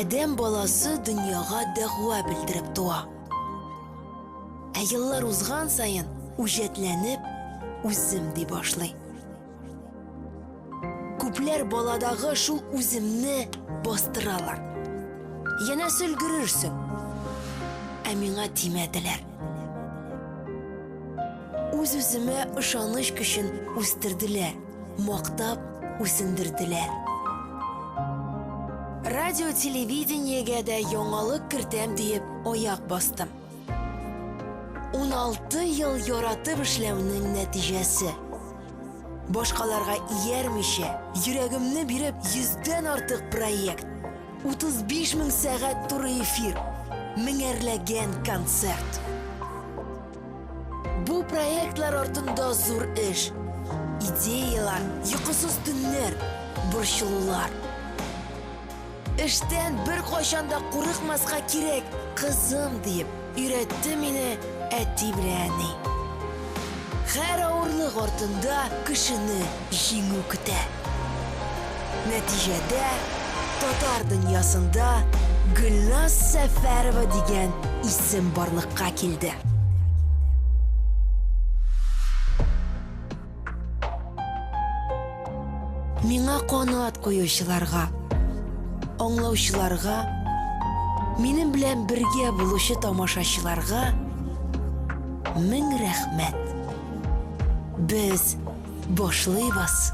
Әдәм баласы дөньяга дәгъва белдереп туа. Йыллар узган сайын үҗәтләнеп, үзем ди башлый. Күпләр баладагы шул үземне бастыралар. Янәсе өлгерерсең. Ә миңа тимәделәр. Үз-үземә ышаныч көчен үстерделәр, мактап үсендерделәр. Радио-телевидениегә дә яңалык кертәм диеп аяк бастым. 16 ел яратып эшләүнең нәтиҗәсе. Башкаларга иярмичә, йөрәгемне биреп 100дән артык проект, 35 мең сәгать туры эфир, меңәрләгән концерт. Бу проектлар артында зур эш, идеялар, йокысыз төннәр, борчылулар. Эштән бер кайчанда курыкмаска кирәк, кызым дип өйрәтте мине әти белән әни. Һәр авырлык артында кешене җиңү көтә. Нәтиҗәдә татар дөньясында Гөлназ Сәфәрова дигән исем барлыкка килде. Миңа канат куючыларга, аңлаучыларга, минем белән бергә булучы тамашачыларга мең рәхмәт. Без башлыйбыз.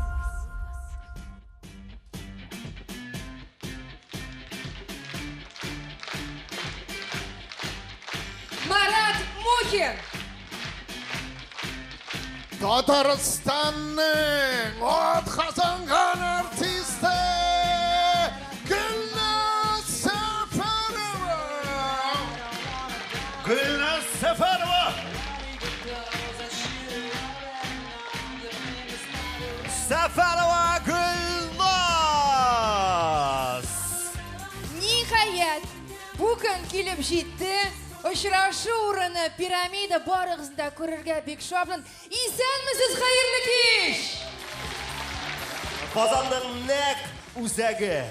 Марат Мухин! Татарстанның от қазанған артисті Гүлназ Сәфәрова. Гүлназ Сәфәрова. Сәфәрова Гүлназ. Ниһаят, бүген килеп җитте. Очрашу урыны пирамида барыгызны да күрергә бик шаплын. Исәнмесез, хәерле кич! Казанның нәк үзәге.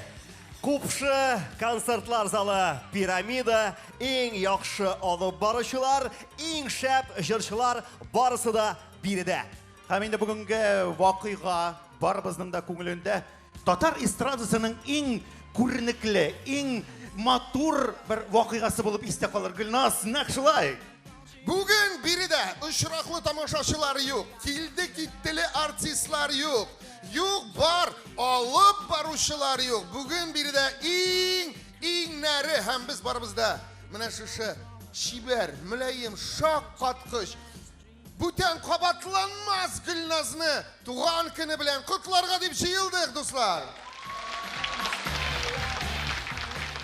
Күпше концертлар залы пирамида, иң яхшы алып баручылар, иң шәп җырчылар барысы да биредә. Һәм инде бүгенге вакыйга барыбызның да күңелендә татар эстрадасының иң күренекле, иң матур bir вакыйгасы булып истә калыр. Гөлназ, нәкъ шулай. Бүгін биредә очраклы тамашачылар юк, килде киттеле артистлар юк. Юк бар, алып баручылар юк. Бүгін биредә иң нәре һәм без барыбызда менә шушы чибәр, мөлаем, шаккаткыч, бүтән кабатланмас Гөлназны туган көне белән котларга дип җыелдык, дуслар.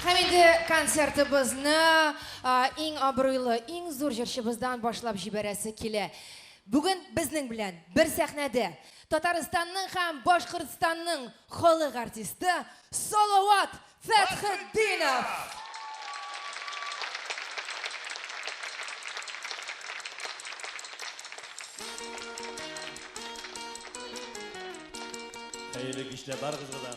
Һәм инде концертыбызны иң абруйлы, иң зур җырчыбыздан башлап җибәрәсе килә. Бүген безнең белән бер сәхнәдә Татарстанның һәм Башкортстанның халык артисты Салават Фәтхетдинов. Хәерле кичләр барыгызга да.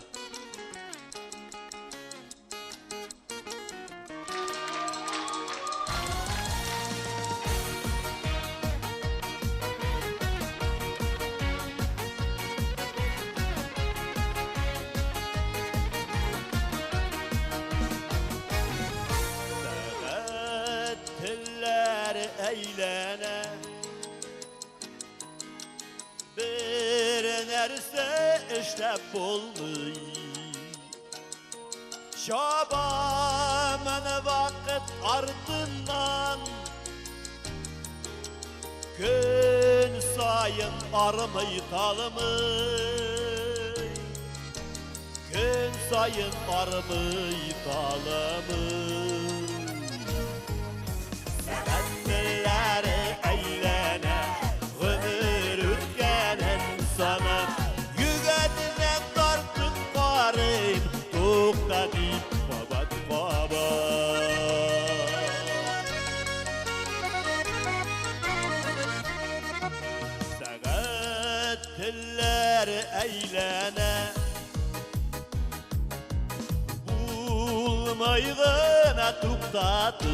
Eylene bir nerse işte bulmuş şabanın vakit ardından gün sayın armay talımı gün sayın armay talımı eylene ömür ütkenen sana yügetine tartıp varayım tukta deyip babat baba Sagat tiller eylene Olayğına tuqtatı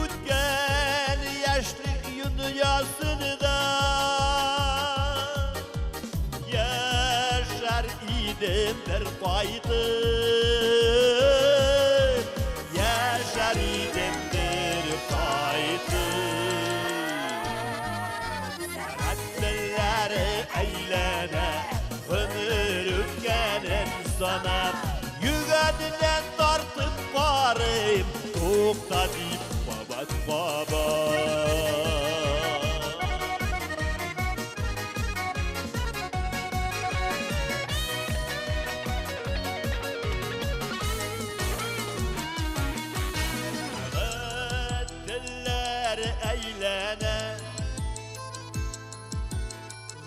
Ütken yaşlık dünyasını da Yaşar idim bir faydı Yaşar idim bir faydı Sanatları eylene Ömür ütkenin sana Yügedinden tartıp varım Tukta deyip babat baba Diller eylene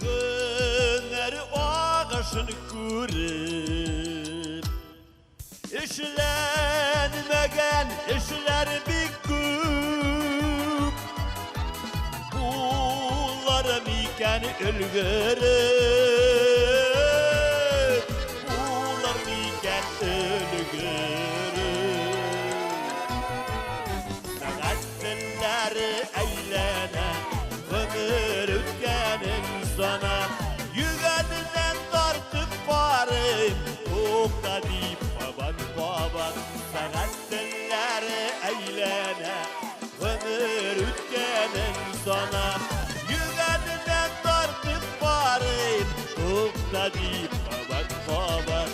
Gönler ağaçını kürüp İşlenmegen işler bir küp Bunlarım iken ölgürüp Bunlarım iken ölgürüp Sanatları eylene Ömür ütkenin sana Yügedinden tartıp varım Tukta deyip baban baban Sanatları eylene Ömür ütkenin sana Yügedinden tartıp varım Tukta deyip baban baban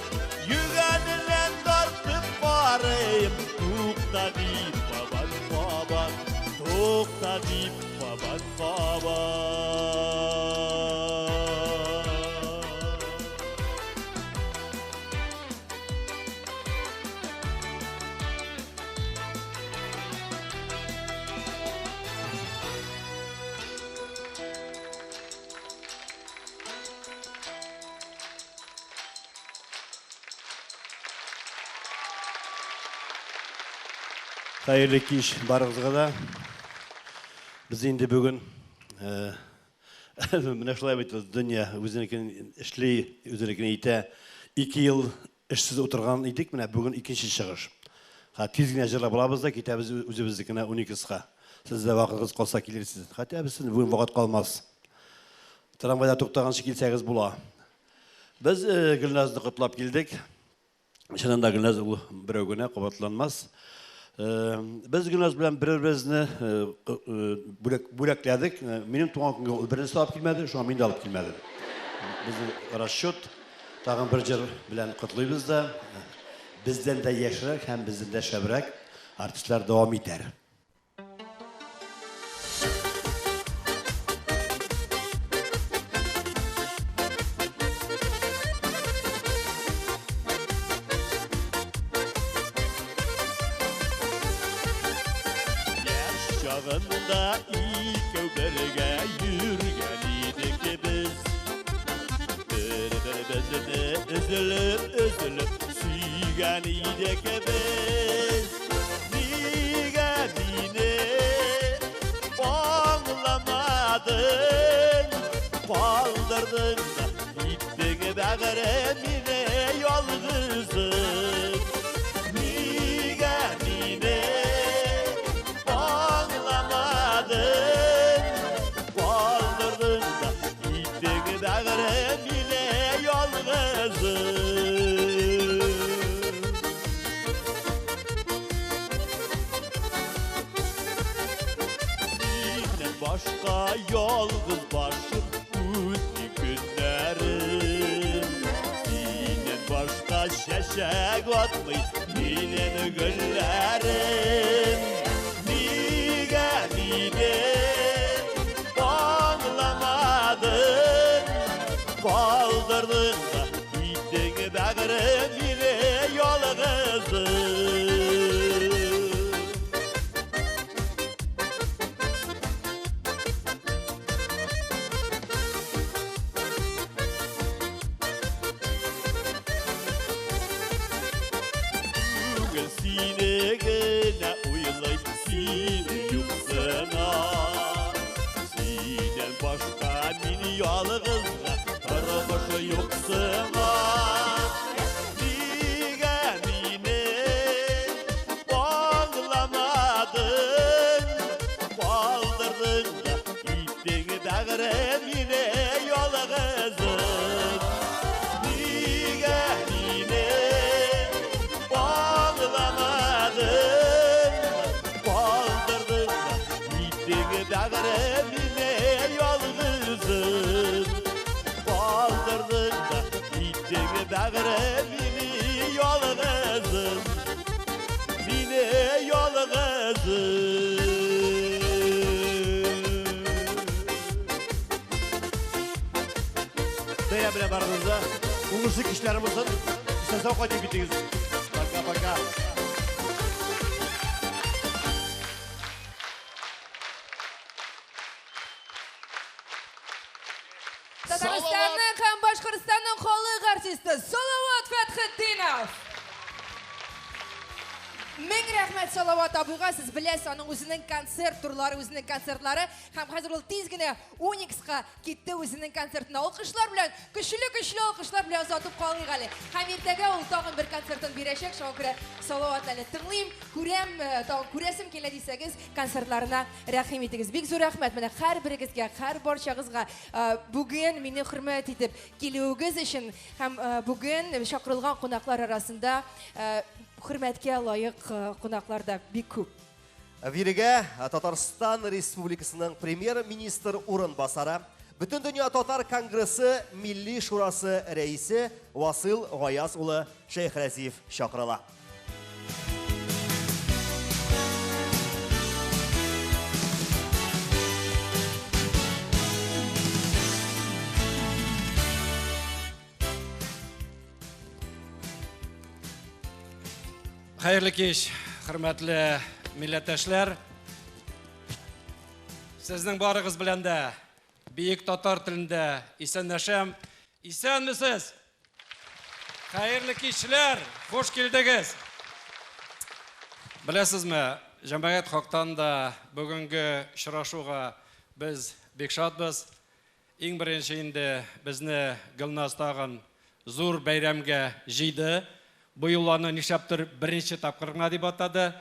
Yügedinden tartıp varım Tukta deyip baban baban Tukta deyip baban baban Hayırlı iş barığızға da. Biz енді бүгін мына шулай айтып дүния өзінікін ішлей өзінікін ите 2 ел ішсіз отырған едік, мына бүгін екінші шығыш. Тезгіне жырлап алабыз да кетеміз өзіміздікіне 12-сіға. Сізде вақытыңыз қалса келерсіз. Хотя біз бүгін вақыт қалмас. Трамвайда тоқтағанша келсеңіз бола. Біз Гүлназды құттықтап келдік. Шынында Гүлназ ол бір күні қабатланмас. Biz Gülnaz bilen bir-birini börekledik. Benim tuğan günü birisi alıp gelmedi, şu an beni de alıp gelmedi. Bizim Raşut, tağın bir jır bilen kutluyoruz da, bizden de yaşarak hem bizden de şebrek artistler devam eder. Çağında ilk öberge yürgen idik biz Bir-birimizini üzülüp suygan idik biz Niye beni bağlamadın Kaldırdın gittin bağrımine yalnızım Niye beni Kaldırdın da gittin bağrımine yalnızım Senden başka yalnız başım üzdü günlerim Senden başka şeşek atmay benim güllerim Niye beni bağlamadın Kaldırdın da gittin bağrımine yalnızım Bugün seni gene uyulayıp seni yuksana Senden başka beni yalnızla bägre mine yolgızım Niga mine bağlamadın Kaldırdın gittiği bägre mine yolgızım Kaldırdın gittiği bägre mine yolgızım Mine yolgızım Daya bile baranızda uğursuz kişiler olsun. İstersen o kadar bitiyoruz. Paka. Татарстанның һәм Башкортстанның халык артисты Салават Фәтхетдинов. Мең рәхмәт Салават абыйга, сез беләсез, аның үзенең концерт турлары, үзенең концертлары һәм хәзер ул тиз генә Уникска китте үзенең концертына. Алкышлар белән, көчле алкышлар белән озатып калыйк әле. Һәм иртәгә ул тагын бер концертын бирәчәк, шуңа күрә Салават әле тыңлыйм, күрәсем килә дисәгез, концертларына рәхим итегез. Бик зур рәхмәт менә һәрберегезгә, һәр барчагызга бүген мине хөрмәт итеп килүегез өчен һәм бүген чакырылган кунаклар арасында хөрмәткә лаек кунаклар да бик күп. Вирегә Татарстан Республикасының премьер-министр урынбасары, Бүтән дөнья татар конгрессы Милли шурасы рәисе Васил Гаяз улы Шәйхрәзиев чакырыла. Hayırlı kеш, hürmetli milleteşler. Sizдің barığız bilen de büyük tatar tilinde isenleşem. İsen misiniz? Hayırlı kişiler, hoş geldiniz. Bilesiz mi, Cemiyet Halk'tan da bugünkü şıraşuğa biz bek şadbız. En birinci bizni Gülnaz tağın zor bayramga jiydi. Bu yıllarını nişaptır birinci tapkırına deb atadı.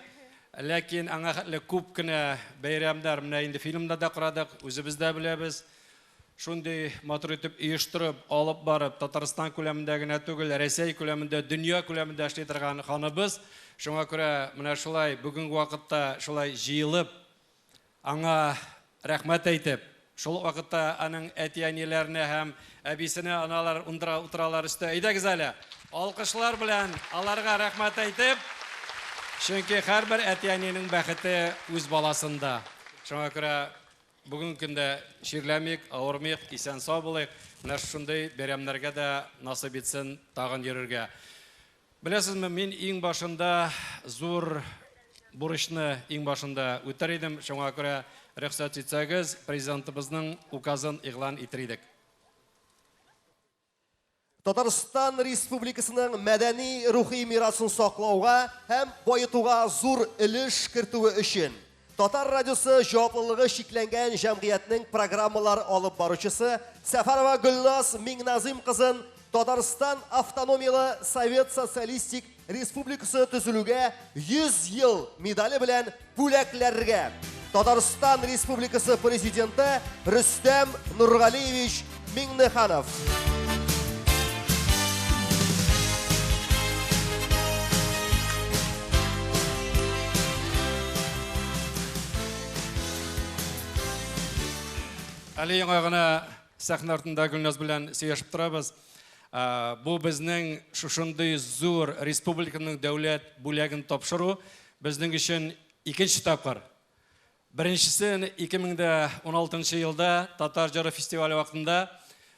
Lakin аңа хәтле күп кенә бәйрәмнәр менә инде фильмда да карадык, үзебез дә беләбез. Шундый матур итеп оештырып, алып барып, Татарстан күләмендә генә түгел, Рәсәй күләмендә, дөнья күләмендә эшли торган ханыбыз. Шуңа күрә менә шулай бүгенге вакытта шулай җыелып, аңа рәхмәт әйтеп, шул вакытта аның әти-әниләренә һәм әбисенә аналар утыралар өстә. Әйдәгез әле. Алкышлар белән аларга рәхмәт әйтеп, чөнки һәрбер әти-әнинең бәхете үз баласында. Шуңа күрә бүгенге көндә ширләмик, авырмыйк, исән сау булыйк. Менә шундый бәйрәмнәргә дә насыйп итсен тагын йөрергә. Беләсезме, мин иң башында зур бурычны иң башында үтәр идем. Шуңа күрә рөхсәт итсәгез, президентыбызның указын игълан итер идек. Татарстан Республикасының мәдәни рухи мирасын саклауга һәм байытуга зур өлеш кертүе өчен Татар радиосы җаваплылыгы шикләнгән җәмгыятьнең программалар алып баручысы Сәфәрова Гөлназ Миңназым кызын Татарстан автономиялы Совет Социалистик Республикасы төзелүгә 100 ел медале белән бүләкләргә Татарстан Республикасы президенты Рөстәм Нургалиевич Миңнеханов. Әле яңа гына сәхнә артында Гөлназ белән сөйләшеп торабыз. Бу безнең шушындый зур республиканың дәүләт бүләген тапшыру безнең өчен икенче тапкыр. Беренчесе 2016 елда Татар җыры фестивале вакытында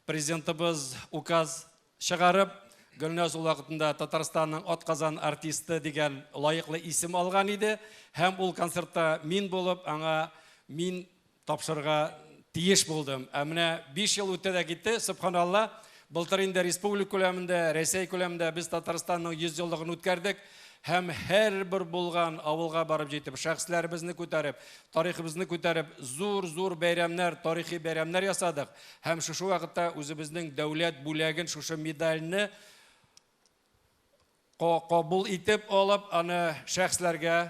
президентыбыз указ чыгарып, Гөлназ ул вакытында Татарстанның атказан артисты дигән лаеклы исем алган иде. Һәм ул концертта мин булып, аңа мин тапшырга тиеш булдым. Менә 5 ел үтә дә китте, субханалла. Былтыр инде республика күләмендә, Рәсәй күләмендә без Татарстанның 100 еллыгын үткәрдек. Һәм һәрбер булган авылга барып җитеп, шәхсләребезне күтәреп, тарихыбызны күтәреп, зур бәйрәмнәр, тарихи бәйрәмнәр ясадык. Һәм шушы вакытта үзебезнең дәүләт бүләген, шушы медальне кабул итеп алып, аны шәхсләргә,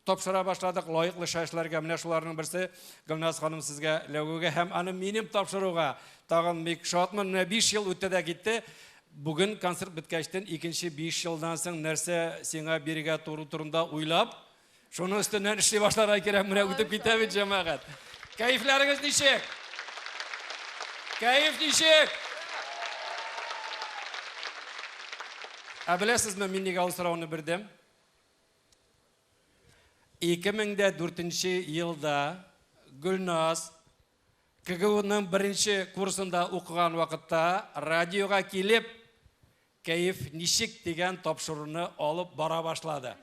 тапшыра башладык лайыклы шашларга. Менә шуларның берсе Гөлназ ханым сезгә ләгүгә һәм аны минем тапшыруга. Тагын бик шатмын. Менә 5 ел үтте дә китте. Бүген концерт биткәчтен икенче 5 елдан соң нәрсә сиңа бирергә турында уйлап, шуның өстеннән эшли башларга кирәк. Менә үтеп китә бит җәмәгать. Кайфларыгыз ничек? Кайф ничек? Беләсезме, мин нигә ул сорауны бирдем? 2004 елда Гөлназ КГУның беренче курсында укыган вакытта радиога килеп кайф ничек дигән тапшыруны алып бара башлады.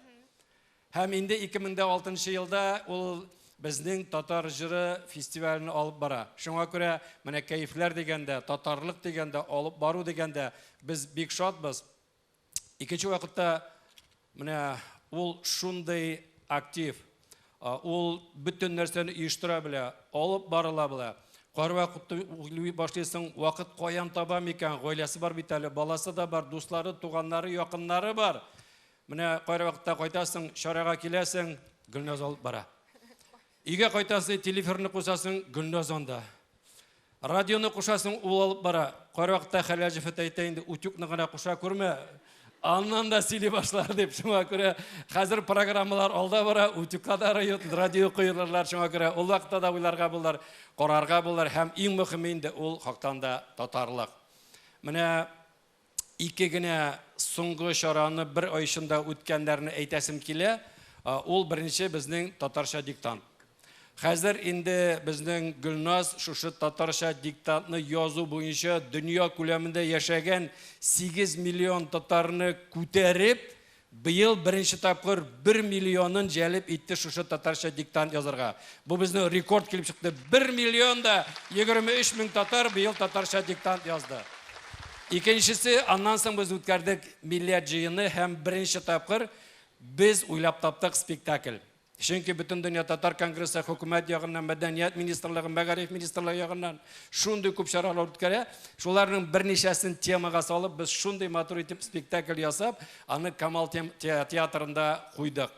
Һәм инде 2006 елда ул безнең татар җыры фестивален алып бара. Шуңа күрә менә кайфлар дигәндә, татарлык дигәндә, алып бару дигәндә без бик шатбыз. Икенче вакытта менә ул шундый актив, ул бөтен нәрсәне оештыра белә, алып барыла белә. Кайвакытта уйлый башлыйсың, вакыт каян табам икән? Гаиләсе бар бит әле, баласы да бар, дуслары, туганнары, якыннары бар. Менә кайвакытта кайтасың, шарага киләсең, Гөлназ алып бара. Өйгә кайтасың, телефонны кусасың, Гөлназ анда. Радионы кушасың, ул алып бара. Кайвакытта Хәләҗев әйтә инде, утюкны гына куша күрмә. Аннан да сөйли башлар дип, шуңа күрә хәзер программалар алда бара, утюкка радио куелырлар, шуңа күрә ул вакытта да уйларга булар, карарга булар һәм иң мөһиме инде ул хактан да татарлык. Менә ике генә соңгы чараны бер ай эчендә үткәннәрне әйтәсем килә. Ул беренче безнең татарча диктант. Хәзер инде безнең Гөлназ шушы татарча диктантны язу буенча дөнья күләмендә яшәгән 8 миллион татарны күтәреп, быел беренче тапкыр 1 миллионын җәлеп итте шушы татарча диктант язарга. Бу безнең рекорд килеп чыкты. 1 миллион да 23 мең татар быел татарча диктант язды. Икенчесе, аннан соң без үткәрдек милләт җыены һәм беренче тапкыр без уйлап таптык спектакль. Чөнки бөтен дөнья татар конгрессы, хөкүмәт ягыннан, мәдәният министрлыгы, мәгариф министрлыгы ягыннан шундый күп чаралар үткәрә. Шуларның берничәсен темага салып, без шундый матур итеп спектакль ясап, аны Камал театрында куйдык.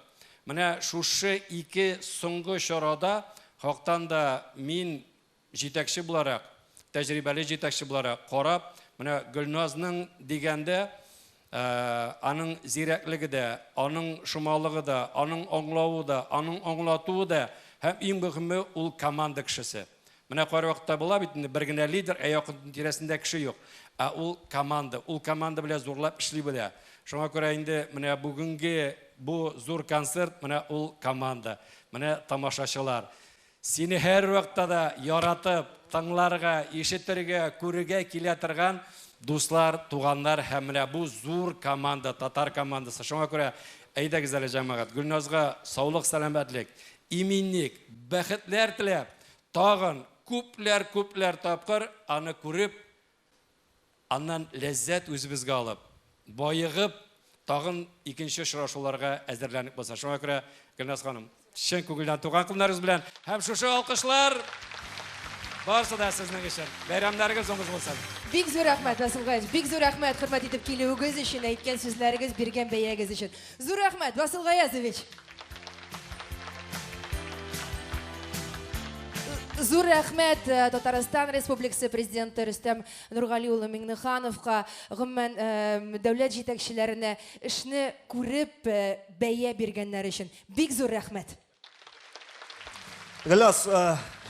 Менә шушы ике соңгы чарада хактан да мин җитәкче буларак, тәҗрибәле җитәкче буларак карап, менә Гөлназның дигәндә аның зирәклеге дә, аның шумалыгы да, аның аңлавы да, аның аңлатуы да, һәм иң мөһиме ул команда кешесе. Менә кайвакытта була бит инде бер генә лидер, якын тирәсендә кеше юк. Ул команда белән зурлап эшли белә. Шуңа күрә инде менә бүгенге бу зур концерт, менә ул команда. Менә тамашачылар. Сине һәр вакытта да яратып, тыңларга, ишетергә, күрергә килә торган дуслар, туганнар һәм менә бу зур команда, татар командасы. Шуңа күрә әйдәгез әле җәмәгать, Гөлназга саулык, сәламәтлек, иминлек, бәхетләр теләп, тагын күпләр тапкыр аны күреп, аннан ләззәт үзебезгә алып, байыгып, тагын икенче очрашуларга әзерләнеп булса. Шуңа күрә Гөлназ ханым, чын күңелдән туган көннәрегез белән һәм шушы алкышлар барсы да сезнең өчен. Бәйрәмнәрегез уңыш булсын. Бик зур рәхмәт, Василгаевич. Бик зур рәхмәт хөрмәт итеп килүегез өчен, әйткән сүзләрегез, биргән бәягез өчен. Зур рәхмәт, Василгаевич. Зур рәхмәт Татарстан Республикасы президенты Рөстәм Нургали улы Миңнехановка, гомумән дәүләт җитәкчеләренә эшне күреп бәя биргәннәр өчен. Бик зур рәхмәт. Гөлназ,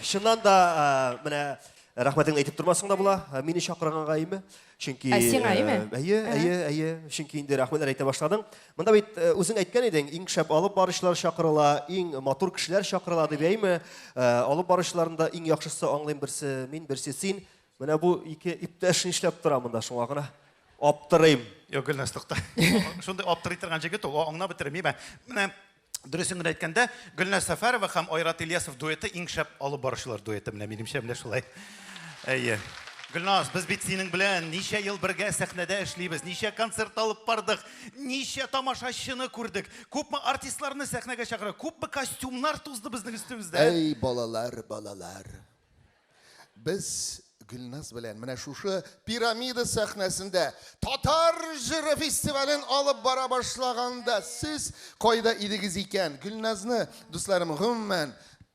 шуннан да менә рәхмәтеңне әйтеп тормасың да була. Мине чакырганга име? Чөнки әйе, чөнки инде рәхмәтләр әйтә башладың. Монда бит үзең әйткән идең, иң шәп алып барышлар чакырыла, иң матур кешеләр чакырыла дип әйме? Алып барышларында иң яхшысы аңлыйм берсе мин, берсе син. Менә бу ике иптәш нишләп тора монда, шуңа гына аптырыйм. Yok Gülnaz toxta. Şunda aptırı торган җегет ул, аңна бетермим. Менә дөресен генә әйткәндә, Гөлназ Сәфәрова һәм Айрат Ильясов дуэты иң шәп алып барышлар дуэты менә минемчә менә шулай. Әйе. Гөлназ, без бит синең белән ничә ел бергә сәхнәдә эшлибез, ничә концерт алып бардык, ничә тамашачыны күрдек, күпме артистларны сәхнәгә чакыра, күпме костюмнар тузды безнең өстебездә. Эй балалар. Biz Gülnaz белән менә шушы пирамида сәхнәсендә Татар җыры фестивален алып бара башлаганда сез кайда идегез икән? Гөлназны дусларым гомумән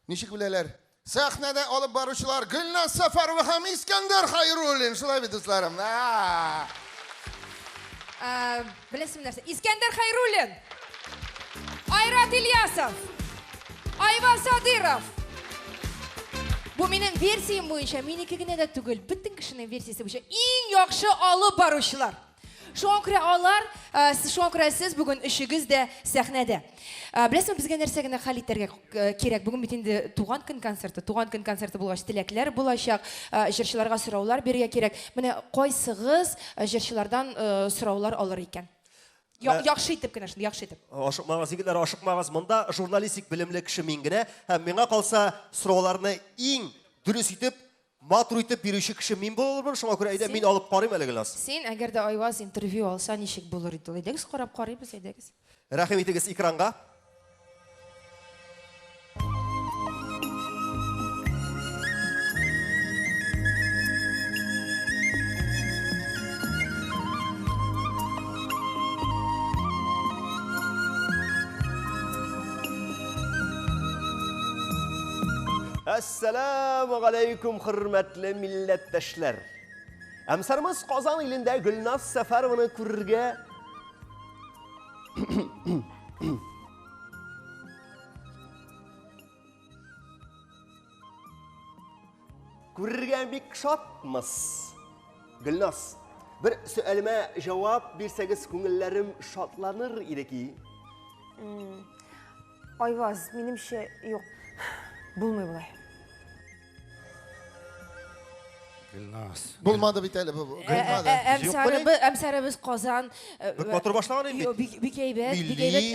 ничек беләләр? Сәхнәдә алып баручылар Гөлназ Сәфәрова һәм Искәндәр Хәйруллин. Шулай бит дусларым. Білесің нәрсе, Искәндәр Хайруллин, Айрат Ильясов, Айван Садыров. Бұл менің версиям бойынша, менікі генә дә түгел, бүтін кішінің версиясы бойынша ең яхшы алып барушылар. Шуңа күрә сіз бүгін үшігіз де сәхнәдә. Білесің, бізге нәрсе генә хәл итәргә кирәк. Бүгін бит инде туган көн концерты булгач, теләкләр булачак, җырчыларга сораулар бирергә кирәк. Менә кайсыгыз җырчылардан сораулар алыр икән? Яхшы итеп кенә, яхшы итеп. Ашыкмагыз, егетләр, ашыкмагыз. Монда журналистик белемле кеше мин генә. Һәм миңа калса, сорауларны иң дөрес итеп, матур итеп бирүче кеше мин булырмын. Шуңа күрә әйдә мин алып карыйм әле Гөлназ. Син әгәр дә Айваз интервью алса, ничек булыр иде? Әйдәгез, карап карыйбыз, әйдәгез. Рәхим итегез экранга. Assalamu alaikum hürmetli milletteşler. Әмсарымыз Казан илендә Гөлназ Сәфәрованы күрергә бик шатмыз. Гөлназ, bir сөалемә җавап бирсәгез, күңелләрем шатланыр иде ки. Айваз, минемчә, юк. Булмый булай. Гөлназ. Булмады бит әле бу. Әмсәребез Казан. Бик матур башлаган инде. Бик әйбәт,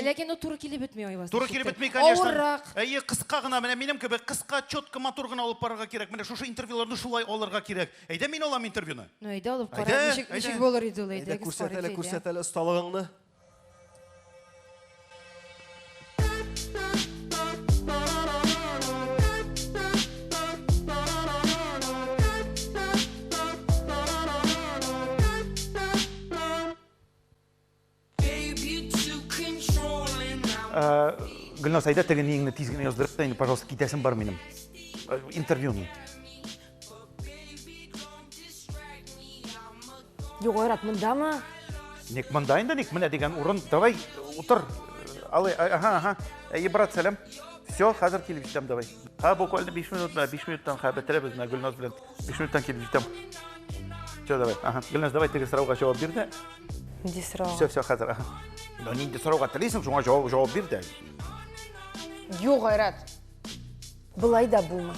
ләкин ул туры килеп бетми Айваз. Туры килеп бетми, конечно. Авыррак. Әйе, кыска гына, менә минем кебек кыска, чётко, матур гына алып барырга кирәк. Менә шушы интервьюларны шулай алырга кирәк. Әйдә мин алам интервьюны. Ну, әйдә алып кара, ничек булыр иде ул, әйдәгез, Күрсәт әле осталыгыңны. Гөлназ, әйдә теге ниңне тиз генә яздырып та, пожалуйста, китәсем бар минем. Интервьюны. Юк, Айрат, мондамы? Ник монда инде, ник менә дигән урын. Давай, утыр. Алай, ага. Әйе, брат, сәлам. Все, хәзер килеп җитәм, давай. Буквально 5 минуттан бетерәбез менә Гөлназ белән. 5 минуттан килеп җитәм. Все, давай. Гөлназ, давай теге сорауга җавап бир дә. Нинди сорау? Все, хәзер. Нинди сорауга телисең, шуңа җавап бир дә. Юк, Айрат. Булай да булмый.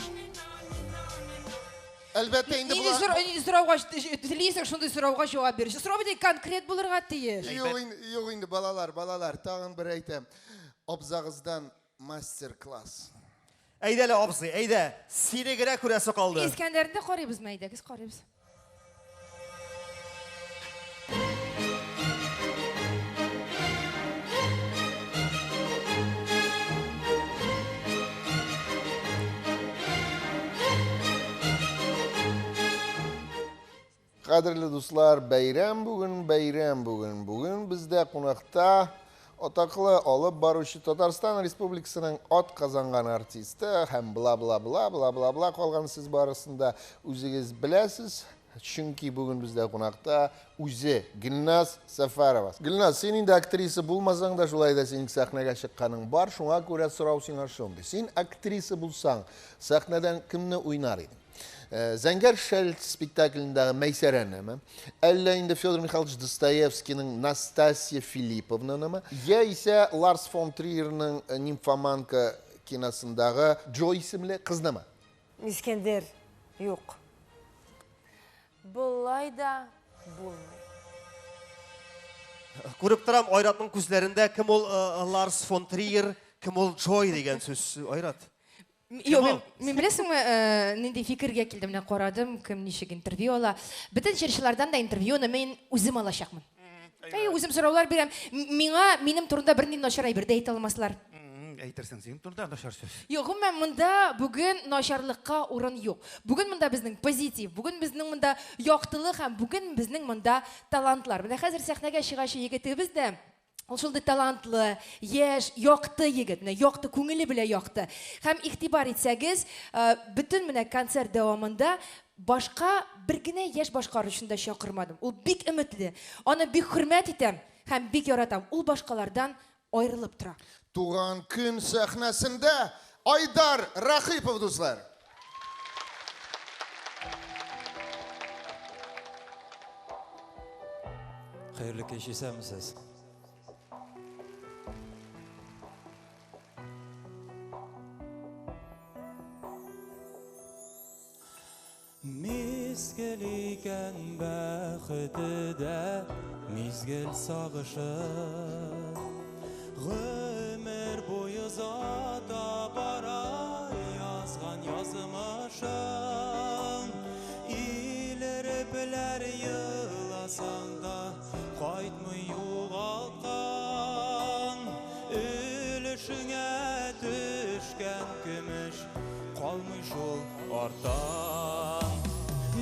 Әлбәттә инде Нинди сорауга телисең, шундый сорауга җавап бир. Сорау бит конкрет булырга тиеш. Юк инде балалар, тагын бер әйтәм. Абзагыздан мастер-класс. Әйдә әле абзый, әйдә. Сине генә күрәсе калды. Искәндәрне карыйбызмы, әйдәгез, карыйбыз. Кадерле дуслар, бәйрәм бүген. Бүген бездә кунакта атаклы алып баручы Татарстан Республикасының ат казанган артисты һәм бла калган сез барысында үзегез беләсез. Чөнки бүген бездә кунакта үзе Гөлназ Сәфәрова. Гөлназ, син инде актриса булмасаң да, шулай да син сәхнәгә чыкканың бар, шуңа күрә сорау сиңа шундый. Син актриса булсаң, сәхнәдән кемне уйнар идең? Зәңгәр шәл спектаклендәге Мәйсәрәнеме? Әллә инде Федор Михайлович Достоевскийның Настасья Филипповнанымы? Я исә Ларс фон Триерның Нимфоманка киносындагы Джо исемле кызнымы? Искәндәр, юк. Булай да булмый. Күреп торам, Айратның күзләрендә кем ул Ларс фон Триер, кем ул Джой дигән сүз, Айрат. Мен беләсеңме, нинди фикергә килдем, менә карадым, кем ничек интервью ала. Бөтен җырчылардан да интервьюны мин үзем алачакмын. Үзем сораулар бирәм. Минем турында бернинди начар әйбер дә әйтә алмаслар. әйтерсең син турда начар сүз. Юк, гомумән монда бүген начарлыкка урын юк. Бүген монда безнең позитив, бүген безнең монда яктылык һәм бүген безнең монда талантлар. Менә хәзер сәхнәгә чыгачы егетебез дә ул шундый талантлы, яшь, якты егет, менә якты күңеле белән якты. Һәм игътибар итсәгез, бөтен менә концерт дәвамында башка бер генә яшь башкаручыны да чакырмадым. Ул бик өметле, аны бик хөрмәт итәм һәм бик яратам. Ул башкалардан аерылып тора. Туган көн сәхнәсендә Айдар Рахипов, дуслар. Хәерле кич исәмсез. Мизгел икән бәхете дә, мизгел сагышы. Гомер буе зата бара, язган язмышың. Илерепеләр еласаң да, кайтмый югалткан. Өлешеңә төшкән көмеш, калмый шул арттан.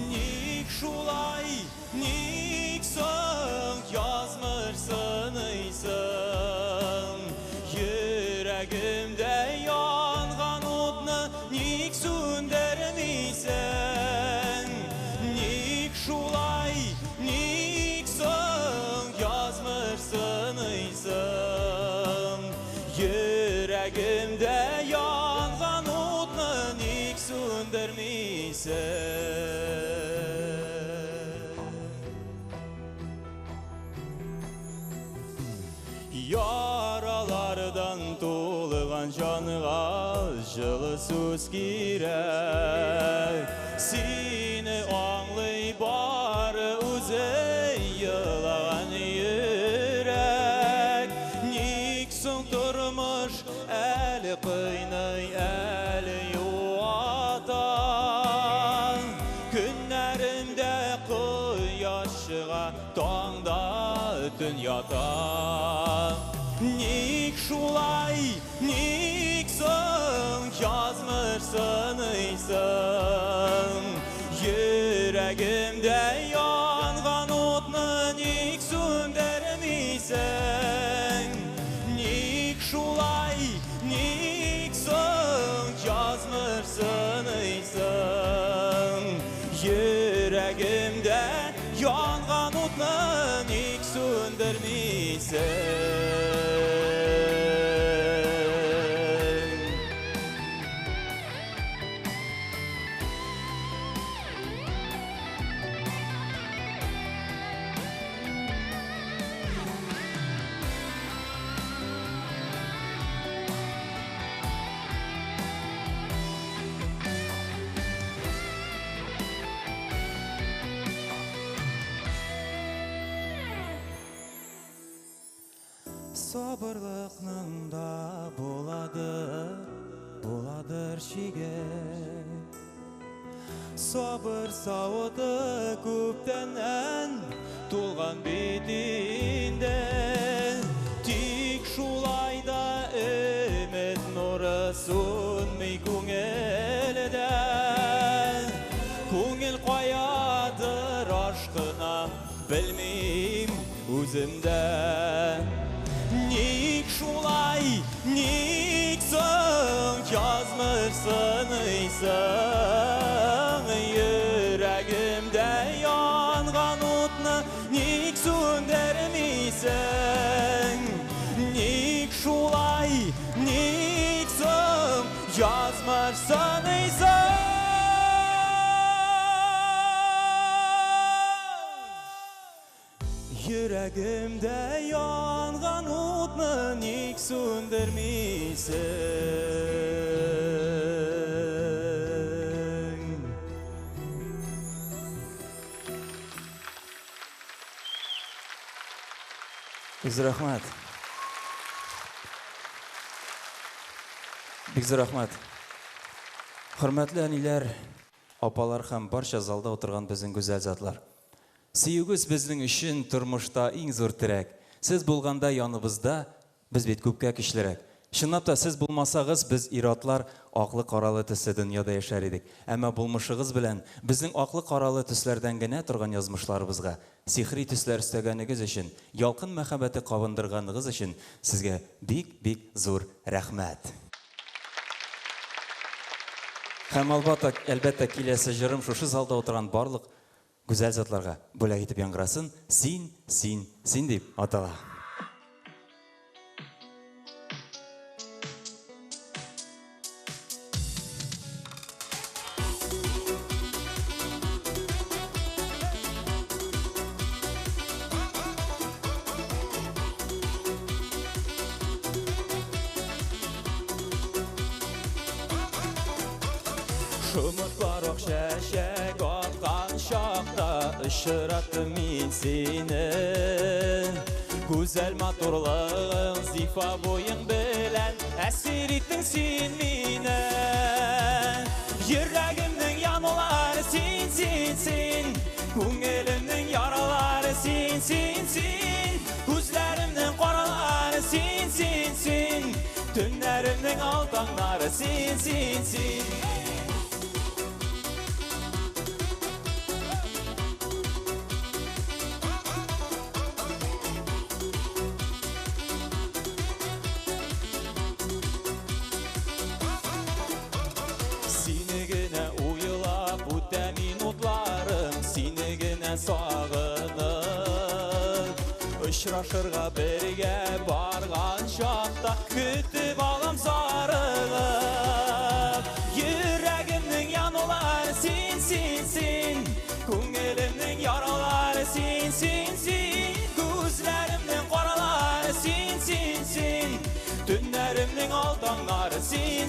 Ник шулай, ник соң язмышсын ыйсың. Йөрәгемдә янган утны ник сүндермисең. Ник шулай, ник соң язмышсын ыйсың. Йөрәгемдә янган утны ник сүндермисең. Yaralardan tulğan canığa жылы söz kirek. Seni anlay bari üze yılağan yürek. Nik soň turmuş eli kıynay eli yuatan. Günlerimde kıyaşığa tağda tün yatan. Ник шулай, ник соң язмышсын ыйсың. Йөрәгемдә янган утны ник сүндермисең. Ник шулай, ник соң язмышсын ыйсың. Йөрәгемдә янган утны ник сүндермисең. Sabırlıqның да буладыр шиге. Sabır сауыты көптәннән тулган битендә. Тик шулай да өмет нуры сүнмәй күңелдә. Күңел каядыр ашкына белмим үземдә. Ник шулай, ник соң язмышсын ыйсың. Йөрәгемдә янган утны ник сүндермисең. Ник шулай, ник соң язмышсын ыйсың. Йөрәгемдә янган утны ник сүндермисең. Бик рәхмәт. Бик рәхмәт. Хөрмәтле әниләр, апалар һәм барча залда утырган безнең гүзәл затлар. Сөюгез безнең өчен тормышта иң зур терәк. Сез булганда яныбызда, без бит күпкә көчлерәк. Шынлап та сіз булмасагыз, біз иратлар аклы каралы төсле дөньяда яшәр идек. Әмма булмышыгыз белән безнең аклы каралы төсләрдән генә торган язмышларыбызга сихри төсләр өстәгәнегез өчен, ялкын мәхәббәте кабындырганыгыз өчен сезгә бик зур рәхмәт. Һәм әлбәттә киләсе җырым шушы залда утырган барлык гүзәл затларга бүләк итеп яңгырасын. Син дип атала. Шумыклар ок шәшәк атқан шақта ұшыраттым мен сені. Güzel матурлығың, зифа бойың білән әсер иттің сен мені. Йөрәгімнің янулары сен, көңілімнің яралары сен, күзләремнің қаралары сен, түнләремнің алтаңлары сен. Ұшырашырға бірге барған шақта күтіп алам зарығып. Йөрәгімнің янулары сен, көңілімнің яралары сен, күзләремнің қаралары сен, түнләремнің алтаңлары сен.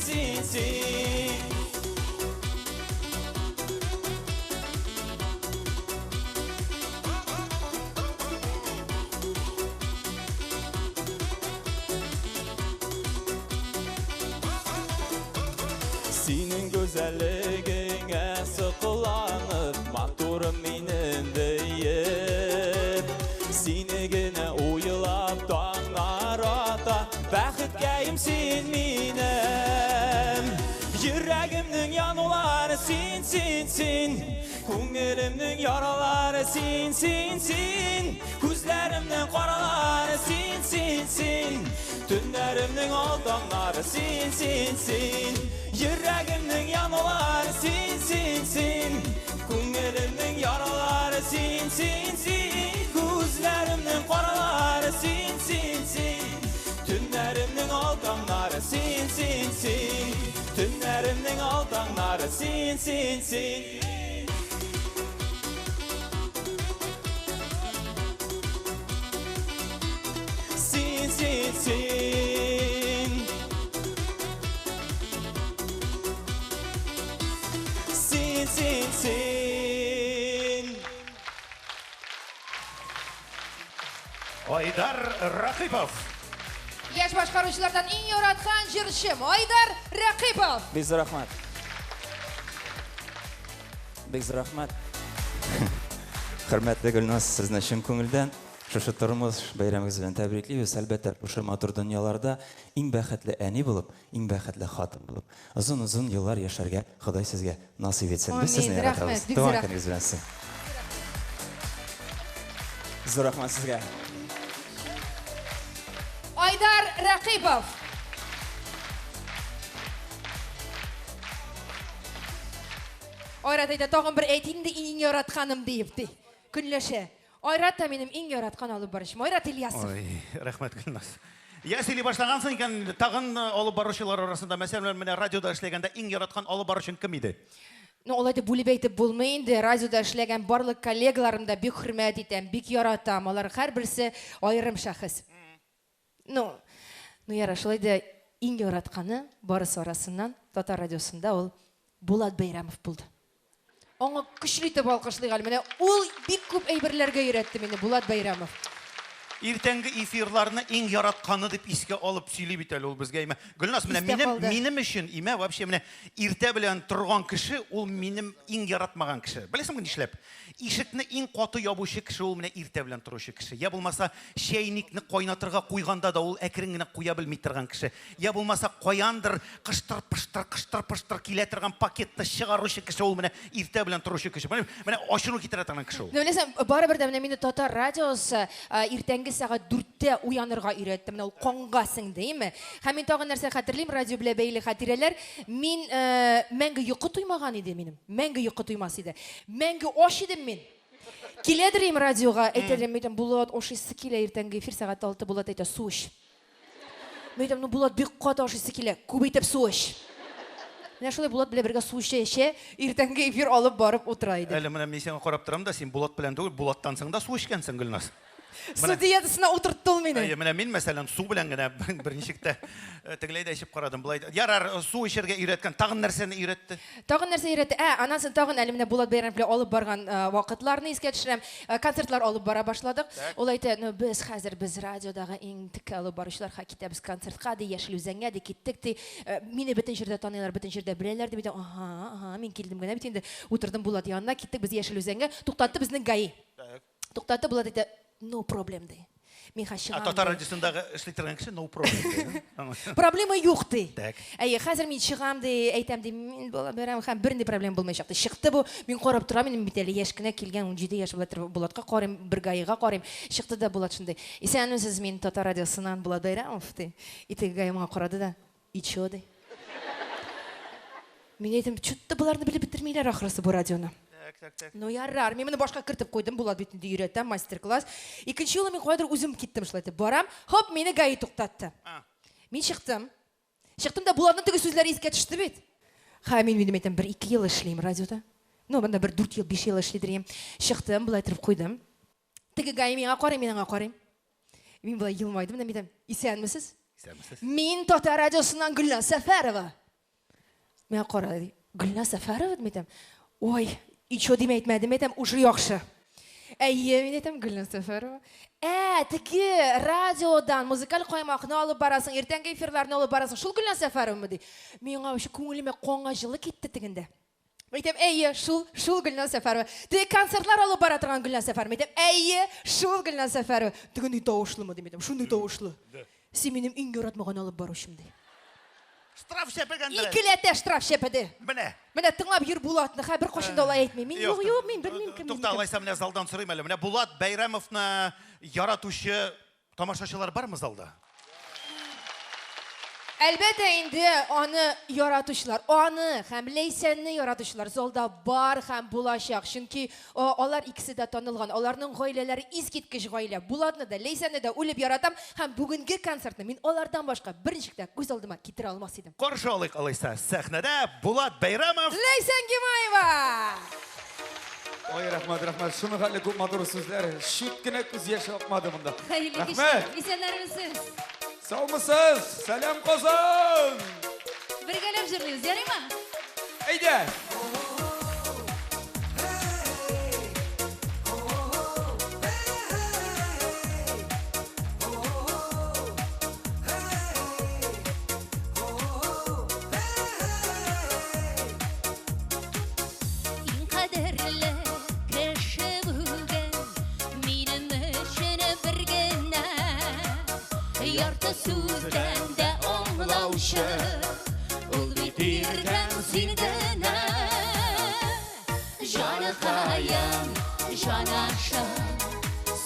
Синең güzelligingə sıqılanıb, matурым минем deyib. Seni gene uyulab tağlar ata, bəxtgəyim sen minəm. Yürəgimnin yanuları sen, көңілімнің yaraları sen, күzlərimnin qaraları sen, tünlərimnin aldanları sen. Yürəgimnin yanuları sen, көңілімnin yaraları sen, күzlərimnin qaraları sen, tünlərimnin aldanları sen, tünlərimnin aldanları sen. Sen. Айдар Рақипов. Яш башкаручылардан иң яраткан җырчым Айдар Рақипов. Бик рәхмәт. Хөрмәтле Гөлназ, сезне чын күңелдән шушы тормыш бәйрәмегез белән тәбриклибез. Әлбәттә, шушы матур дөньяларда иң бәхетле әни булып, иң бәхетле хатын булып, озын еллар яшәргә Ходай сезгә насыйп етсен. Без сезне яратабыз. Туган көнегез белән сезне. Зур рәхмәт сезгә. Айдар Рақипов. Айрат әйтә, тагын бер әйтин дә иң яратканым дип. Көнләшә. Айрат та минем иң яраткан алып барышым. Айрат Ильясов. Ой, рәхмәт Гөлназ. Я сөйли башлагансың икән, тагын алып баручылар арасында, мәсәлән, менә радиода эшләгәндә иң яраткан алып баручың кем иде? Алай дип бүлеп әйтеп булмый инде. Радиода эшләгән барлык коллегаларымда бик хөрмәт итәм, бик яратам. Алар һәрберсе аерым шәхес. Яра, шулай да иң яратканы барысы арасыннан Татар радиосында ул Булат Бәйрәмов булды. Аңа көчле итеп алкышлыйк әле. Менә ул бик күп әйберләргә өйрәтте мине Булат Бәйрәмов. Иртәнге эфирларны иң яратканы дип искә алып сөйли бит әле ул безгә. Гөлнас, менә минем өчен имә вообще менә иртә белән торган кеше ул минем иң яратмаган кеше. Беләсеңме нишләп? Ишекне иң каты ябучы кеше ул менә иртә белән торучы кеше. Я булмаса чәйникне кайнатырга куйганда да ул әкрен генә куя белми торган кеше. Я булмаса каяндыр кыштыр-пыштыр килә торган пакетны чыгаручы кеше ул менә иртә белән торучы кеше. Менә ачыну китерә торган кеше ул. Беләсең, барыбер дә менә мине Татар радиосы иртәнге сәгать 4-тә уянырга өйрәтте. Менә ул канга сеңдеме? Һәм мин тагын нәрсә хәтерлим, радио белән бәйле хатирәләр. Мин мәңге йокы туймаган иде минем. Мәңге йокы туймас иде. Мәңге аш идем мин. Киләдерим радиога, әйтәләр мәйтәм, Булат ашыйсы килә иртәнге эфир сәгать 6 Булат әйтә, су эч. Мәйтәм, ну Булат бик каты ашыйсы килә, күп итеп су эч. Менә шулай Булат белән бергә су эчә, иртәнге эфир алып барып утыра иде. Әле менә мин сиңа карап торам да, син Булат белән түгел, Булаттан соң да су эчкәнсең, Гөлнас. Су диетасына утыртты ул мине. Менә мин мәсәлән су белән генә берничектә тегеләйдә эчеп карадым. Булай ярар, су эчәргә өйрәткән. Тагын нәрсәне өйрәтте? Тагын нәрсә өйрәтте? Анасын тагын әле менә Булат Бәйрәм белән алып барган вакытларны искә төшерәм. Концертлар алып бара башладык. Ул әйтә, ну без хәзер без радиодагы иң тик алып баручыларга китәбез концертка ди, Яшел Үзәнгә ди киттек ди. Мине бөтен җирдә таныйлар, бөтен җирдә беләләр дип әйтә. Ага, мин килдем генә бит инде. Утырдым Булат янына, киттек без Яшел Үзәнгә, туктатты безнең ГАИ. Туктатты, Булат әйтә, no problem ди. Татар радиосындагы эшли торган кеше no problem. Проблема юк ди. Хәзер мин чыгам ди, әйтәм ди, мин барам һәм бернинди проблема булмаячак ди. Чыкты бу, мин карап торам, мин бит әле яшь кенә килгән 17 яшь Булатка карыйм, бер ГАИга карыйм. Чыкты да Булат шундый. Исәнмесез, мин Татар радиосыннан Булат Бәйрәмов ди. Итеге ГАИ миңа карады да, ичо ди. Мин әйтәм, чутты буларны белеп бетермиләр ахрысы бу радионы. Ну ярар, мин моны башка кертеп куйдым, Булат бит инде өйрәтәм, мастер-класс. Икенче юлы мин кайдыр үзем киттем шулай итеп. Барам, хоп, мине ГАИ туктатты. Мин чыктым. Чыктым да Булатның теге сүзләре искә төште бит. Һәм мин әйтәм, 1-2 ел эшлим радиода. Ну, монда 4 ел, 5 ел эшлидерем. Чыктым, булай итеп куйдым. Теге ГАИ миңа карый, мин аңа карыйм. Мин булай елмайдым да әйтәм, исәнмесез? Исәнмесез. Мин Татар радиосыннан Гөлнас Сәфәрова. Миңа карады. Гөлнас Сәфәрова дип әйтәм. Ой, ичо дип әйтмәдем, әйтәм, уже яхшы. Әйе, мин әйтәм, Гөлнас Сәфәрова. Теге радиодан музыкаль каймакны алып барасың, иртәнге эфирларны алып барасың. Шул Гөлнас Сәфәровмы ди. Миңа шу күңелемә канга җылы китте тегендә. Әйтәм, әйе, шул Гөлнас Сәфәрова. Теге концертлар алып бара торган Гөлнас Сәфәрова. Әйтәм, әйе, шул Гөлнас Сәфәрова. Тегенди тавышлымы ди, әйтәм, шундый тавышлы. Син минем иң яратмаган алып баручым ди. Штраф шәпәгәндер. Икеләтә штраф шәпәде. Менә тыңлап йөр Булатны, бер кашын да алай әйтмәй. Мин юк, мин белмим кем. Тукта, алайса менә залдан сорыйм әле. Менә Булат Бәйрәмовны яратучы тамашачылар бармы залда? Әлбәттә инде аны яратучылар, аны һәм Ләйсәнне яратучылар залда бар һәм булачак. Чөнки алар икесе дә танылган. Аларның гаиләләре искиткеч гаилә. Булатны да, Ләйсәнне дә үлеп яратам һәм бүгенге концертны мин алардан башка берничек тә күз алдыма китерә алмас идем. Каршы алыйк, алайса, сәхнәдә Булат Бәйрәмов. Ләйсән Гимаева. Ой, рахмат. Шуны хәле күп матур сүзләр. Шик кенә күз яше акмады монда. Рәхмәт. Исәннәрмесез? Саумысыз? Сәлам Казан. Бергәләп җырлыйбыз, ярыймы? Әйдә. Сүздән дә аңлаучы, ул бит иркән син генә. Җаныкаем, җанашым,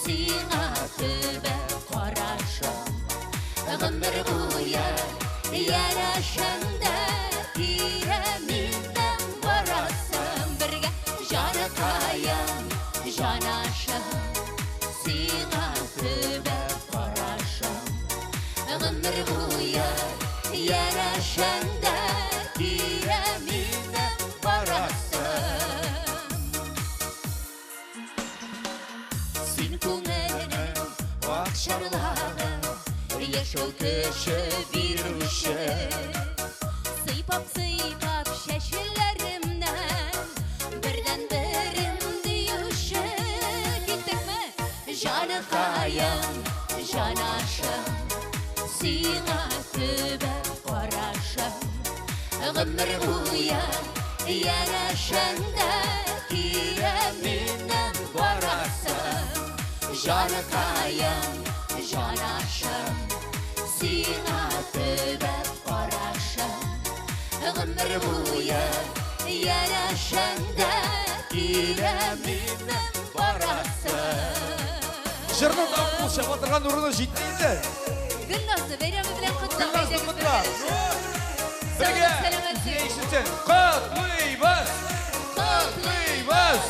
сиңа төбәп карашым. Гомер буе ярашында тирәминдән барасым бергә. Җаныкаем, җанашым, сиңа төбәп карашым. Гомер буе ярашында тирәминдән барасым. Син күңелнең вак чарларың, яшел кеше бирүче. Сыйпап чәчләремнән бердән-берем диюче. Киттекме, җаныкаем, жанашым, сиңа төбәп қарашым. Ғұмыр бойы янашында киремінен барасым. Жаныкайым, жанашым, сиңа төбәп қарашым. Ғұмыр бойы янашында киремінен барасым. Жырның бұл шабатырған ұрыны жетмейді. Гүлназды бәйрәмі белән құттықтап. Гүлназды құттықтап. Бірге ешітсен. Құтлыйбыз! Құтлыйбыз!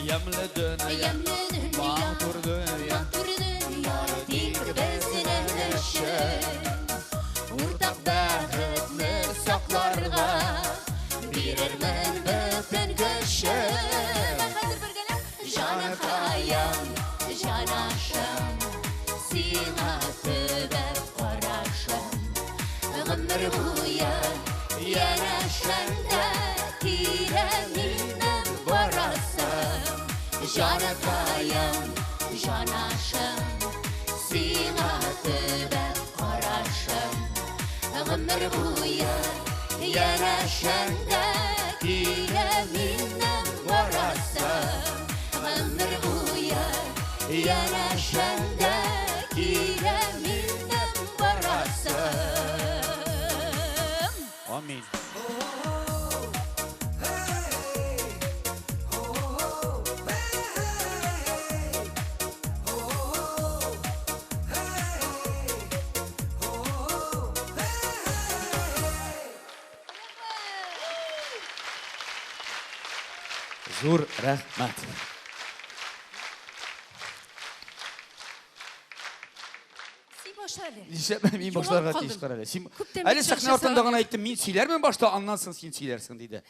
Ямлы дүния, матур дүния, тик безнең өчен. Уртак бәхетне сакларга бирермен бөтен көчен. Жаныкайым, жанашым, сиңа төбәп қарашым. Ғұмыр бойы янашында киремінен барасым. Жаныкайым, жанашым, сиңа төбәп қарашым. Ғұмыр бойы янашында киремінен барасым. Ғұмыр бойы янашында киремінен барасым. Амин. Зур рәхмәт. Мен башларға тиіс қар әлі. Әлі сәхне артындағын айттым, мен сөйлермен башта, аннан соң сен сөйлерсің дейді.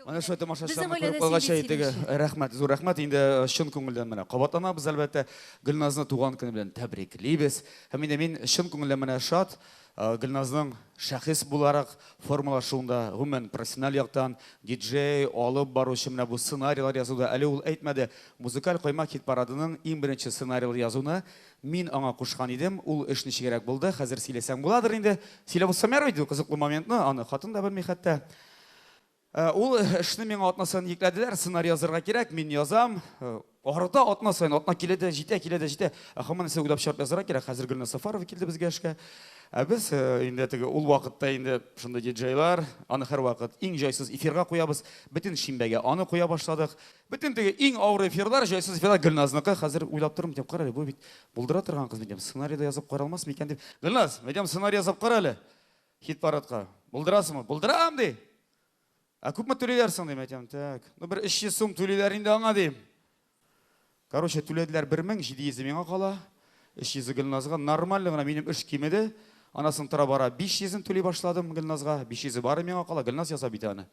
Ана шой тамашашыларына көріп қалғанша етігі рәхмәт, зур рәхмәт. Енді шын көңілден міне қабаттанабыз, әлбәтте Гүлназны туған күні білен тәбриклейбіз. Һәм енді мен шын көңілден міне шат, Гүлназның шәхес буларак формалашуында, гомумән профессиональ яктан диджей, алып баручы менә бу сценарийлар язуда, әле ул әйтмәде, музыкаль койма хит парадының иң беренче сценарийлар язуны мин аңа кушкан идем, ул эш ничегрәк булды, хәзер сөйләсәң буладыр инде. Сөйләп булсам ярый иде, кызыклы моментны, аны хатын да белми хәтта. Ул эшне миңа атнасын йөкләделәр, сценарий язарга кирәк, мин язам. Ахырда атна сайын, атна килә, җитә. Һәм моны уйлап чыгарып язарга кирәк. Хәзер Гөлназ Сафарова килде безгә эшкә. Без инде теге ул вакытта инде шунда диджейлар, аны һәр вакыт иң җайсыз эфирга куябыз. Бөтен шимбәгә аны куя башладык. Бөтен теге иң авыр эфирлар, җайсыз эфирлар Гөлназныкы. Хәзер уйлап торам, дип кара әле, бу бит булдыра торган кыз дигән. Сценарийда язып кара алмасмы икән дип. Гөлназ, мәдәм сценарий язып кара әле. Хит парадка. Булдырасыңмы? Булдырам ди. Күпме түлиләрсең дим әйтәм. Так. Ну 300 сум түлиләр инде аңа дим. Короче, түләделәр 1700 миңа кала. 300 Гөлназга нормально гына минем эш кимеде. Анасын тора бара 500-ын түли башладым Гөлназга. 500 бары миңа кала. Гөлназ яза бит аны.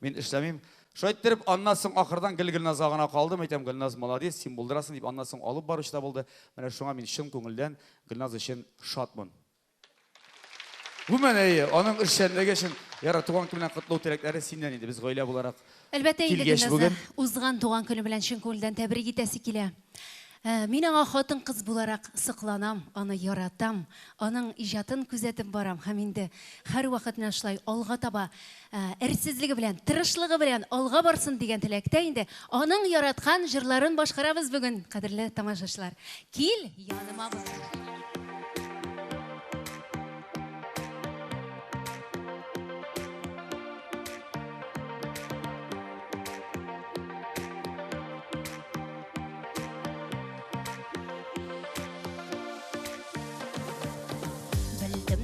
Мин эшләмим. Шайттерип аннасын ахырдан Гөлназга гына калдым. Әйтәм, Гөлназ молодец, син булдырасың дип аннасын алып баручы да булды. Менә шуңа мин чын күңелдән Гөлназ өчен шатмын. Бу менә аның эшчәнлеге өчен яратуган көненә котлау теләкләре синнән инде. Без гаилә буларак Әлбәттә инде Гөлназга узган туган көне белән чын күңелдән тәбрик итәсе килә. Мин аңа хатын кыз буларак сыкланам, аны яратам, аның иҗатын күзәтеп барам һәм инде һәр вакыт менә шулай алга таба әрсезлеге белән, тырышлыгы белән алга барсын дигән теләктә инде аның яраткан җырларын башкарабыз бүген, кадерле тамашачылар. Кил яныма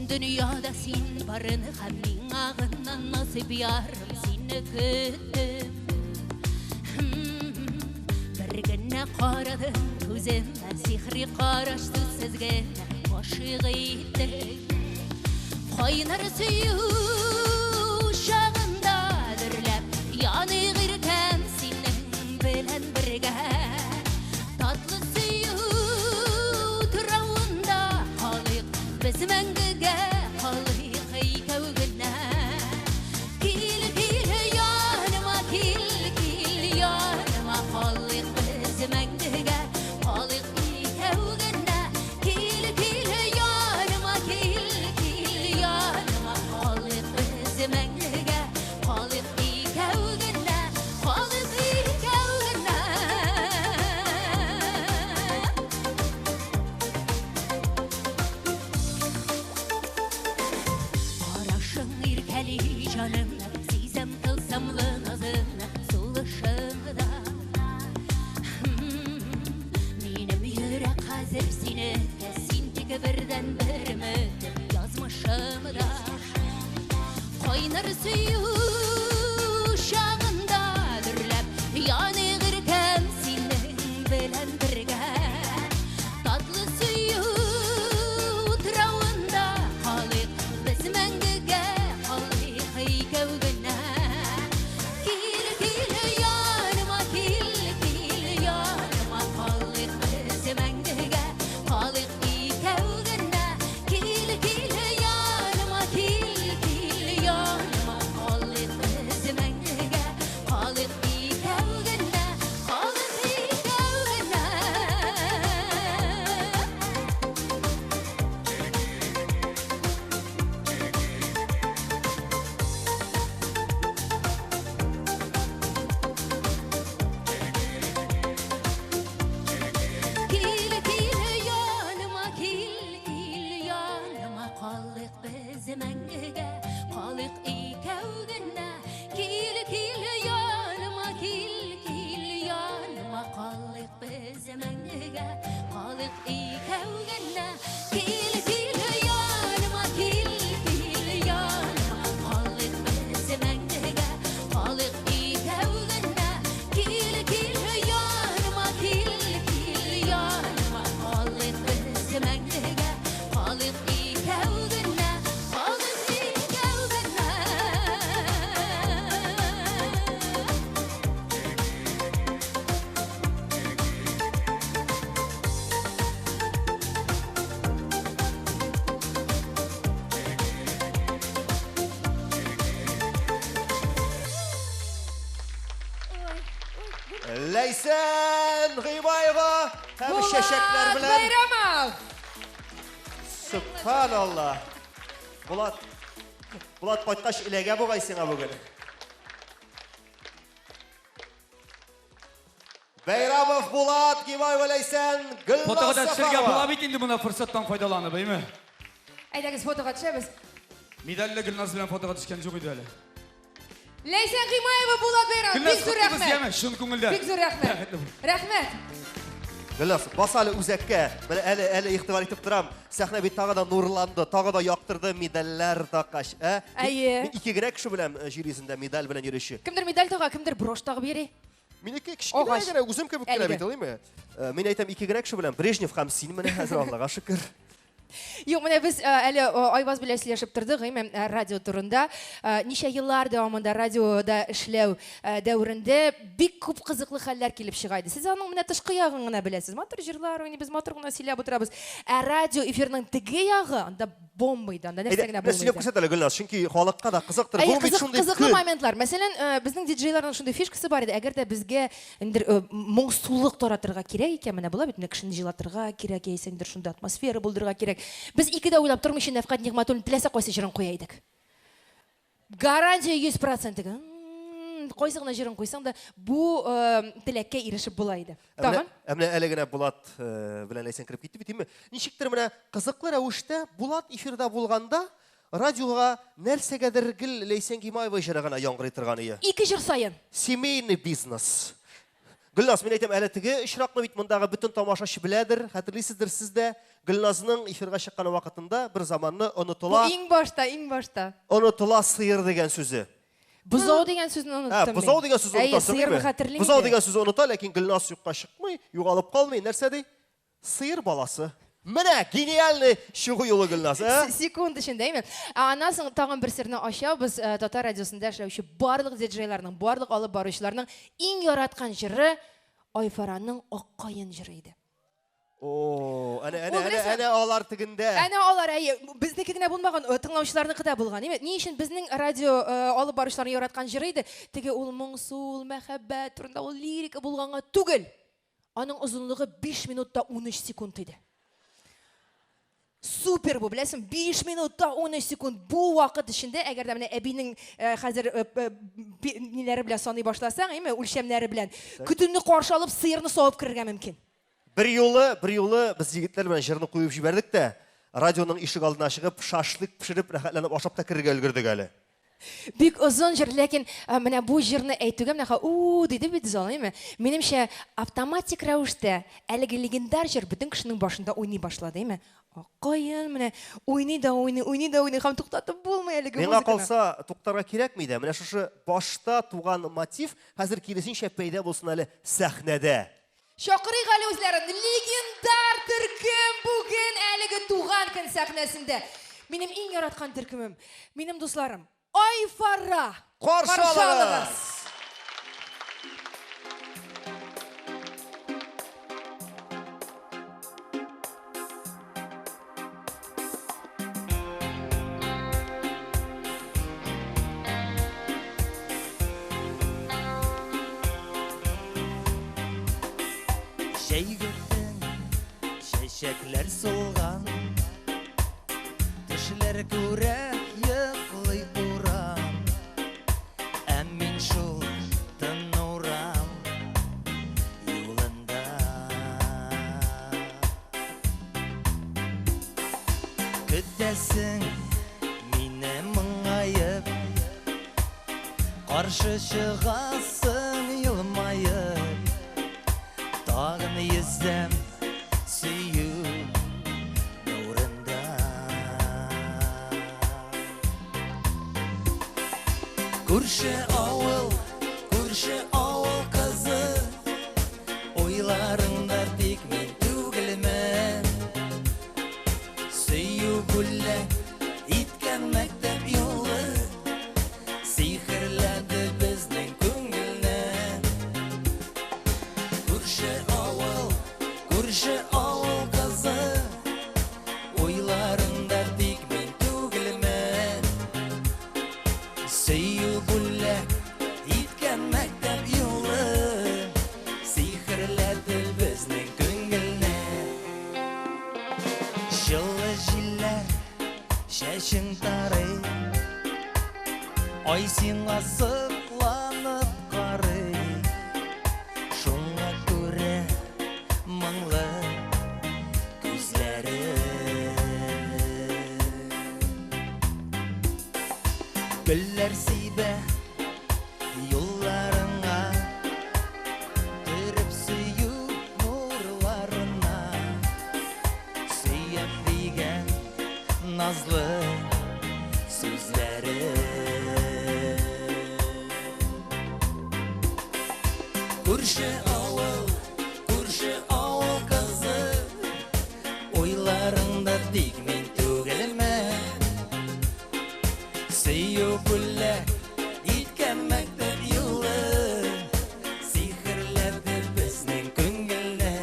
Dünyada sin barını hem min ağından nasip yarım seni küttüm. Bir günne qaradım gözümden sihri qaraştı sizgene başığı ittim. Qaynar suyu uşağında dürlep yanıqırken senin bilen birge. Tatlı suyu turavunda qalıq biz məngəgə Leysen Gıybayeva hem şeşekler bilen. Bayramov. Subhanallah. Bulat Koytkaş ilege buğaysın bugün. Bayramov Bulat, Gıybayeva Leysen, Gülnaz Fotoğrafta düşürge Safarova. bulabit indi buna fırsattan faydalanı, değil mi? Aytagız fotoga düşemiz. Medalle Gülnaz bilen fotoğraf düşken çok idi öyle. Leysen Gıymayeva Bulat Bayramov. Gülnaz Big zur kutlu kız rahmet. yeme, şun ko'ngilda. Big zur rahmet. Rahmet. Gülnaz, basalı uzakka. Ben ele ihtibar etip duram. Sahne bir tağı da nurlandı, tağı da yaktırdı, medaller takaş. Ayy. İki girek şu bilen jürisinde medal bilen yürüyüşü. Kimdir medal taga, kimdir broş tağı beri? Miniki kişkine göre uzun köpük kere değil mi? Men aytam iki girek şu bilen Brejnev ham sin mene hazır Allah'a şükür. Yok, mene biz әле Ayvaz белән сөйләшеп тордык, радио турында. Ничә еллар дәвамында радиода эшләү дәврендә бик күп кызыклы хәлләр килеп чыга иде. Сез аның менә тышкы ягын гына беләсез. Матур җырлар уйный, без матур гына сөйләп утырабыз. Радио эфирның теге ягы, анда бомба иде, анда нәрсә генә Сөйләп булмый. күрсәтәле Гөлназ, чөнки халыкка да кызыктыр. Бу бит шундый кызыклы моментлар. Мәсәлән, безнең диджейларның шундый фишкасы бар иде. Әгәр дә безгә индер моңсулык таратырга кирәк икән, менә була бит, менә кешене җылатырга кирәк, яисә индер шундый атмосфера булдырырга кирәк. Без икедә уйлап тормыйча Нәфкать Нигъмәтуллин теләсә кайсы җырын куя идек. Гарантия 100%. Кайсы гына җырын куйсаң да бу теләккә ирешеп була иде. Тагын? Менә әле генә Булат белән Ләйсән кирип китте бит, ничектер менә кызыклы рәвештә Булат эфирда булганда радиога нәрсәгәдер гел Ләйсән Гыймаева җырыгына яңгырый торган ие. Ике җыр сайын. Семейный бизнес. Гөлназ, мен әйтәм, әле теге очракны бит мондагы бөтен тамашачы беләдер, хәтерлисездер сез дә. Гөлназның эфирга чыккан вакытында бер заманны онытыла. Иң башта. Онытыла сыйыр дигән сүзе. Бузау дигән сүзне оныттым. Бузау дигән сүзне онытасың. Сыйырны хәтерлим. Бузау дигән сүзне оныта, ләкин Гөлназ юкка чыкмый, югалып калмый. Нәрсә ди? Сыйыр баласы. Менә гениальный чыгу юлы Гөлназ, Секунд эчендә, Аннан соң тагын бер серне ачабыз. Татар радиосында эшләүче барлык диджейларның, барлык алып баручыларның иң яраткан җыры Айфараның Аккаен җыры иде. Әнә алар тегендә. Әнә алар, безнеке генә булмаган, тыңлаучыларныкы да булган. Ни өчен безнең радио алып баручыларны яраткан җыры иде? Теге ул моңсул, мәхәббәт турында ул лирика булганга түгел. Аның озынлыгы 5 минутта 13 секунд иде. Супер бу, беләсең, 5 минутта 13 секунд. Бу вакыт эчендә, әгәр дә менә әбинең хәзер ниләре белән саный башласаң, үлчәмнәре белән, көтүнне каршы алып, сыерны савып кирергә мөмкин. Бер юлы без егетләр белән җырны куеп җибәрдек тә, радионың ишек алдына чыгып, шашлык пешереп, рәхәтләнеп ашап та кирергә өлгердек әле. Бик озын җыр, ләкин менә бу җырны әйтүгә менә диде бит залыймы? Минемчә, автоматик рәвештә әлеге легендар җыр бөтен кешенең башында уйный башлады, әйме? Аккаен менә уйный да уйный, һәм туктатып булмый әлеге музыканы. Миңа калса, туктарга кирәкми дә. Менә шушы башта туган мотив хәзер киресенчә пәйда булсын әле сәхнәдә. Шакырыйк әле үзләрен, легендар төркем бүген әлеге туган көн сәхнәсендә. Минем иң яраткан төркемем, минем дусларым, Айфара. Каршы алыгыз. Çiçekler solgan, düşler göre yıkılay uğram. Emin şul uğram yolunda. Küttesin mine mıngayıp, karşı çıgasın yılmayıp. Dağın yüzdem süyü nurunda. Kurşu avul kızı, oylarında dikmen tügülmen. Süyü gülle itken mektep yolu, sihirledi bizden köngülnen. Kurşu avul kızı, oylarında dikmen tügülmen. Süyü gülle Айсиңа сықланып қарый, шуңа күрә мұңлы күзләре. Гүлләр сибә юлларыңа, түріп сөю нурларына, сөйем деген назлы сүзләре. Күрше ауыл кызы, ойларыңда тик мен түгелме. Сөю күллә иткән мәктәп юлы, сихерләде безнең күңелне.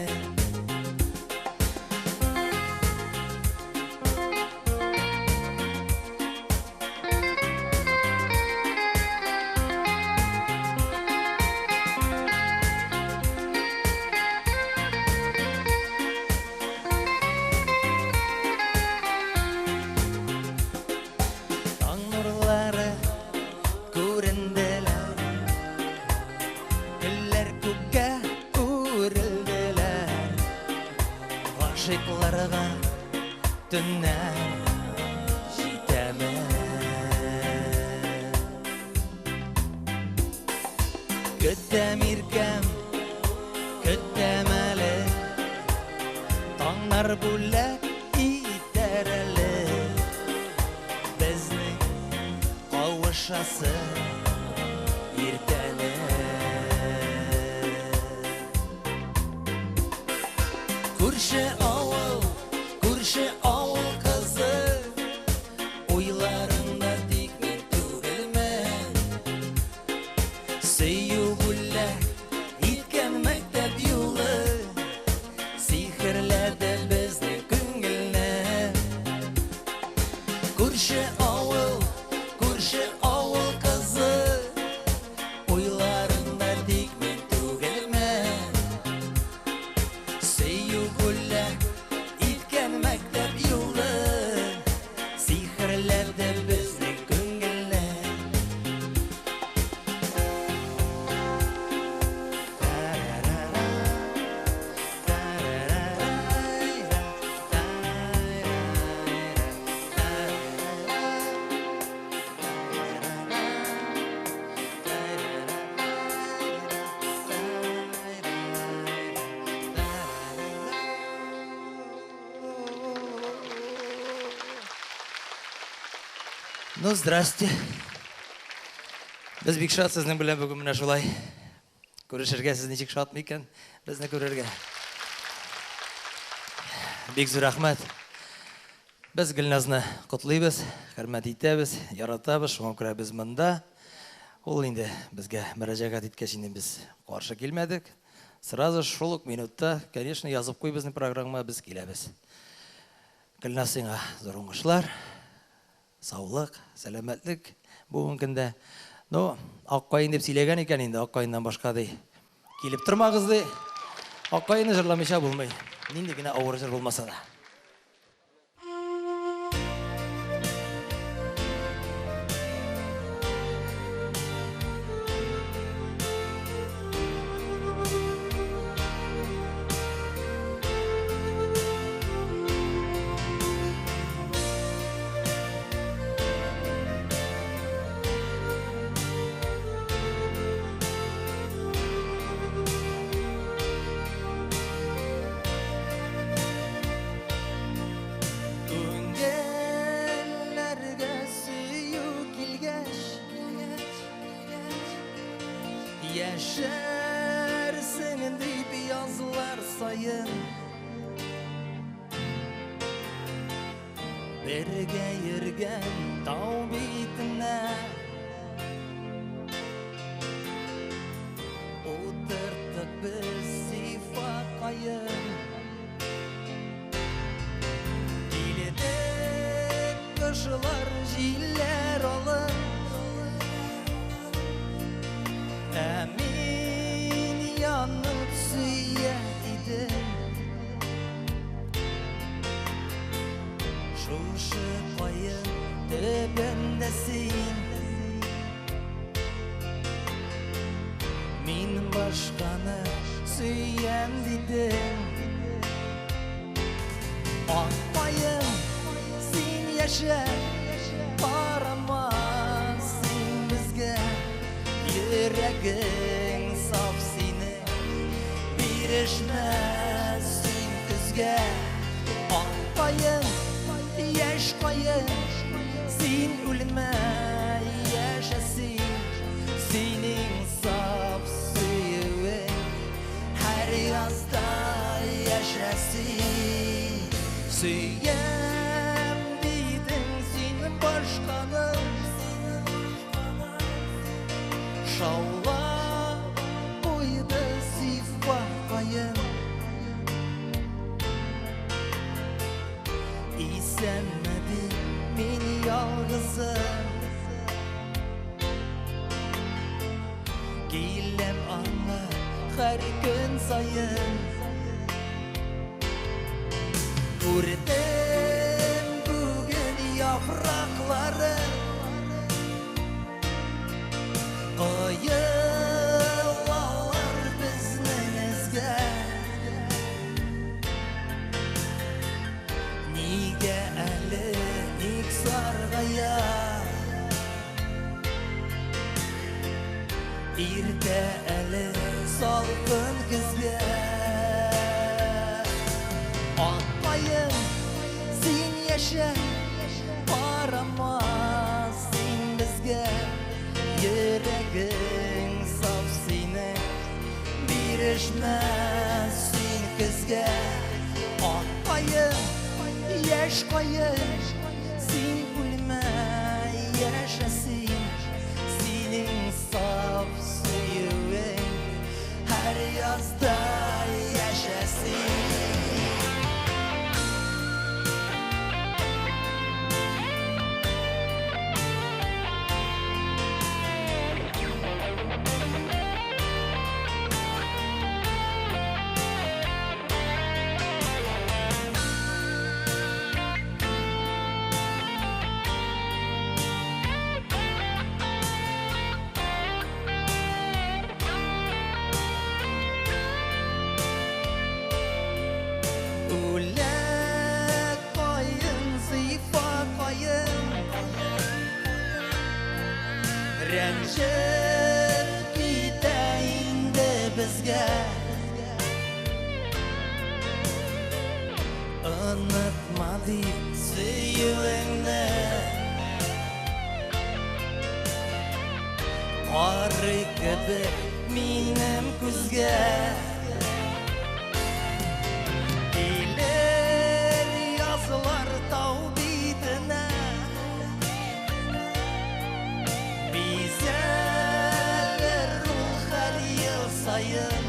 Таң нурлары күренделәр, гөлләр күккә үрелделәр. Гашыйкларга төннәр җитәме. Көтәм иркәм, көтәм әле, таңнар бүләк итәр әле. Безнең кавышасы иртәне. Күрше ауыл кызы, уйларында тик мен түгелме. Сөю бүләк иткән мәктәп юлы, сихерләде безнең күңелне. Күрше ауыл кызы, уйларында тик мен түгелме. Сөю бүләк иткән мәктәп юлы, сихерләде безнең күңелне. Ну, здрасте. Біз бик шат сезнең белән бүген менә шулай күрешергә. Сез ничек шатмы икән безне күрергә? Бик зур рәхмәт. Без Гөлназны котлыйбыз, хөрмәт итәбез, яратабыз, шуңа күрә без монда. Ул инде безгә мөрәҗәгать иткәч инде без каршы килмәдек. Сразу шул ук минутта, конечно, язып куй безнең программа, без киләбез. Гөлназыңа зур уңышлар, саулык, сәламәтлек бүгенге көндә. Ну, Аккайын дип сөйләгән икән инде, Аккайыннан башка ди. Килеп тормагыз ди. Аккайынны җырламыйча булмый. Нинди генә авыр җыр булмаса да. Yaşarsın deyip yazılar sayın, birge yürgen tağ bitine oturttuk biz sifa kayın. Diledek kışlar jiller alın, Emin yanıp süye idim. Şuşu payın tebendesin, başkanı süyen dedim. Akbayım sen yaşa, baramazsın bizge. Yüreğin saf seni, birişmezsin kızge. Akbayım yaş koyun, sen ölme yaşasın. Senin saf suyun her yazda yaşasın. Süyem dedim senin başkanın, şalla buydu sifva kayın. İsenmedi beni yalnızım, Giyilem anla her gün sayın. Gördüm bugün yaprakları, Ayılar bizden ezge. Nige eli nik sargaya, İrte eli salkın kızga. Akbayım sen yaşa, baramazsın bizge. Yüreğin saf seni, birişmezsin kızga. Akbayım yaş koyun, sen ölme yaşasın. Senin saf suyun her yazda yaşasın. Rəncib gidəyində bizgə, unutma deyib söyüyünü. Qarı gibi mənim күзгə, Bilir yazılar tau bitine, Bizeler ruh her yıl sayın.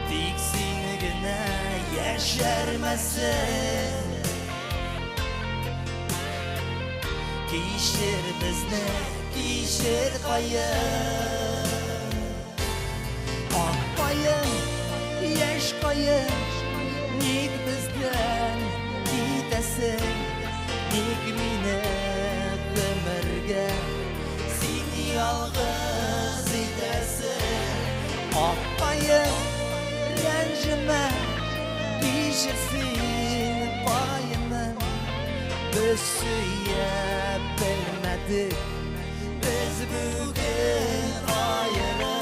Diksin güne yeşermesin, Kişir bizni, kişir kayın. Akbayın, yaş kayın, nik bizden gidesin, nik mine ömürge, sen yalğız edersin. Akbayın, rencime, kişirsin payını. Biz söyleyebilmedik, biz bugün ayrı.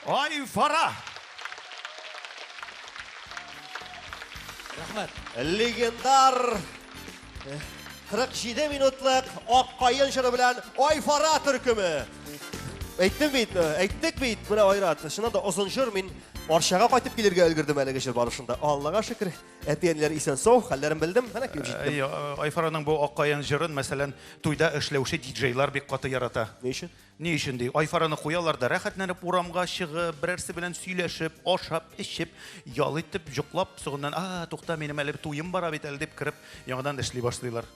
Ay Farah! Rahmet. Legendar 47 minutluk Akkayın şarı bilen Ay Farah türkümü. Ayttık bit, buna ayrat. Şuna da uzun jır min Аршаға қайтып келерге өлгірдім әлігі жыр барышында. Аллаға шүкір. Әтенлер исен сау, хәлләрен білдім. Әнә кеп жеттім. Айфараның бұл аққайын жырын, мәсәлән, туйда эшләүче диджейлар бик каты ярата. Не өчен? Ни өчен ди? Айфараны куялар да рәхәтләнеп урамга чыгып, берәрсе белән сөйләшеп, ашап, эчеп, ял итеп, йоклап, соңыннан, тукта, минем әле туйым бара бит әле дип киреп, яңадан эшли башлыйлар.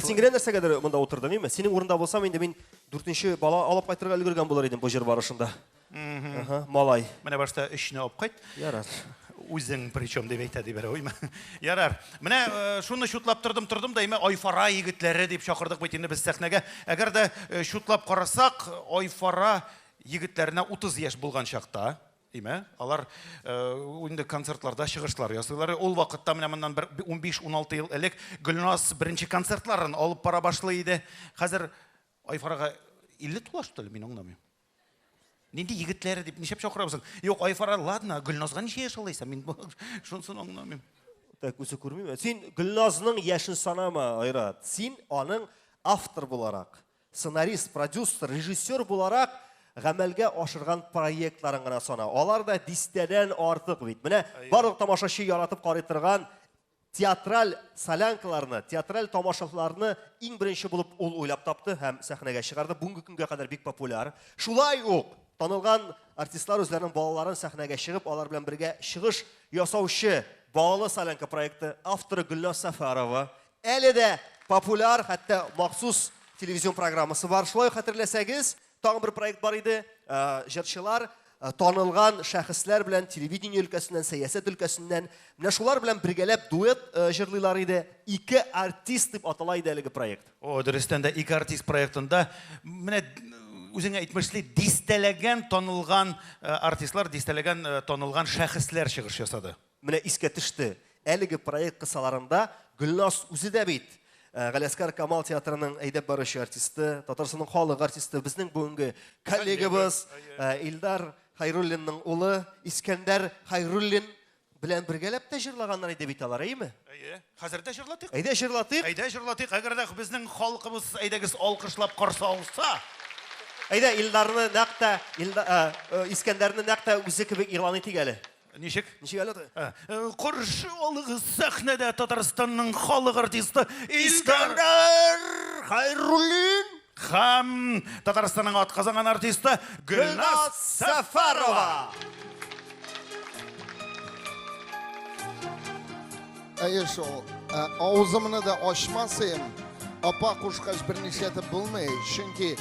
Син генә нәрсәгәдер монда утырдың, әйме? Синең урында булсам, инде мин 4нче бала алып кайтырга өлгергән булар идем бу җыр барышында. Малай. Менә башта эшне алып кайт. Ярар. Үзең причем дип әйтә ди берәү, ойма. Ярар. Менә шуны шутлап тордым да, әйме Айфара егетләре дип чакырдык бит инде без сәхнәгә. Әгәр дә шутлап карасак, Айфара егетләренә 30 яшь булган чакта, әйме, алар инде концертларда чыгышлар ясыйлар. Ул вакытта менә моннан 15-16 ел элек Гөлназ беренче концертларын алып бара башлый иде. Хәзер Айфарага 50 тулашты, мин аңламыйм. Нинди егетләре дип нишеп чакырабыз? Юк, Айфара, ладно, Гөлназга ничә яшь алайса, мин шунысын аңламыйм. Так, үзе күрмим. Син Гөлназның яшен санама, Айрат. Син аның автор буларак, сценарист, продюсер, режиссер буларак гамәлгә ашырган проектларын гына сана. Алар да 10-тән артык бит. Менә барлык тамашачы яратып карый торган театраль солянкаларны, театраль тамашаларны иң беренче булып ул уйлап тапты һәм сәхнәгә чыгарды. Бүгенге көнгә кадәр бик популяр. Шулай ук танылган артистлар үзләренең балаларын сәхнәгә чыгып, алар белән бергә чыгыш ясаучы балалы солянка проекты авторы Гөлназ Сафарова. Әле дә популяр, хәтта махсус телевизион программасы бар. Шулай хәтерләсәгез, тагын бер проект бар иде. Җырчылар танылган шәхесләр белән телевидение өлкәсеннән, сәясәт өлкәсеннән, менә шулар белән бергәләп дуэт җырлыйлар иде. 2 артист дип атала иде әлеге проект. Дөрестән дә 2 артист проектында менә үзеңә әйтмешли дистәләгән танылган артистлар, дистәләгән танылган шәхесләр чыгыш ясады. Менә искә төште. Әлеге проект кысаларында Гөлназ үзе дә бит Галәскәр Камал театрының әйдәп баручы артисты, Татарстанның халык артисты, безнең бүгенге коллегабыз Илдар Хайруллинның улы Искәндәр Хайруллин белән бергәләп тә җырлаганнар иде бит алар, әйме? Хәзер дә җырлатыйк. Әйдә җырлатыйк. Әйдә җырлатыйк. Әгәр дә безнең халкыбыз әйдәгез алкышлап каршы алса, әйдә Илдарны нәкъ Искәндәрне нәкъ үзе кебек игълан итик әле. Ничек? Ничек әле? Каршы алыгыз сәхнәдә Татарстанның халык артисты Искәндәр Хайруллин һәм Татарстанның атказанган артисты Гөлназ Сафарова. Әйе шул. Авызымны да ачмасым, апа кушкач берничә тә булмый. Чөнки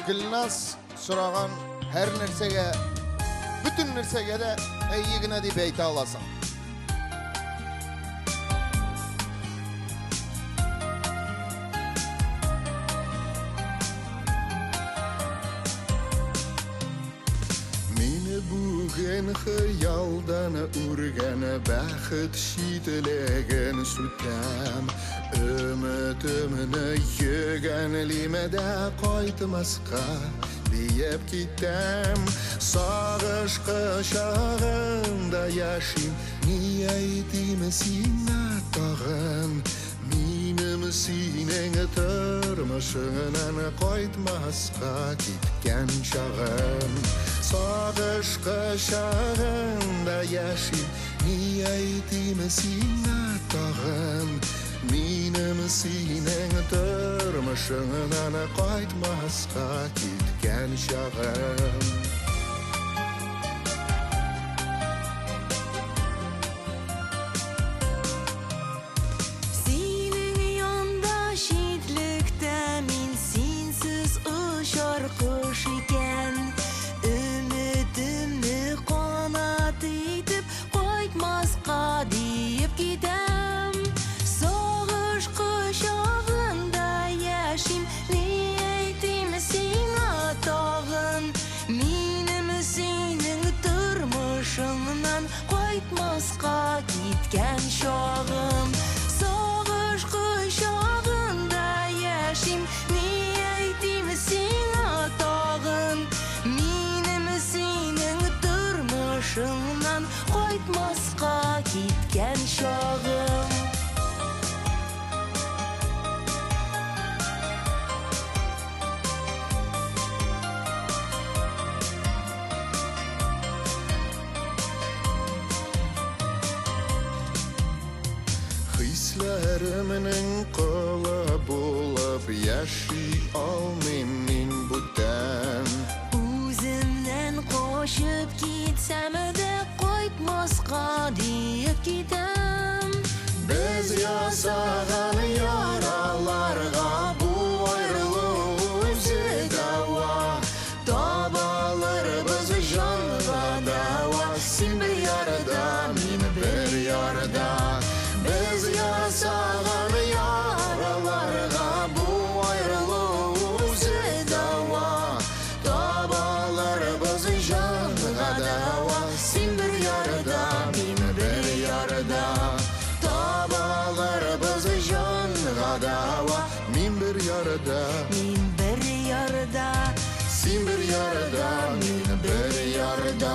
Гөлназ сораган һәр нәрсәгә, бүтән нәрсәгә дә әйе генә дип әйтә аласың. Мине бүген хыялдан үргән бәхет шителеген сүтәм. Өмөтөмне йөгән лимәдә кайтмаска диеп китәм. Сагыш кочагында яшим, ни әйтим сиңа тагын. Минем синең тормышыңнан кайтмаска киткән чагым. Сагыш кочагында яшим, ни әйтим сиңа тагын. Минем синең тормышыңнан кайтмаска киткән чагым. Синең янда шитлектә мин синсез очар кош икән. Өмөтемне канат итеп кайтмаска диеп китәм. Сагыш кочагында яшим, ни әйтим сиңа тагын. Минем синең тормышыңнан кайтмаска киткән чагым. Сагыш кочагында яшим, ни әйтим сиңа тагын. Минем синең тормышыңнан кайтмаска киткән чагым. Хисләремнең кылы булып яши алмыйм мин бүтән. Үземнән кошып китсәм дә кайтмаска диеп китәм. Без ясаган яраларга бу аерылу үзе дава. Табалырбыз җанга дава. Син бер ярда, мин бер ярда. Biz yasagan yaralarga bu ayrılık özü dava. Tabalarımız canına dava. Sen bir yarda, min bir yarda. Tabalarımız canına dava. Min bir yarda, Min bir yarda, sen bir yarda, min bir yarda.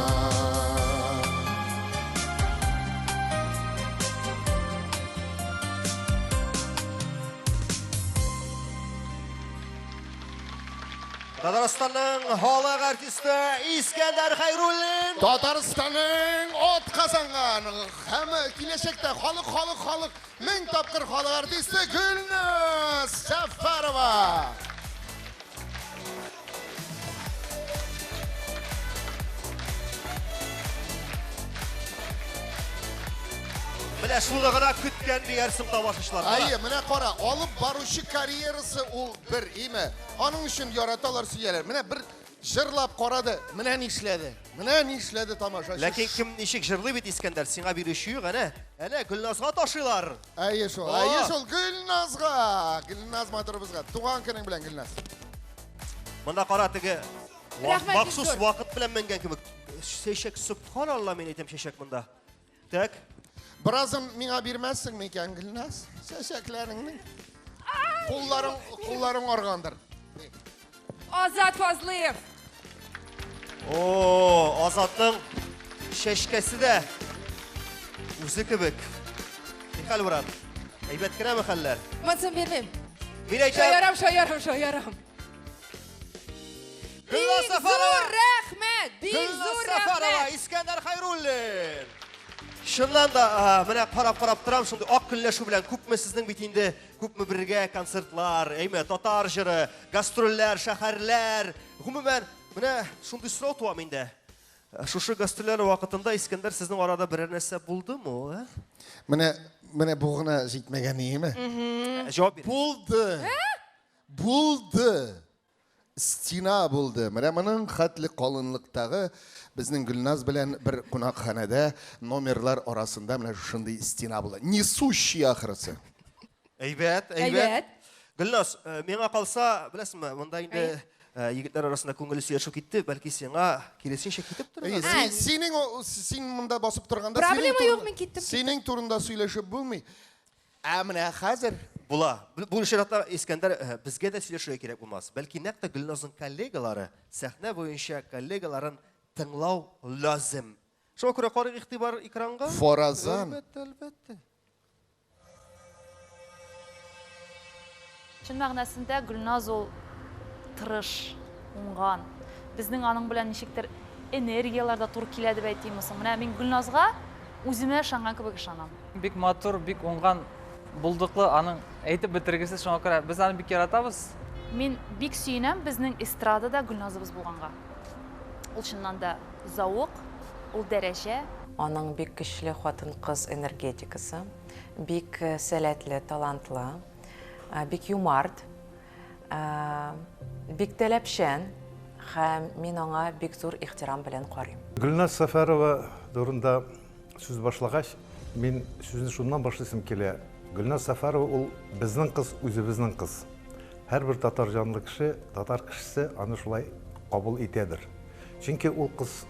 Татарстанның халық артисті İskender Хайруллин. Татарстанның от қазанған һәм киләчәктә халык мең тапкыр халык артисты Гүлназ Сәфәрова. Менә шуны гына көткән диярсең тамашачылар. Әйе, менә кара, алып баручы карьерасы ул бер име. Аның өчен яраталар сөяләр. Менә бер җырлап карады. Менә нишләде? Менә нишләде тамашачы? Ләкин кем ничек җырлый бит İskender, сиңа бирүче юк, әнә Гөлназга ташыйлар. Әйе шул Гөлназга. Гөлназ матурыбызга. Туган көнең белән Гөлназ. Монда кара теге Рәхмәт, махсус Виктор. вакыт белән менгән кебек. Чәчәк субханалла, мен әйтәм чәчәк монда. Так. Біразын миңа бирмәссең микән Гөлназ? Чәчәкләреңнең кулларың аргандыр. Azat Fazlıyev. О, Азатның шәшкәсе дә үзе кебек. Михаил брат, әйбәт кенәме хәлләр? Мансым бермем. Мин әйтәм, Шаярам. Гөлназ Бик зур Сәфәрова. рәхмәт. Бик Гөлназ зур Сәфәрова, рәхмәт. İskender Хайруллин. Шыннан да, менә карап торам, шундый ак көнләшү белән күпме сезнең бит инде, күпме бергә концертлар, әйме, татар җыры, гастрольләр, шәһәрләр. Гомумән, менә шундый сорау туа миндә. Шушы гастрольләр вакытында İskender сезнең арада берәр нәрсә булдымы, Менә бу гына җитмәгән име? Җавап бир. Булды. Стена булды. Менә моның хәтле калынлыктагы безнең Гөлназ белән бер кунакханәдә номерлар арасында менә шундый стена булды. Несущий ахрысы. Әйбәт. Гөлназ, миңа калса, беләсеңме, монда инде егетләр арасында күңел сөйләшү китте, бәлки сиңа киресенчә китеп торган. Син монда басып торганда Проблема юк, мин киттем. Синең турында сөйләшеп булмый. Ә менә хәзер Була. Бу шаратта İskender безгә дә сөйләшергә кирәк булмас. Бәлки нәкъ тә Гөлназның коллегалары, сәхнә буенча коллегаларын тыңлау лазым. Шуңа күрә карый игътибар экранга. Форазан. Әлбәттә. Чын мәгънәсендә Гөлназ ул тырыш, уңган. Безнең аның белән ничектер энергияларда тур килә дип әйтимме соң. Менә мин Гөлназга үземә ышанган кебек ышанам. Бик матур, бик уңган булдыклы, аның әйтеп бетергесез, шуңа күрә без аны бик яратабыз. Мин бик сөенәм безнең эстрадада Гөлназыбыз булганга. Ул чыннан да зауык, ул дәрәҗә. Аның бик көчле хатын-кыз энергетикасы, бик сәләтле, талантлы, бик юмарт, бик таләпчән һәм мин аңа бик зур ихтирам белән карыйм. Гөлназ Сәфәрова турында сүз башлагач, мин сүзне шуннан башлыйсым килә. Гөлназ Сәфәрова ул безнең кыз, үзебезнең кыз. Һәрбер татар җанлы кеше, татар кешесе аны шулай кабул итәдер. Чөнки ул кыз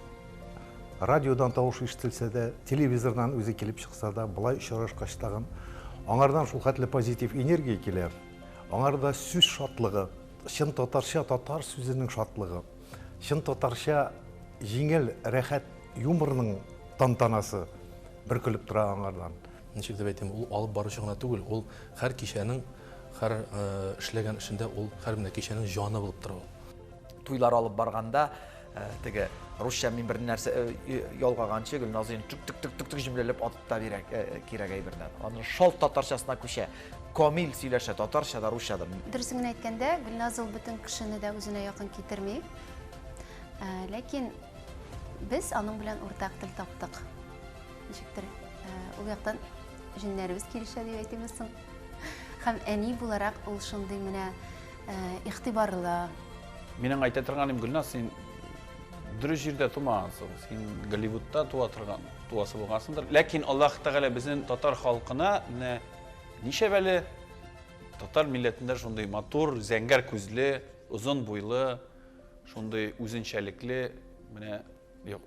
радиодан тавыш ишетелсә дә, телевизордан үзе килеп чыкса да, булай очрашкач тагын аңардан шул хәтле позитив энергия килә. Аңарда сүз шатлыгы, чын татарча татар сүзенең шатлыгы, чын татарча җиңел, рәхәт юморның тантанасы бер көлеп тора аңардан. Ничек дип әйтим, ул алып баручы гына түгел, ул һәр кичәнең, һәр эшләгән эшендә ул һәр менә кичәнең җаны булып тора. Туйлар алып барганда, теге русча мен бір нәрсе ялғағанчы Гүлназ енді түк жүмлелеп атып та керек әйберден. Аны шал татарчасына көше. Камил сөйләшә татарча да русча да. Дөресен әйткәндә, Гүлназ ул бөтен кешене дә үзенә якын китерми. Ләкин без аның белән уртак тел таптык. Ничектер, ул яктан җиннәребез килешә дип әйтәбез соң. Һәм әни буларак ул шундый менә игътибарлы. Менің айта тұрғаным Гүлназ, сен дұрыс жерде тумағансың. Сен Голливудта туасы болғансыңдыр. Ләкин Аллах Тағала біздің татар халқына неше бәлі татар милләтінде шондай матур, зәңгәр көзлі, ұзын бойлы, шондай үзенчәлекле,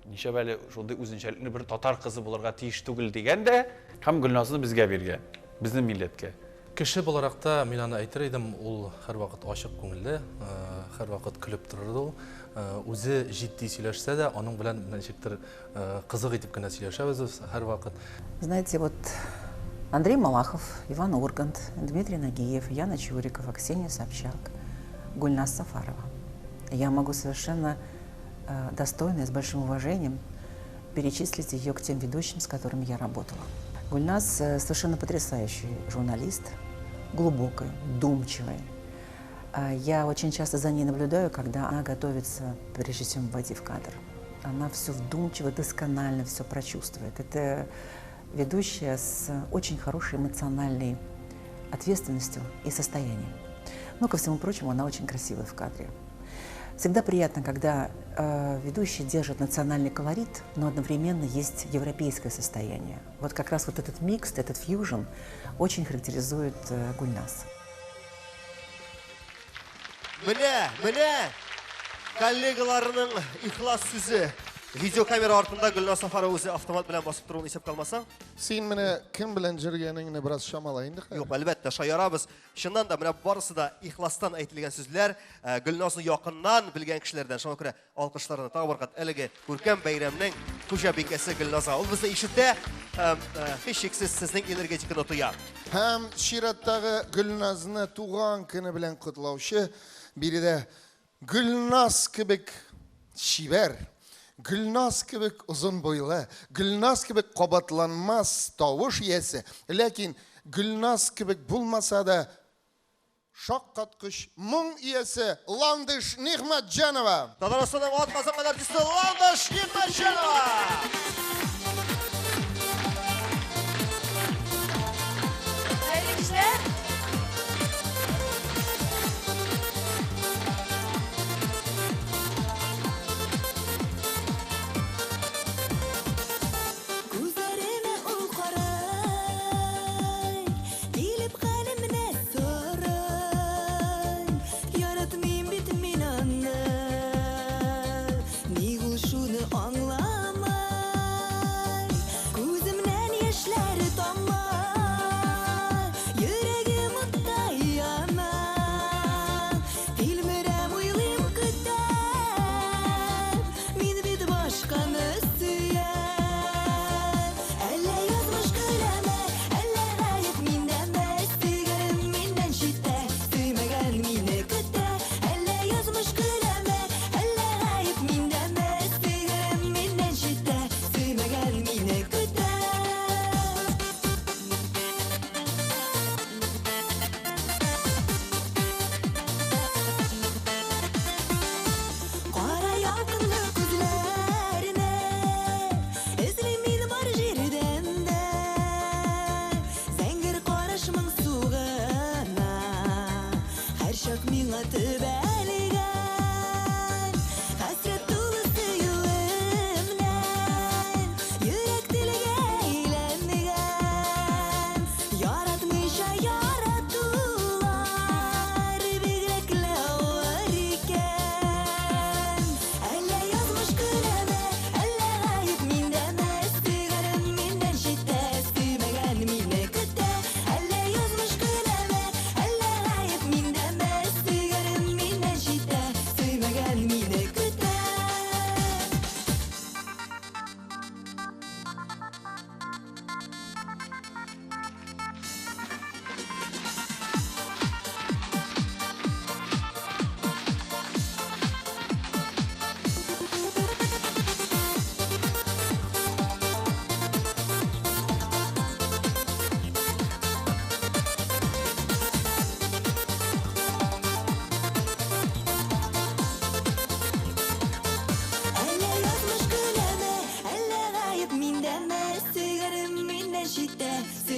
неше бәлі шондай үзенчәлекле бір татар қызы боларға тиіш түгіл дегенде, һәм Гүлназны бізге берген, біздің милләтке. Кеше буларакта мин аны әйтер идем, ул һәрвакыт ачык күңелле, һәрвакыт көлеп торыр ул. Үзе җитди сөйләшсә дә, аның белән ничектер кызык итеп кенә сөйләшәбез һәрвакыт. Знаете, вот Андрей Малахов, Иван Ургант, Дмитрий Нагиев, Яна Чурикова, Ксения Собчак, Гульназ Сафарова. Я могу совершенно достойно и с большим уважением перечислить ее к тем ведущим, с которыми я работала. Гульназ совершенно потрясающий журналист, глубокий, вдумчивый. Я очень часто за ней наблюдаю, когда она готовится, прежде чем войти в кадр. Она все вдумчиво, досконально все прочувствует. Это ведущая с очень хорошей эмоциональной ответственностью и состоянием. Ну, ко всему прочему, она очень красивая в кадре. Всегда приятно, когда ведущий держит национальный колорит, но одновременно есть европейское состояние. Вот как раз вот этот микс, этот фьюжн очень характеризует Гульназ. Менә коллегаларының ихлас сүзе. Видеокамера артында Гүлназ Сафарова өзі автомат белән басып торуын исәпкә алмасаң? Син менә кем белән җиргәнеңне бераз шамала инде. Юк, әлбәттә, шаярабыз. Шуннан да менә барысы да ихластан әйтелгән сүзләр, Гүлназны якыннан белгән кешеләрдән. Шуңа күрә алкышларны тагы бер кат әлеге күркәм бәйрәмнең хуҗабикәсе Гүлназга. Ул безне ишетә, һичшиксез сезнең энергетиканы тоя. Һәм чираттагы Гүлназны туган көне белән котлаучы биредә Гүлназ кебек шибәр, Гүлназ кебек узын бойлы, Гүлназ кебек кабатланмас тавыш иясе, ләкин Гүлназ кебек булмаса да шаккаткыч моң иясе Ландыш Нигъмәтҗанова. Татарстанның атмазан артисты Ландыш Нигъмәтҗанова.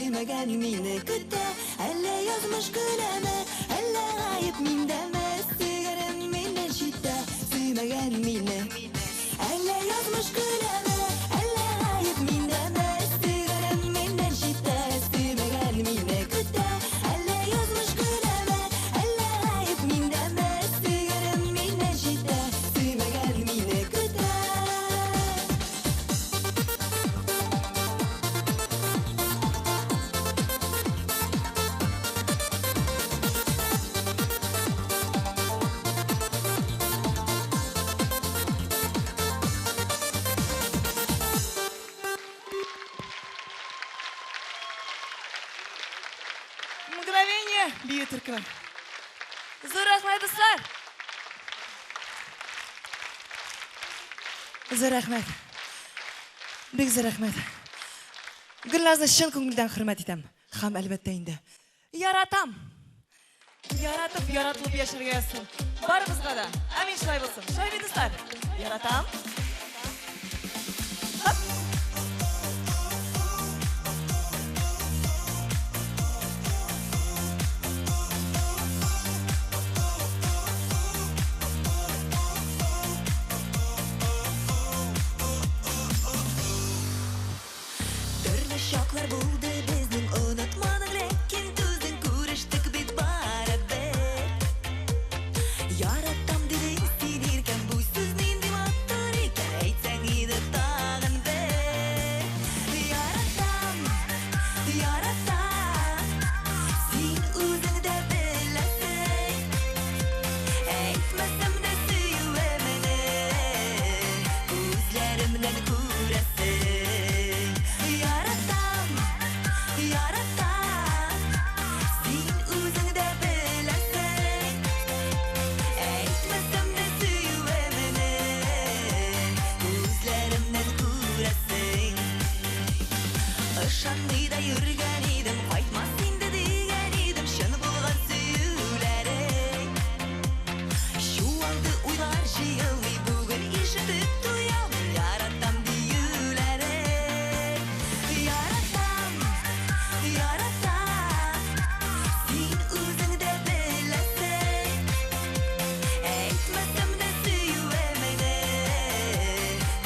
Süymegen mini küte Elle yazmış güleme Elle gayip mindeme Sigarim mine şite Süymegen mini Elle yazmış güleme Elle gayip mindeme Sigarim mine şite Süymegen mine küte Elle yazmış güleme Elle gayip mindeme Sigarim mine şite Süymegen mine küte Мгновение Бьютерка. Зор рахмет, достар. Зор рахмет. Бик зор рахмет. Гүлназны шын күңелдән хөрмәт итәм. Һәм әлбәттә инде яратам. Яратып, яратылып яшәргә язсын. Барыбызга да. Амин шулай булсын. Шулай достар. Яратам. Төрле шоклар булды безнең онытманың ләкин түзен күрештек бит барыбер Яратам дидең син иркән бу сүз нинди матур икән әйтсәң иде тагын бер Яратам, яратам Син үзең дә беләсең Әйтмәсәм дә сөюемне Күзләремнән күрәсең Яратам, яратам Син үзең дә беләсең Әйтмәсәм дә сөюемне Күзләремнән күрәсең Ышанмый да йөргән идем Кайтмас инде дигән идем Чын булган сөюләрең Чуалды уйлар җыелмый Бүген ишетеп туялмый Яратам диюләрең Яратам, яратам Син үзең дә беләсең Әйтмәсәм дә сөюемне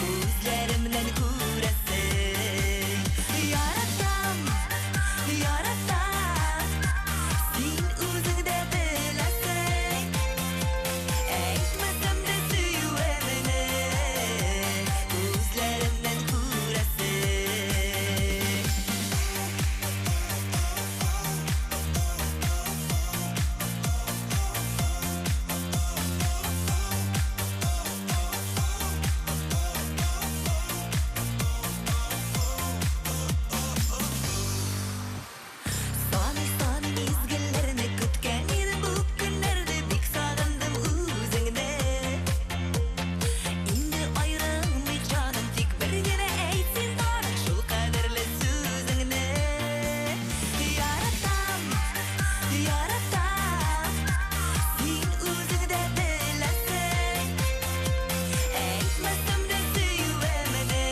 Күзләремнән күрәсең Яратам, яратам Син үзең дә беләсең Әйтмәсәм дә сөюемне Күзләремнән күрәсең Саны мизгелләрне көткән идем бу көннәрдә бик сагындым үзеңне Инде аерылмый җаным тик бер генә әйт син тагын шул кадерле сүзеңне Яратам, яратам Син үзең дә беләсең Әйтмәсәм дә сөюемне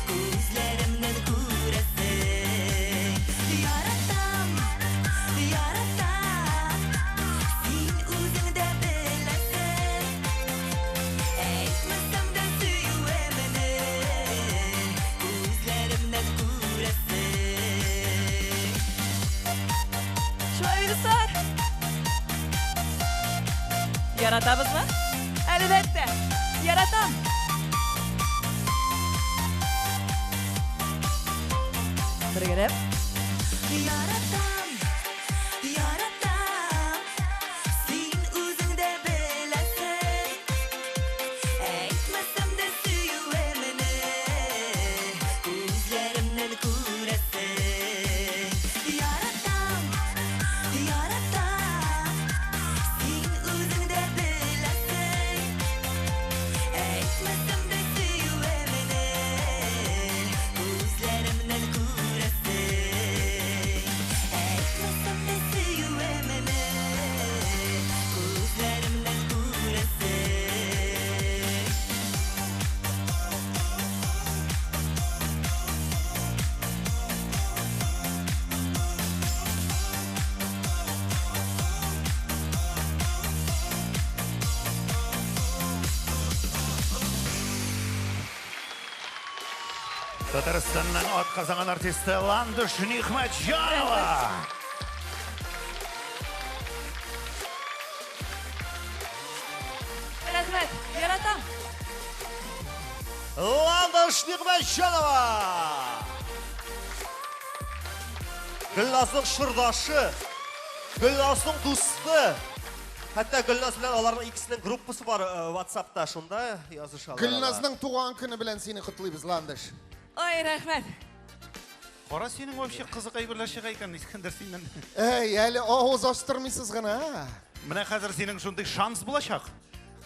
Күзләремнән күрәсең Яратам, яратам Син үзең дә беләсең Әйтмәсәм дә сөюемне Күзләремнән күрәсең Шулай достар. Яратабызмы? Әлбәттә. Яратам. Бергәләп. Яратам, яратам Син үзең дә беләсең Әйтмәсәм дә сөюемне Күзләремнән күрәсең Яратам, яратам Син үзең дә беләсең Әйтмәсәм дә сөюемне Күзләремнән күрәсең Татарстанның атказанган артисты Ландыш Нихматжанова. Рахмет, яратам. Ландыш Нихматжанова. Гүлназның шырдашы, Гүлназның дусты. Хәтта Гүлназ белән аларның икесенең группасы бар WhatsApp'та, шунда язышалар. Гүлназның туган көне белән сине котлыйбыз, Ландыш. Ой, рахмет. Кара синең вообще кызык әйберләр чыга икән, Искәндәр синнән. Эй, әле авыз ачтырмыйсыз гына. Менә хәзер синең шундый шанс булачак.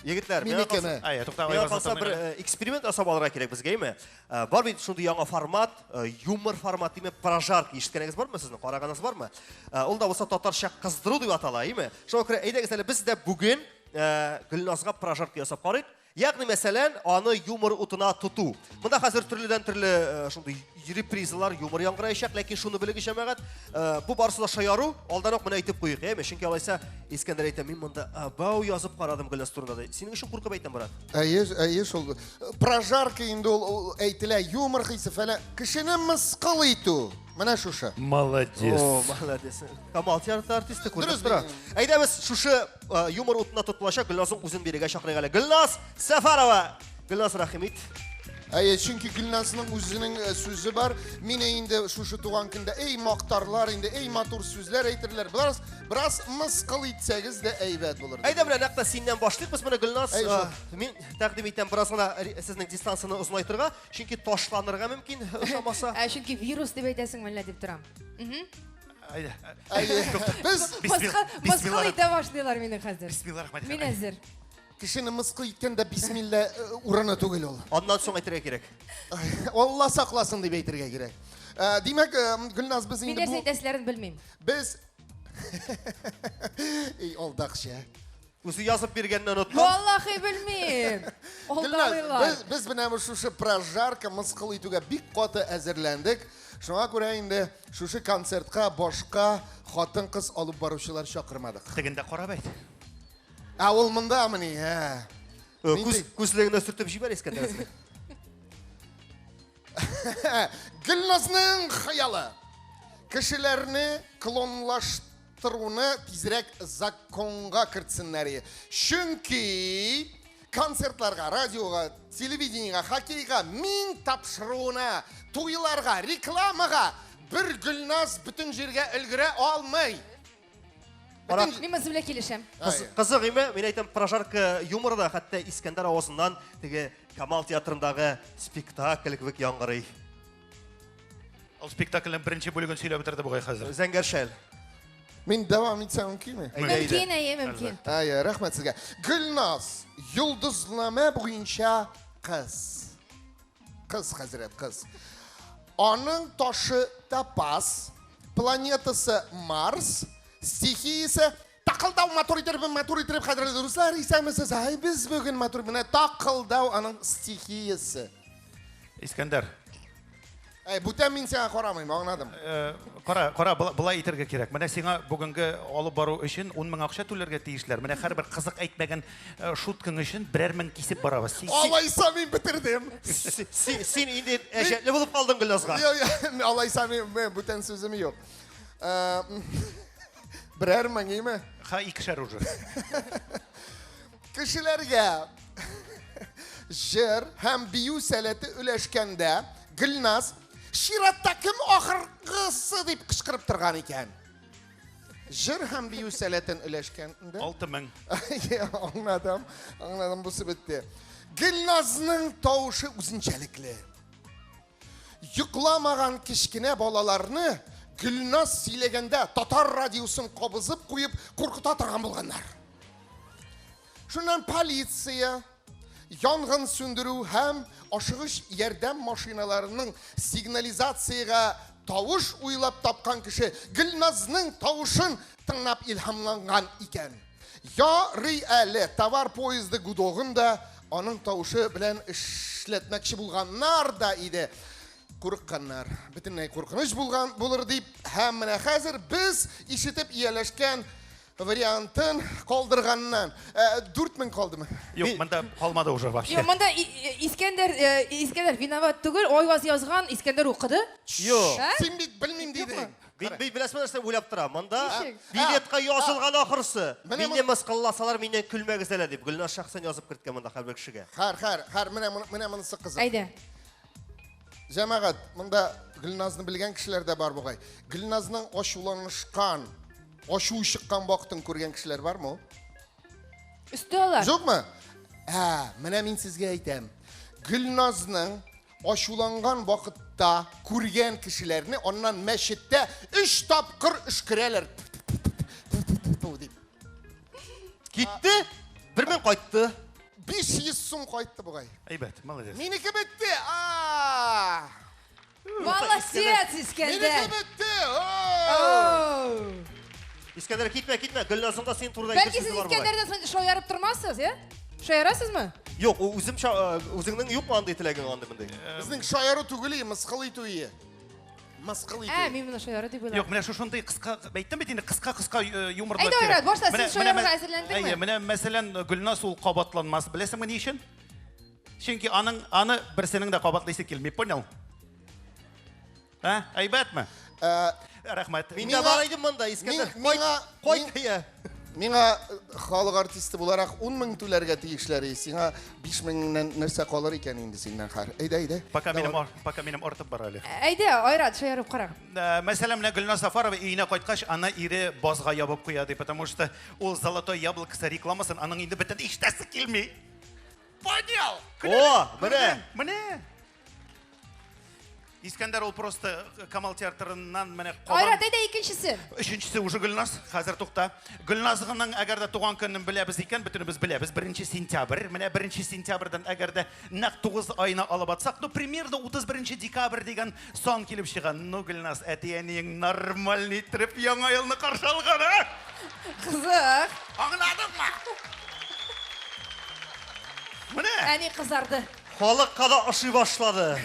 Егетләр, Минекеме. Ай, тукта, Миңа калса бер эксперимент ясап алырга кирәк безгә, әйме? Бар бит шундый яңа формат, юмор формат, әйме, прожарка ишеткәнегез бармы сезнең? Караганыз бармы? Ул да булса татарча кыздыру дип атала, әйме? Шуңа күрә әйдәгез әле без дә бүген Гөлназга прожарка ясап карыйк. Ягъни мәсәлән, аны юмор утына тоту. Монда хәзер төрледән төрле шундый репризалар, юмор яңгыраячак, ләкин шуны белегез җәмәгать, бу барысы да шаяру, алдан ук менә әйтеп куйык, әйме? Чөнки алайса Искәндәр әйтә, мин монда бау язып карадым Гөлназ турында. Синең өчен куркып әйтәм, брат. Әйе, шул. Прожарка инде ул әйтелә, юмор хисе фәлән. Кешене мыскыл итү. Менә шушы. Молодец. О, молодец. Камал театр артисты күрдек тора. Әйдәбез шушы юмор утына тотылачак Гөлназның үзен бирегә чакырыйк әле. Гөлназ Сәфәрова. Гөлназ рәхимит. Әйе, чөнки Гөлназның үзенең сүзе бар. Мин инде шушы туган көндә эй мактарлар, инде эй матур сүзләр әйтерләр. Бераз мыскыл итсәгез дә әйбәт булыр. Әйдә белән нәкъ синнән башлыйк без менә Гөлназ. Мин тәкъдим итәм бераз гына сезнең дистанцияны озынайтырга, чөнки ташланырга мөмкин ошамаса. Чөнки вирус дип әйтәсең мәллә дип торам. Әйе. Без мыскыл итә башлыйлар мине хәзер. Бисмилла рахмәт. Мин әзер. Кешене мыскыл иткәндә бисмилла урыны түгел ул. Аннан соң әйтергә кирәк. Алла сакласын дип әйтергә кирәк. Димәк, Гөлназ без Мин инде нәрсә әйтәсләрен белмим. Без эй алдакчы. Үзе язып биргәнне онытма. Валлахи белмим. Алдалыйлар. Без менә шушы прожарка мыскыл итүгә бик каты әзерләндек. Шуңа күрә инде шушы концертка башка хатын-кыз алып баручылар чакырмадык. Тегендә карап әйт. Ул мондамы ни? Күзлегенә сөртеп җибәр Искәндәрне. Гөлназның хыялы. Кешеләрне клонлаштыруны тизрәк законга кертсеннәр. Чөнки концертларга, радиога, телевидениега, хоккейга мин тапшыруына, туйларга, рекламага бер Гөлназ бүтән җиргә өлгерә алмый. Мин моны белән килешәм. Кызык име? Мин әйтәм, прожарка юморы да хәтта Искәндәр авызыннан теге Камал театрындагы спектакль кебек яңгырый. Ул спектакльнең беренче бүлеген сөйләп бетерде бугай хәзер. Зәңгәршәл. Мин дәвам итсәм мөмкинме? Мөмкин. Рәхмәт сезгә. Гөлназ, йолдызнама буенча кыз. Кыз хәзрәт, кыз. Аның ташы Топаз, планетасы Марс, стихиясе тақылдау матур итеп хәзрәт дуслар, исәмсез. Ай, без бүген матур менә тақылдау аның стихиясе. Искәндәр. Бүтән мин сиңа карамыйм, аңладым. Кара, булай итәргә кирәк. Менә сиңа бүгенге алып бару өчен 10 мең акча түләргә тиешләр. Менә һәрбер кызык әйтмәгән шуткаң өчен берәр мең кисеп барабыз. Алайса мин бетердем. Син инде әҗәтле булып калдың Гөлназга. Юк, алайса мин бүтән сүзем юк. Берәр мең име? Ха, икешәр уже. Кешеләргә җыр һәм бию сәләте өләшкәндә Гөлназ Ширатта кем ахыргысы дип кычкырып торган икән. Җыр һәм бию сәләтен өләшкәндә 6000. Аңладым, бусы бетте. Гөлназның тавышы үзенчәлекле. Йокламаган кичкенә балаларны Гөлназ сөйләгәндә татар радиосын кабызып куеп куркыта торган булганнар. Шуннан полиция, янгын сүндерү һәм ашыгыч ярдәм машиналарының сигнализацияга тавыш уйлап тапкан кеше Гөлназның тавышын тыңлап илһамланган икән. Ярый әле товар поезды гудогында аның тавышы белән эшләтмәкче булганнар да иде. Курыкканнар. Бөтенләй куркыныч булыр дип, һәм менә хәзер без ишетеп ияләшкән вариантын қалдырғаннан 4000 қалды ма? Yok, mında kalmadı уже вообще. Yok, mında İskender vinavat түгіл, ойваз yazған İskender оқыды. Yok. Sen bilmeyeyim dedi. Білесің нәрсе ойлап тұра. Мұнда билетқа yazылған ақырысы. Менен мысқылласалар, менен күлмегізелі деп. Гүлназ шақсан yazып кірткен мұнда әрбір кішіге. Қар, міне мұнысы қызық. Әйді. Жамағат, мұнда Гүлназны білген кішілер де бар бұғай. Гүлназның ашуланышқан, ашу шыққан уақытын көрген кішілер бар ма? Үсті олар. Жоқ ма? Міне мен сізге айтам. Гүлназның ашуланған вақытта көрген кішілеріне оннан мәшітте 3 тапқыр үшкірелер. Кетті, бірмен қайтты. 500 сум қайтты бұғай. Әйбәт, молодец. Менікі бітті. Молодец, İskender. Менікі бітті. İskender кетме. Гүлназың да сен турда Бәлки сіз İskender'den шоярып тұрмасыз, е? Шоярасыз мы? Yok, өзіңнің yok mu андай тілеген андай мындай? Біздің шояру түгілі, мысқыл ету ие. Мысқыл ету. Мен мұны шояру деп ойлап. Yok, mine şunday kıska, beyttim mi kıska yumurtlar Ayda oyrat, boşta siz şoyaruğa hazırlandın mı? Mine mesela Gülnaz ol qabatlanması, bilesің mi ne için? Çünkü anı birisinin de qabatlıysa kelmey, понял? Aybat mı? Rahmet. Мен де барайдым мұнда, İskender. Қойт, иә. Меңа халық артисті боларақ 10 000 төлерге тиішлері, сеңа 5 000-нен нәрсе қалыр екен енді сенен қар. Әйді. Пока менің ортып бар әлі. Әйді, ойрат, шоярып қарақ. Mesela міне Gülnaz Safarova үйіне қайтқаш, ана ире базға ябып қояды, потому что ол золотой яблокасы рекламасын, аның енді бітін ештәсі келмей. Понял? О, міне. İskender ol просто Камал театрынан міне Ойрат, әйді екіншісі. Үшіншісі уже Gülnaz, қазір тоқта. Gülnaz'ның әгер де туған күнін білеміз екен, бүтініміз білеміз. 1 сентябрь, міне 1 сентябрьдан әгер де нақ 9 айына алып атсақ, ну, примерно 31 декабрь деген сон келіп шыған. Ну, Gülnaz, әтейенің нормальный тріп яңа елні қаршы алған, а? Қызық. Аңладың ма? Міне? Әне қызарды. Халық қада ұши башлады.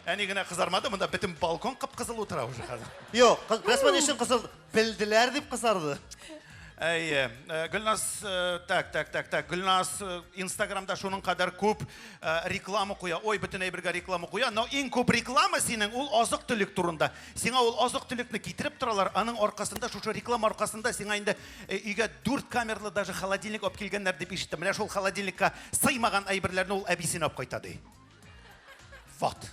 Әне гіне қызармады, мұнда бітім балкон қып-қызыл отыра уже қазір. Yok, resmen için қызыл білділер деп қызарды. Gülnaz, так. Gülnaz Instagram'da şunun kadar көп реклама қоя. Ой, bütün әйбірге реклама қоя. Но ең көп реклама сенің ол азық түлік турында. Сеңа ол азық түлікні кетіріп тұралар. Аның арқасында, шушы реклама арқасында сеңа енді үйге 4 камерлы даже холодильник оп келгендер деп ешітті. Міне шол холодильникқа сыймаған әйбірлерін ол әбейсен оп қайтады. Вот.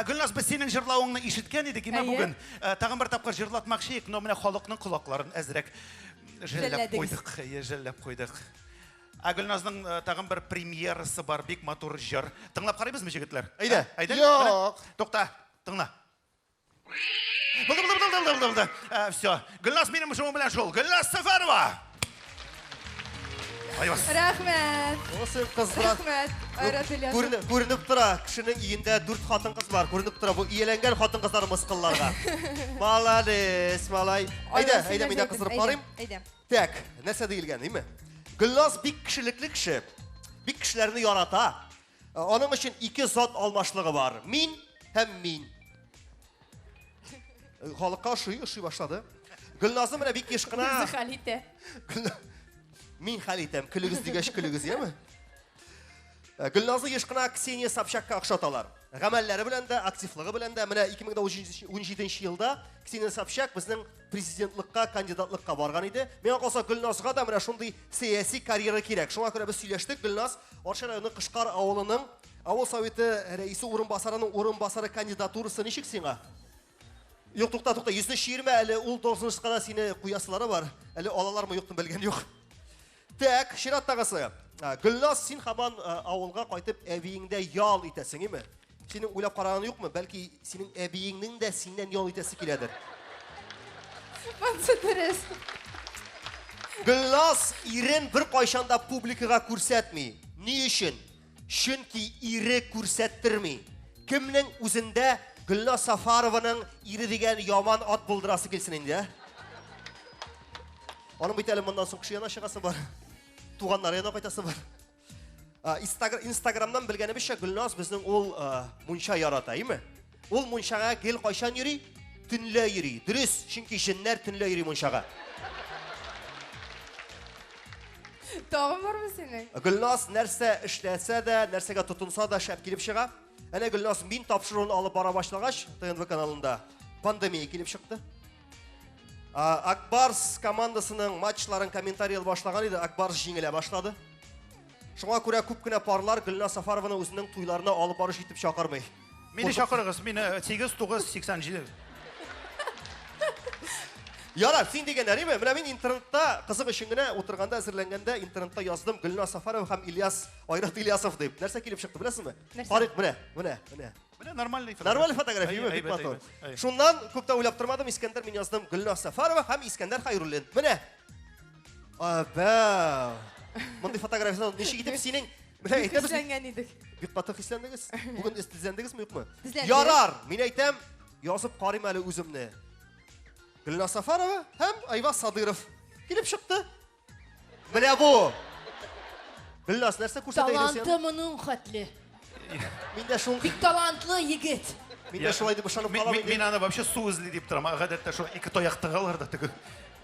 Gülnaz, біз сенің жырлауыңны ешіткен едік, еме бүгін тағын бір тапқыр жырлатмақ шейік, но міне халықтың құлақларын әзірек жәлләп қойдық. Gülnaz'ның тағын бір премьерасы бар, бек матур жыр. Тыңлап қарайбыз ме, жігітлер? Әйді? Жоқ. Тоқта, тыңла. Болды. Все. Gülnaz менің жұмым білән жол. Gülnaz Safarova. Рахмет. Осы қыздар. Рахмет. Ойрат Ильясов. Көрініп тұра, кішінің үйінде 4 қатын қыз бар. Көрініп тұра, бұл иеленген қатын қыздар мысқылларға. Молодец, малай. Әйді, мен де қыздырып барайым. Так, нәрсе дейілген, деймі? Gülnaz бик кішіліклі кіші. Бик кішілеріні ярата. Оның үшін 2 зат алмашлығы бар. Мин һәм мин. Халыққа ұшый башлады. Gülnaz'ın міне бик ешқына. Өзі халите. Мен халитем, күлігіз дегеш күлігіз, емі? Gülnaz'ı ешқына Kseniya Sobchakқа ақшаталар. Ғамәллері біләнді, активлығы біләнді. Міне 2017 жылда Kseniya Sobchak біздің президентлыққа, кандидатлыққа барған еді. Мен қалса Gülnaz'ға да міне шондай саяси карьера керек. Шоңа көрі біз сөйлештік. Gülnaz Орша районы Қышқар ауылының ауыл советі рәйісі орынбасары кандидатурасы нешік сеңа? Yok, тоқта, 120 әлі ұл дұрсынышқана сені қуясылары бар. Әлі алалар ма жоқтың білген жоқ. Так, Шират тағысы. Gülnaz, сен қаман ауылға қайтып әбейіңді ял етесің, еме? Сенің ойлап қарағаны жоқ му? Бәлкі сенің әбейіңнің де сенен ял етесі келедір. Мансы дұрыс. Gülnaz, ирен бір қойшанда публикаға көрсетмей. Не үшін? Шүнки ире көрсеттірмей. Кімнің өзінде Gülnaz Safarovanың ире деген яман ат бұлдырасы келсін енді, Оның бейтелі мұндан соң күші яна шығасы бар. Туғанлары яна қайтасы бар. Инстаграмнан білгені біші Gülnaz біздің ол мұнша ярата, еме? Ол мұншаға кел қойшан юри, түнлі юри. Дұрыс, шынки жінлер түнлі юри мұншаға. Тағым бармы сенің? Гүлназ нәрсә эшләсә дә, нәрсәгә тотынса да шәп килеп чыга. Әнә Гүлназ мин тапшыруын алып бара башлагач, ТНВ каналында пандемия килеп чыкты. Акбарс командасының матчларын комментарийл башлаган иде, Акбарс җиңелә башлады. Шуңа күрә күп кенә парлар Гүлназ Сафарованы үзенең туйларына алып барыш итеп чакырмый. Мине чакырыгыз, мине 8-9-87. Ярар, син дигәннәр име? Менә мин интернетта кызык өчен генә утырганда әзерләнгәндә интернетта яздым Гүлназ Сафаров һәм Айрат Ильясов дип. Нәрсә килеп чыкты, беләсезме? Карыйк, менә. Менә нормальный фотография, бик матур. Шуннан күп тә уйлап тормадым, Искәндәр, мин яздым Гүлназ Сафарова һәм Искәндәр Хайруллин. Менә. Аба. Мондый фотографияны ничек итеп синең? Менә әйтәбез. Хисләнгән идек. Бик каты хисләндегез. Бүген истизләндегезме, юкмы? Тезләндек. Ярар, мин әйтәм, язып карыйм әле үземне. Гүлназ Сафарова һәм Айваз Садыров килеп чыкты. Менә бу. Гүлназ, нәрсә күрсәтә идең син? Таланты моның хәтле. Мин дә шул Бик талантлы егет. Мин дә шулай дип ышанып калам Мин аны вообще су эзли дип торам. Гадәттә шул ике таяк тыгалар да теге.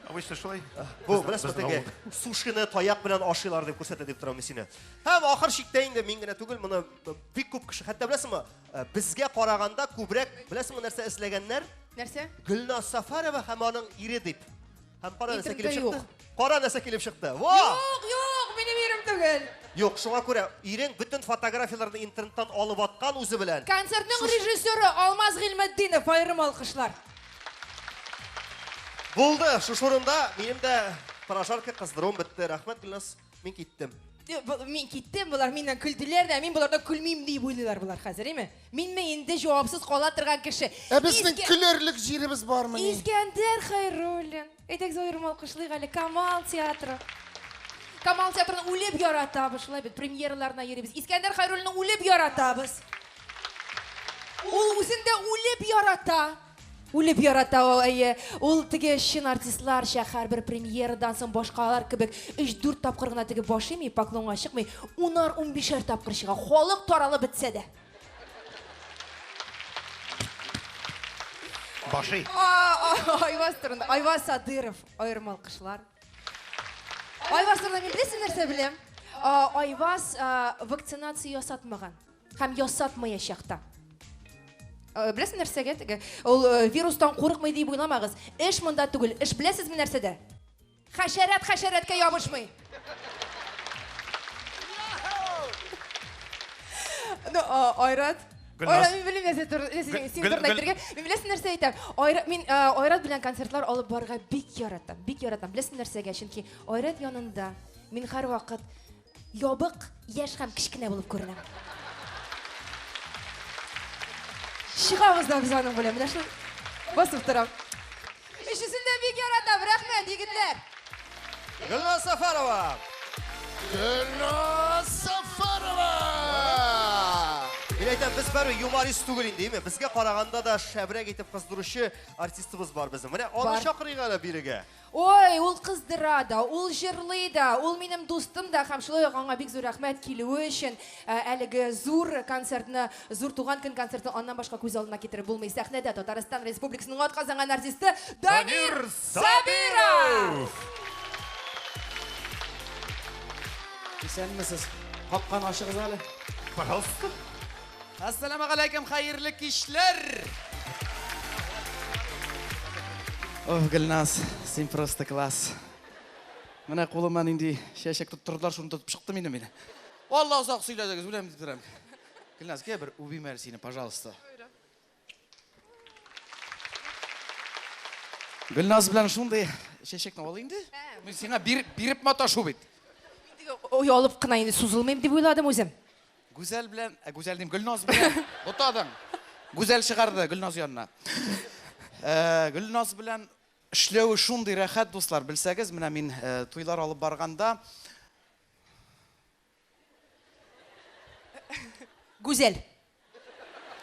Обычно шулай. Бу, беләсезме, теге сушкыны таяк белән ашыйлар дип күрсәтә дип торам мин сине. Һәм ахыр чиктә инде мин генә түгел, моны бик күп кеше, хәтта беләсезме, безгә караганда күбрәк, беләсезме, нәрсә эзләгәннәр? Нәрсә? Гүлназ Сафарова һәм аның ире дип. Һәм кара нәрсә килеп Интернетта чыкты? Кара нәрсә килеп чыкты? Юк, минем ирем түгел. Юк, шуңа күрә ирең бүтән фотографияларны интернеттан алып аткан үзе белән. Концертның режиссеры Алмаз Гыйлметдинов, айрым алкышлар. Булды, шушы урында минем дә прожарка кыздыруым бетте. Рәхмәт, Гүлназ. Мин киттем. Мин киттем, булар миннән көлделәр дә, мин булардан көлмим дип уйлыйлар булар хәзер, име? Минме инде җавапсыз кала торган кеше. Безнең көлерлек җиребез бармы? Искәндәр Хайруллин. Әйтәк зөйрем алкышлыйк әле Камал театры. Камал театрын үлеп яратабыз, шулай бит премьераларына йөрибез. Искәндәр Хайруллинны үлеп яратабыз. Ул үзен дә үлеп ярата. Үлеп ярата, ул теге шин артистлар шәһәр бер премьерадан соң башкалар кебек 3-4 тапкыр гына теге башымый, поклонга чыкмый, 10-15 тапкыр чыга. Халык таралып бетсә дә. Башый. Айваз турында, Айваз Садыров, айрым алкышлар. Айваз турында мин беләсез нәрсә беләм? Айваз вакцинация ясатмаган һәм ясатмаячак та. Беләсез нәрсәгә теге? Ул вирустан курыкмый дип уйламагыз. Эш монда түгел, эш беләсезме нәрсәдә? Хәшәрәткә ябышмый. Айрат. Айрат, мин белмим нәрсә турында, син турында әйтергә. Мин беләсез нәрсә әйтәм. Мин Айрат белән концертлар алып барырга бик яратам. Беләсез нәрсәгә? Чөнки Айрат янында мин һәр вакыт ябык, яшь һәм кечкенә булып күренәм. Чыгабыз да без аның белән. Менә шул басып торам. Өчесен дә бик яратам. Рәхмәт, егетләр. Гүлназ Сафарова. Гүлназ Сафарова. Мин әйтәм, без бары юморист түгел инде, име? Безгә караганда да шәбрәк итеп кыздыручы артистыбыз бар безнең. Менә аны чакырыйк әле бирегә. Ой, ул кыздыра да, ул җырлый да, ул минем дустым да, һәм шулай ук аңа бик зур рәхмәт килүе өчен әлеге зур концертны, зур туган көн концертны аннан башка күз алдына китереп булмый. Сәхнәдә Татарстан Республикасының атказанган артисты Данир Сабиров. Исәнмесез? Капканы ачыгыз әле. Пожалуйста. Ассаламу алейкум, хәерле кичләр. Ох, Гүлназ, син просто класс. Менә кулымнан инде чәчәк тоттырдылар, шуны тотып чыктым инде мине. Валла озак сөйләдегез, беләм дип торам. Гүлназ, кә бер үбим әле сине, пожалуйста. Гүлназ белән шундый чәчәкне ал инде. Мин сиңа биреп маташу бит. Оялып кына инде сузылмыйм дип уйладым үзем. Гүзәл белән, Гүзәл дим, Гүлназ белән отадың. Гүзәл чыгарды Гүлназ янына. Гүлназ белән эшләү шундый рәхәт, дуслар, белсәгез, менә мин туйлар алып барганда Гүзәл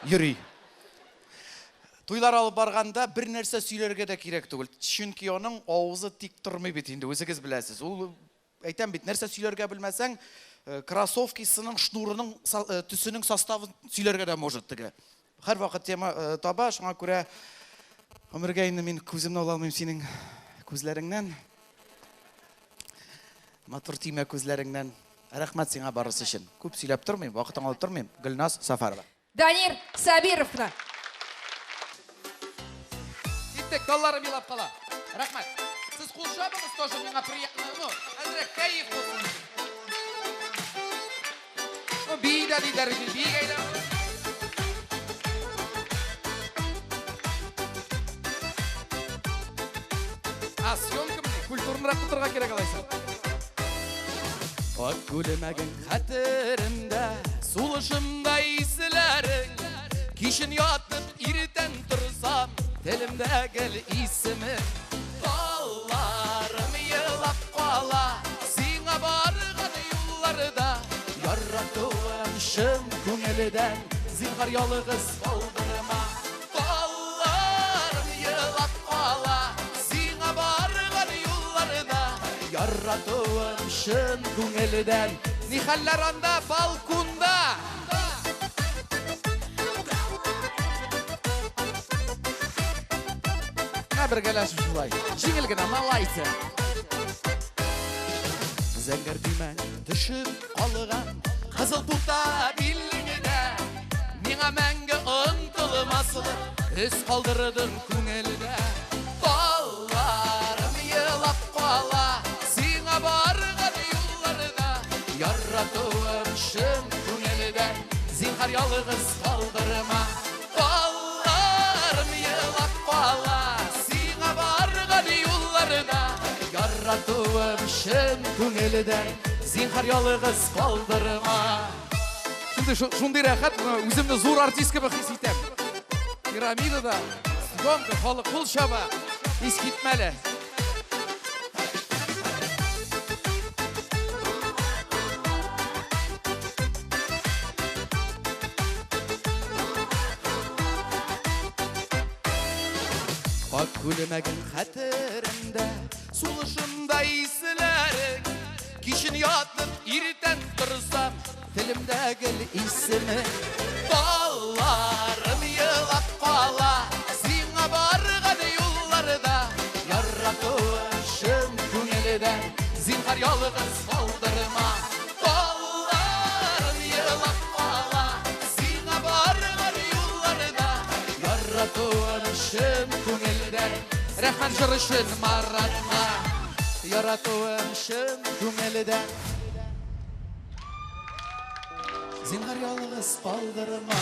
йөри. Туйлар алып барганда бер нәрсә сөйләргә дә кирәк түгел. Чөнки аның авызы тик тормый бит инде, үзегез беләсез. Ул әйтәм бит, нәрсә сөйләргә белмәсәң, кроссовкасының шнурының төсенең составын сөйләргә дә может теге. Һәр вакыт тема таба, шуңа күрә Ömürgə indi min күзімні ала алмайым сенің күзләріңнен. Матур тиме күзләреңнән. Рәхмәт сиңа барысы өчен. Күп сөйләп тормыйм, вакытың алып тормыйм. Гөлназ Сафарова. Данир Сабировна. Иттек, долларым елап кала. Рәхмәт. Сез кулшабыгыз тоже миңа приятно. Ну, әзрәк кайф булсын. Ну, бийдә диләр, бийгәйдә. Съемка міне, культурнырақ тұтырға керек алайсың. Ак күлемәгін қатырымда, сулышымда исілерің. Кишін ятып, иртен тұрсам, тілімдәгіл исімі. Балларым елап қала, сиңа барған юлларда. Яратуым шын көңілден, зинхар ялығыз қалдырма. Балларым елап қала, Yaratığım şın күңелден, Нихәлләр анда балкунда. Бір кәләшіп шулай, жеңіл генә малайцы. Зәңгәр димән төшіп қалған, қызыл тута биліңіне. Миңа мәңгі ұнтылмасылы, үз қалдырдың күңелде. Балларым елап қала, bargan yollarda yaratığım şın күңелден, zinhar yalğız kaldırma. Ballarım yılap qala, siңa bargan yollarda yaratığım şın күңелден, zinhar yalğız kaldırma. Şimdi şunday rəxət, özümdə zor artist gibi his etəm. Piramidada, съемка, халық қол шаба, eskitməli. Ак күлемәгін қатырында, сулышымда исілерің. Кишін ятып, иртен тұрсам, тілімдәгіл исімі. Балларым елап қала, сиңа барған юлларда. Яратуым шын күңелден, зинхар ялғыз қалдырма. Балларым елап қала, сиңа барған юлларда. Yaratığım şın күңелден, рәхмәт жыр үшін Маратқа. Yaratığım şın күңелден, зинхар ялғыз қалдырма.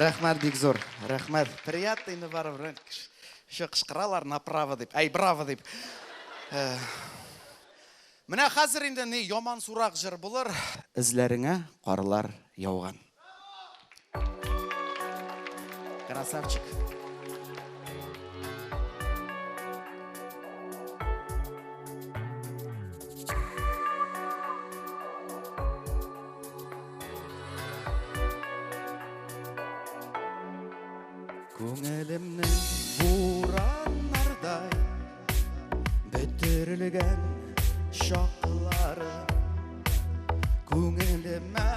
Рәхмәт бик зор, рәхмәт. Приятный на барыбер. Шо кычкыралар направо дип, әй браво дип. Менә хәзер инде ни яман сурак җыр булыр. Изләреңә карлар яуган. Красавчик. Күңелемнең бураннардай бөтерелгән шаклары күңелемә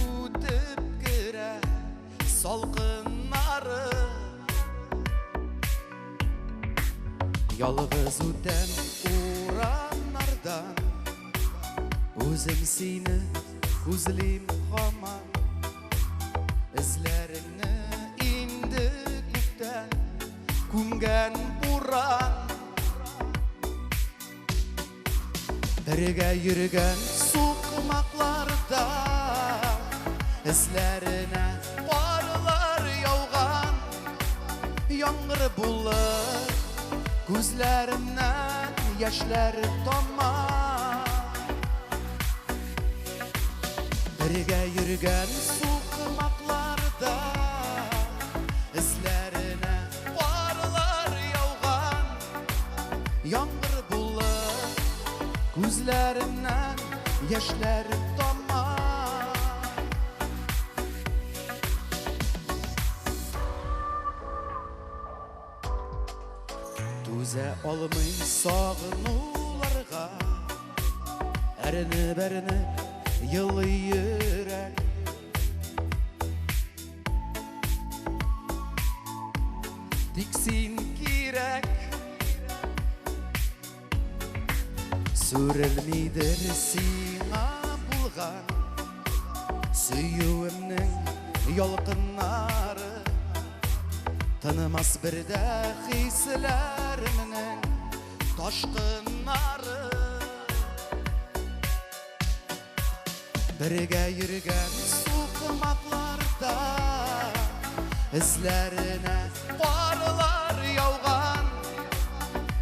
үтеп керә салкыннары ялгыз үтәм ураннардан үзем сине үзлим һаман эзләреңне инде күнгән буран Бергә йөргән сукмакларда эзләренә карлар яуган яңгыр булыр күзләреннән яшьләр тама Бергә йөргән сукмакларда эзләренә Яңгыр булыр күзләреннән яшьләр тама Түзә алмый сағынуларға, әрініп йылы йөрәк. Тик син кирәк, сүрелмидер сиңа булган сөюемнең ялкыннары. Tanımaz bir de hisleriminin taşkınları. Birge yürgen soğumaklarda izlerine karlar yağan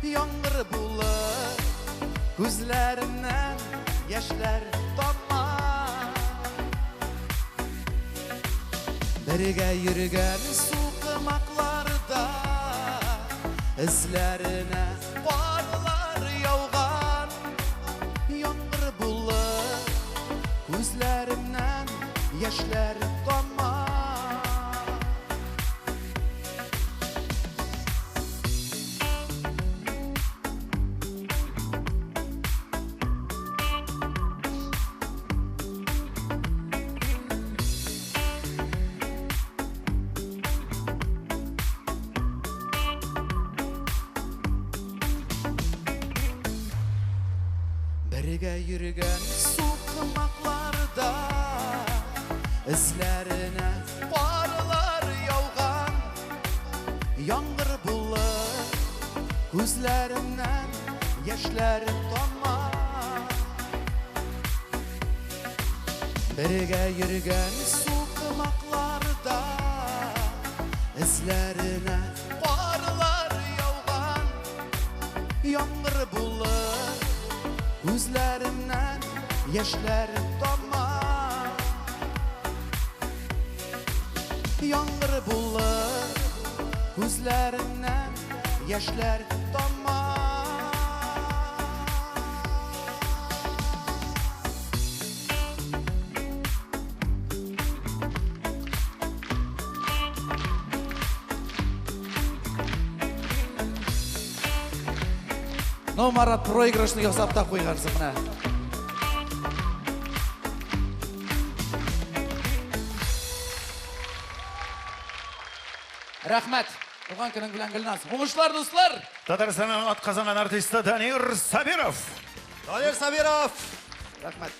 yağmur bulur gözlerimden yaşlar damlar. Birge yürgen soğumaklarda izlerine karlar yağan yağmur bulur gözlerimden yaşlar damlar. Birge yürgen soğumaklarda izlerine karlar yağan yağmur bulur gözlerimden yaşlar damlar. Birge yürgen soğumaklarda izlerine karlar yağan yağmur bulur gözlerimden yaşlar damlar. Yağmur bulur gözlerimden yaşlar damlar. Ну, Марат, проигрышны ясап та қойғансың мына. Рахмет. Туған күнің білән Гүлназ. Оңышлар, достар! Татарстанның атқазанған артисті Данир Сабиров. Данир Сабиров. Рахмет.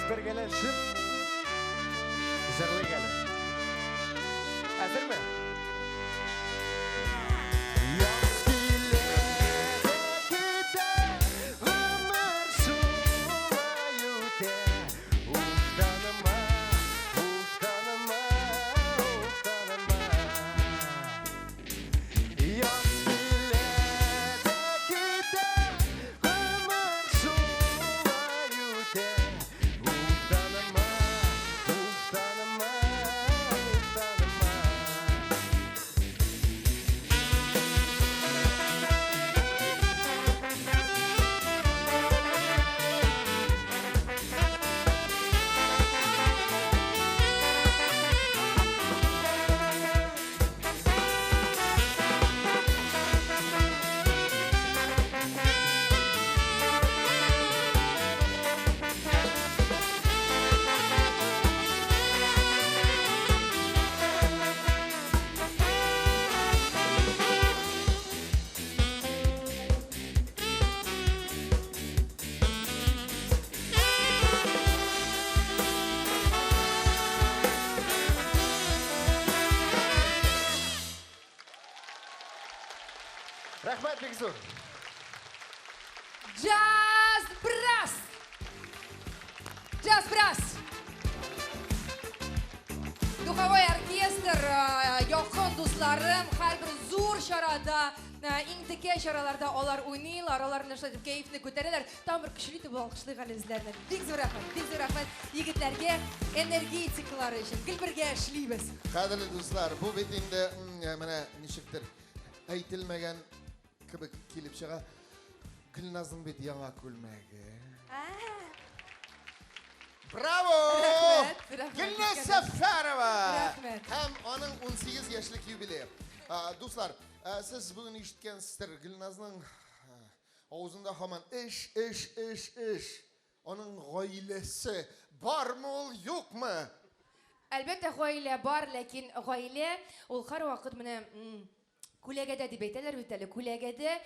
бергәләшеп җырлый әле. Әзерме? Рәхмәт бик зур. Jazz Brass. Jazz Brass. Духовой оркестр, якын дусларым, һәрбер зур чарада, иң текә чараларда алар уйныйлар, аларны шулай кәефне күтәрәләр. Там бер көчле итеп алкышлыйк әле үзләренә. Бик зур рәхмәт егетләргә энергетикалары өчен. Гел бергә эшлибез. Кадерле дуслар, бу бит инде менә ничектер әйтелмәгән кебек килеп чыга. Гөлназның бит яңа күлмәге. Браво! Гөлназ Сафарова! Һәм аның 18 яшьлек юбилее. Дуслар, сез бүген ишеткәнсездер, Гөлназның авызында һаман эш. Аның гаиләсе бармы ул, юкмы? Әлбәттә гаилә бар, ләкин гаилә ул һәрвакыт менә күләгәдә дип әйтәләр бит әле. Күләгәдә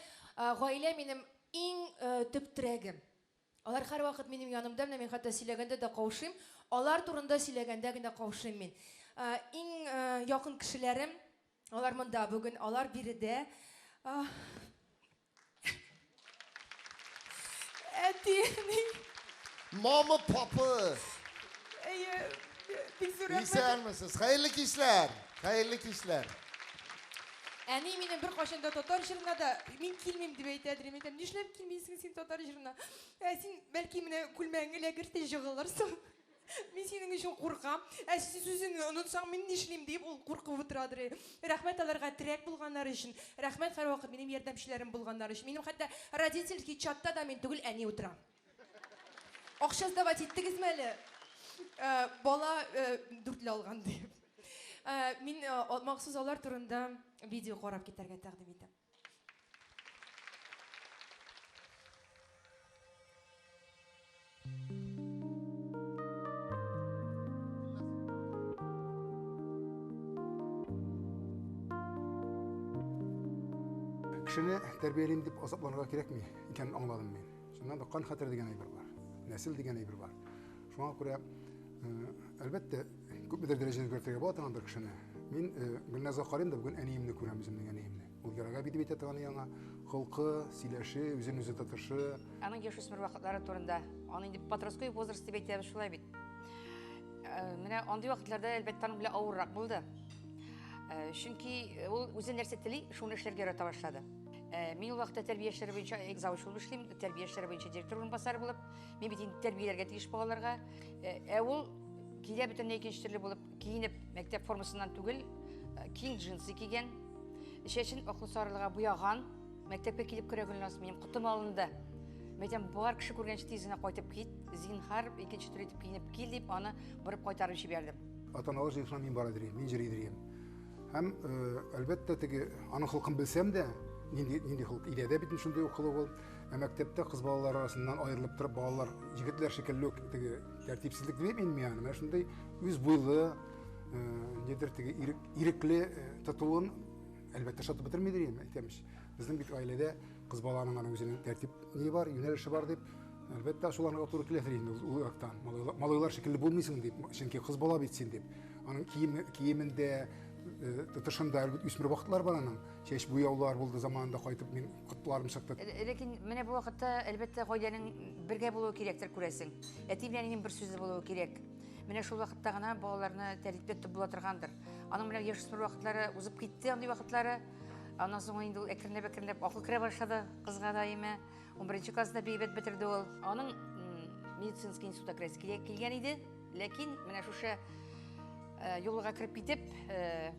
гаилә минем иң төп терәгем. Алар һәрвакыт минем янымда, мен хәтта сөйләгәндә дә каушыйм. Алар турында сөйләгәндә генә каушыйм мин. Иң якын кешеләрем, алар монда бүген, алар биредә. Әти, Мама, папа. Бик зур Исәнмесез? Хәерле кичләр. Әни минем бер кашында татар җырына да мин килмим дип әйтәдер. Мин әйтәм, нишләп килмисең син татар җырына? Син бәлки менә күлмәгеңә эләгертә җыгылырсың. Мин синең өчен куркам. Син сүзеңне онытсаң, мин нишлим дип ул куркып утырадыр. Рәхмәт аларга терәк булганнары өчен. Рәхмәт һәрвакыт минем ярдәмчеләрем булганнары өчен. Минем хәтта родительский чатта да мин түгел әни утыра. Акча сдавать иттегезме әле? Бала 4 алган дип. Мин махсус алар турында видео карап китәргә тәкъдим итәм. Кешене тәрбиялим дип азапланырга кирәкми икәнен аңладым мин. Шуннан да кан хәтер дигән әйбер бар. Нәсел дигән әйбер бар. Шуңа күрә әлбәттә күпмедер дәрәҗәдә үзгәртергә була торган бер кешене. Мин Гөлназга карыйм да бүген әниемне күрәм, үземнең әниемне. Ул ярага бит әйтә торган яңа холкы, сөйләше, үзен-үзе тотышы. Аның яшүсмер вакытлары турында, аны инде подростковый возраст дип әйтәбез шулай бит. Менә андый вакытларда әлбәттә аның белән авыррак булды. Чөнки ул үзе нәрсә тели, шуны эшләргә ярата башлады. Мин ул вакытта тәрбия эшләре буенча экзаучы булып эшлим, тәрбия эшләре буенча директор урынбасары булып, мин бит инде тәрбияләргә тиеш балаларга. Ул килә бөтенләй икенче төрле булып, киенеп, мәктәп формасыннан түгел, киң джинсы кигән, чәчен аклы сарылыга буяган, мәктәпкә килеп керә Гөлназ, минем котым алынды. Мәйтәм, бар кеше күргәнче тизенә кайтып кит, зинһар икенче төрле итеп киенеп кил дип, аны барып кайтарып җибәрдем. Ата-аналар җыйнашына мин бара дирем, мин җыри дирем. Һәм әлбәттә теге аның холкын белсәм дә, нинди холк идәдә бит шундый ук холык ул. Мәктәптә кыз балалар арасыннан аерылып торып, балалар җегетләр шикелле үк теге тәртипсезлек дип мин яны. Менә шундый үз буйлы, нидер теге ирекле тотуын әлбәттә шатып бетермидер инде, әйтәмеш. Безнең бит гаиләдә кыз баланың аны үзенең тәртип ни бар, юнәлеше бар дип Әлбәттә, шуларга туры киләдер инде ул яктан. Малайлар шикелле булмыйсың дип, чөнки кыз бала бит син дип. Аның киемендә, тотышында үсмер вакытлар бар аның. Чәч буяулар булды заманында кайтып мин котларым чыкты. Ләкин менә бу вакытта әлбәттә гаиләнең бергә булуы кирәктер күрәсең. Әти белән инем бер сүзе булуы кирәк. Менә шул вакытта гына балаларны тәрбияләп була торгандыр. Аның белән яшьсмер вакытлары узып китте, андый вакытлары. Аннан соң инде ул әкренләп акыл керә башлады кызга даима. 11 классда бейбәт бетерде ул. Аның медицинский институтка керәсе килгән иде, ләкин менә шушы юлга кирип китеп,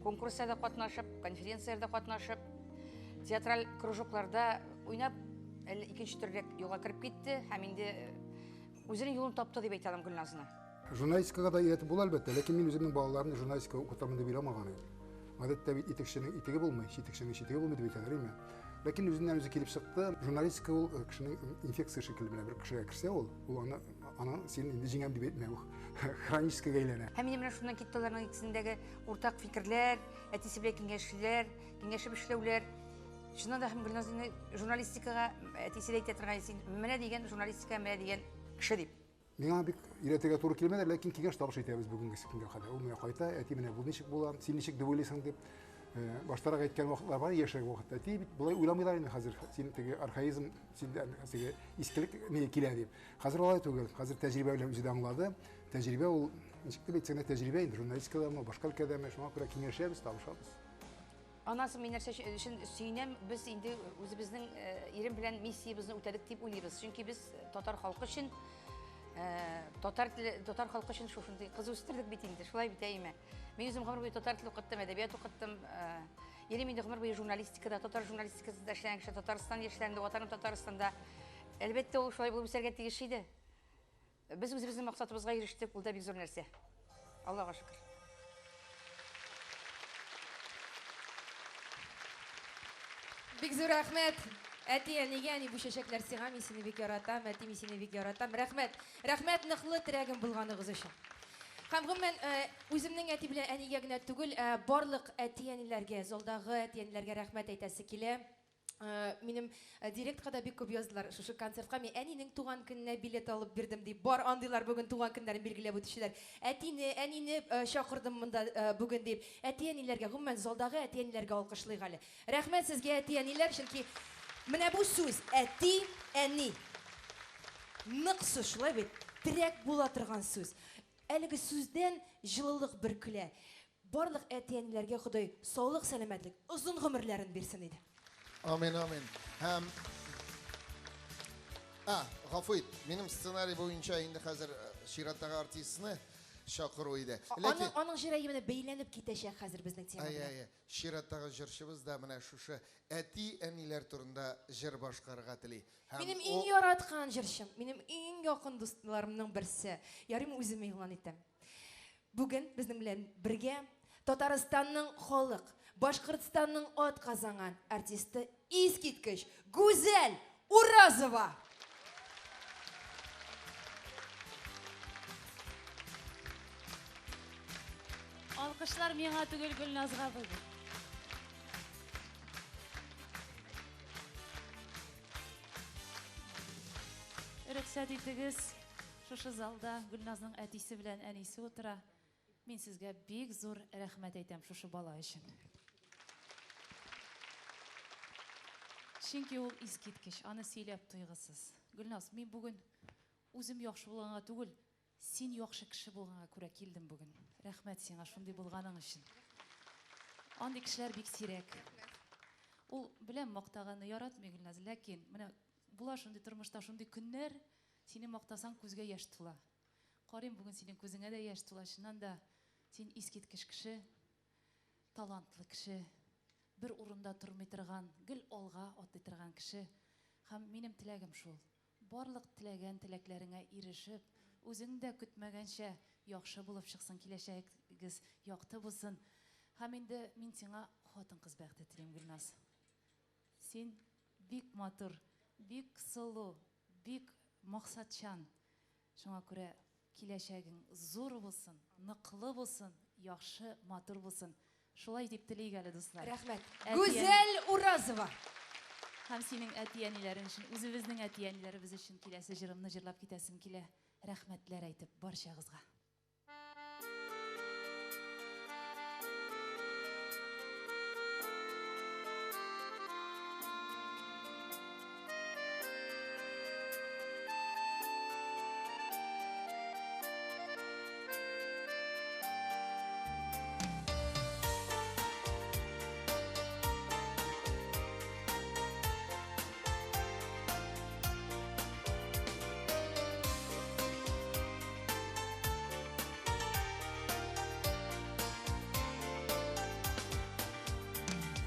конкурсларда катнашып, конференцияларда катнашып, театраль кружокларда уйнап, икенче төрлек юлга кирип китте һәм инде үзенең юлын тапты дип әйтә алам Гөлназны. Журналистикага да ияте була әлбәттә, ләкин мин үземнең балаларымны журналистикага укытырмын дип уйламаган идем. Гадәттә бит итекченең итеге булмый, читекченең читеге булмый дип әйтәләр име. Ләкин үзеннән үзе килеп чыкты. Журналистика ул кешенең инфекция шикелле белән бер кешегә керсә ул аны син инде җиңәм дип әйтмә, хронический әйләнә. Һәм инде менә шуннан китте аларның икесендәге уртак фикерләр, әтисе белән киңәшеп эшләүләр. Шуннан да һәм Гөлназны журналистикага әтисе әйтә торган син менә дигән журналистика, менә дигән кеше дип. Миңа бик иретергә туры килмәде, ләкин киңәш табыш итәбез бүгенге көнгә кадәр. Ул менә кайта, әти менә бу ничек була, син ничек дип уйлыйсың дип. Баштарак әйткән вакытлар бар, яшәгән вакытта. Әти бит болай уйламыйлар инде хәзер. Син теге архаизм, синдән теге искелек не килә дип. Хәзер алай түгел. Хәзер тәҗрибә белән үзе дә аңлады. Тәҗрибә ул ничек дип әйтсәң, тәҗрибә инде журналистикада, башка өлкәдә, шуңа күрә киңәшәбез, табышабыз. Анасы мин нәрсә өчен сөйнәм, без инде үзебезнең ирем белән миссиябызны үтәдек дип уйлыйбыз. Чөнки без татар халкы өчен татар халкы өчен шушындый кыз үстердек бит инде. Шулай бит әйме. Мин үзем гомер буе татар теле укыттым, әдәбият укыттым. Ирем инде гомер буе журналистикада, татар журналистикасында эшләгән кеше, Татарстан яшьләрендә, ватаным Татарстанда. Әлбәттә ул шулай булып үсәргә тиеш иде. Без үзебезнең максатыбызга ирештек, ул да бик зур нәрсә. Аллаһка шөкер. Бик зур рәхмәт. Әти, әнигә, бу чәчәкләр сиңа, мин сине бик яратам, әти, мин сине бик яратам. Рәхмәт. Рәхмәт ныклы терәгем булганыгыз өчен. Һәм гомумән үземнең әти белән әнигә генә түгел, барлык әти-әниләргә, залдагы әти-әниләргә рәхмәт әйтәсе килә. Минем директорга да бик күп яздылар шушы концертка. Мин әнинең туган көненә билет алып бирдем дип. Бар андыйлар бүген туган көннәрен билгеләп үтүчеләр. Әтине, әнине чакырдым монда бүген дип. Әти-әниләргә, гомумән залдагы әти-әниләргә алкышлыйк әле. Рәхмәт сезгә әти-әниләр, чөнки менә бу сүз әти, әни. Нык сүз, шулай бит, терәк була торган сүз. Әлеге сүздән җылылык бөркелә. Барлык әти-әниләргә Ходай саулык, сәламәтлек, озын гомерләрен бирсен иде. Amin, amin. Hem... Гафу ит, минем сценарий буенча инде хәзер чираттагы артистны чакыру иде. Аның җыры менә бәйләнеп китәчәк хәзер безнең темада. Чираттагы җырчыбыз да менә шушы әти-әниләр турында җыр башкарырга тели. Минем иң яраткан җырчым, минем иң якын дусларымның берсе. Ярым үзем игълан итәм. Бүген безнең белән бергә Татарстанның халык, Башкортстанның ат казанган артисты искиткеч Гүзәл Уразова. Алкышлар миңа түгел Гөлназга бүген. Рөхсәт итегез, шушы залда Гөлназның әтисе белән әнисе утыра. Мин сезгә бик зур рәхмәт әйтәм шушы бала өчен. Чөнки ул искиткеч, аны сөйләп туйгысыз. Гөлназ, мин бүген үзем яхшы булганга түгел, син яхшы кеше булганга күрә килдем бүген. Рәхмәт сиңа шундый булганың өчен. Андый кешеләр бик сирәк. Ул белән мактаганны яратмый Гөлназ, ләкин менә була шундый тормышта шундый көннәр, сине мактасаң күзгә яшь тула. Карыйм бүген синең күзеңә дә яшь тула, чыннан да син искиткеч кеше, талантлы кеше, бер урында тормый торган, гел алга атлый торган кеше. Һәм минем теләгем шул. Барлык теләгән теләкләреңә ирешеп, үзең дә көтмәгәнчә яхшы булып чыксын, киләчәгегез якты булсын. Һәм инде мин сиңа хатын-кыз бәхете телим, Гөлназ. Син бик матур, бик сылу, бик максатчан. Шуңа күрә киләчәгең зур булсын, ныклы булсын, яхшы, матур булсын. Шулай дип телик әле дуслар. Рәхмәт. Гүзәл Уразова. Hem senin etiyenlerin için, özümüzün etiyenlerimiz için kilesi jırımını jırlap gitesim kile. Rahmetler aytıp barşağızga.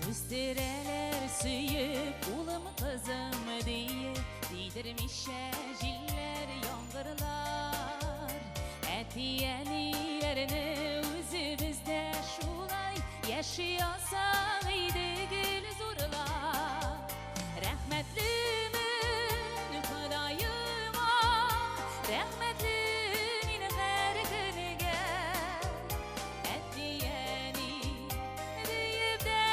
Üstüreler süyüp ulum kızım diye Diydirmişe jiller yongırlar Etiyenilerini özümüzde şulay Yaşayasaydı gül zurlar Rahmetlimin kudayıma Rahmetlimin her günüge Etiyeni deyip de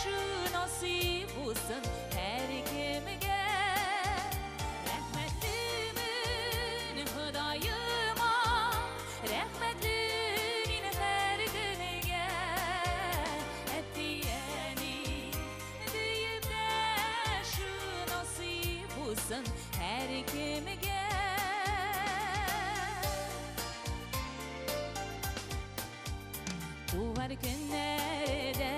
şu nasip olsun her kimge Rahmetlimin kudayıma Rahmetlimin her günüge Etiyeni deyip de şu nasip olsun her kimge Tuğan günlerde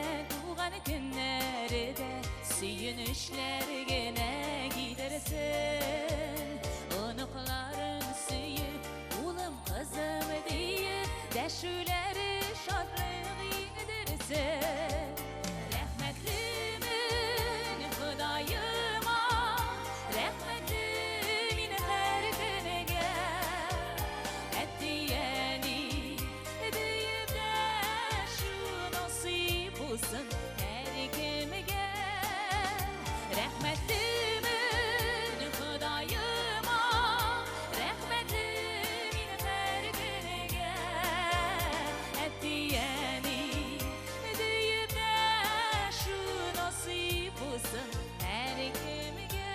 Süyünüşler gene gidersin Unukların süyüp ulum kızım diye Deşüleri şadlığı yedirsin Rahmetlimin kudayıma Rahmetlimin her günüge Etiyeni deyip de şu nasip olsun her kimge Rahmetlimin kudayıma Rahmetlimin her günüge Etiyeni deyip de şu nasip olsun her kimge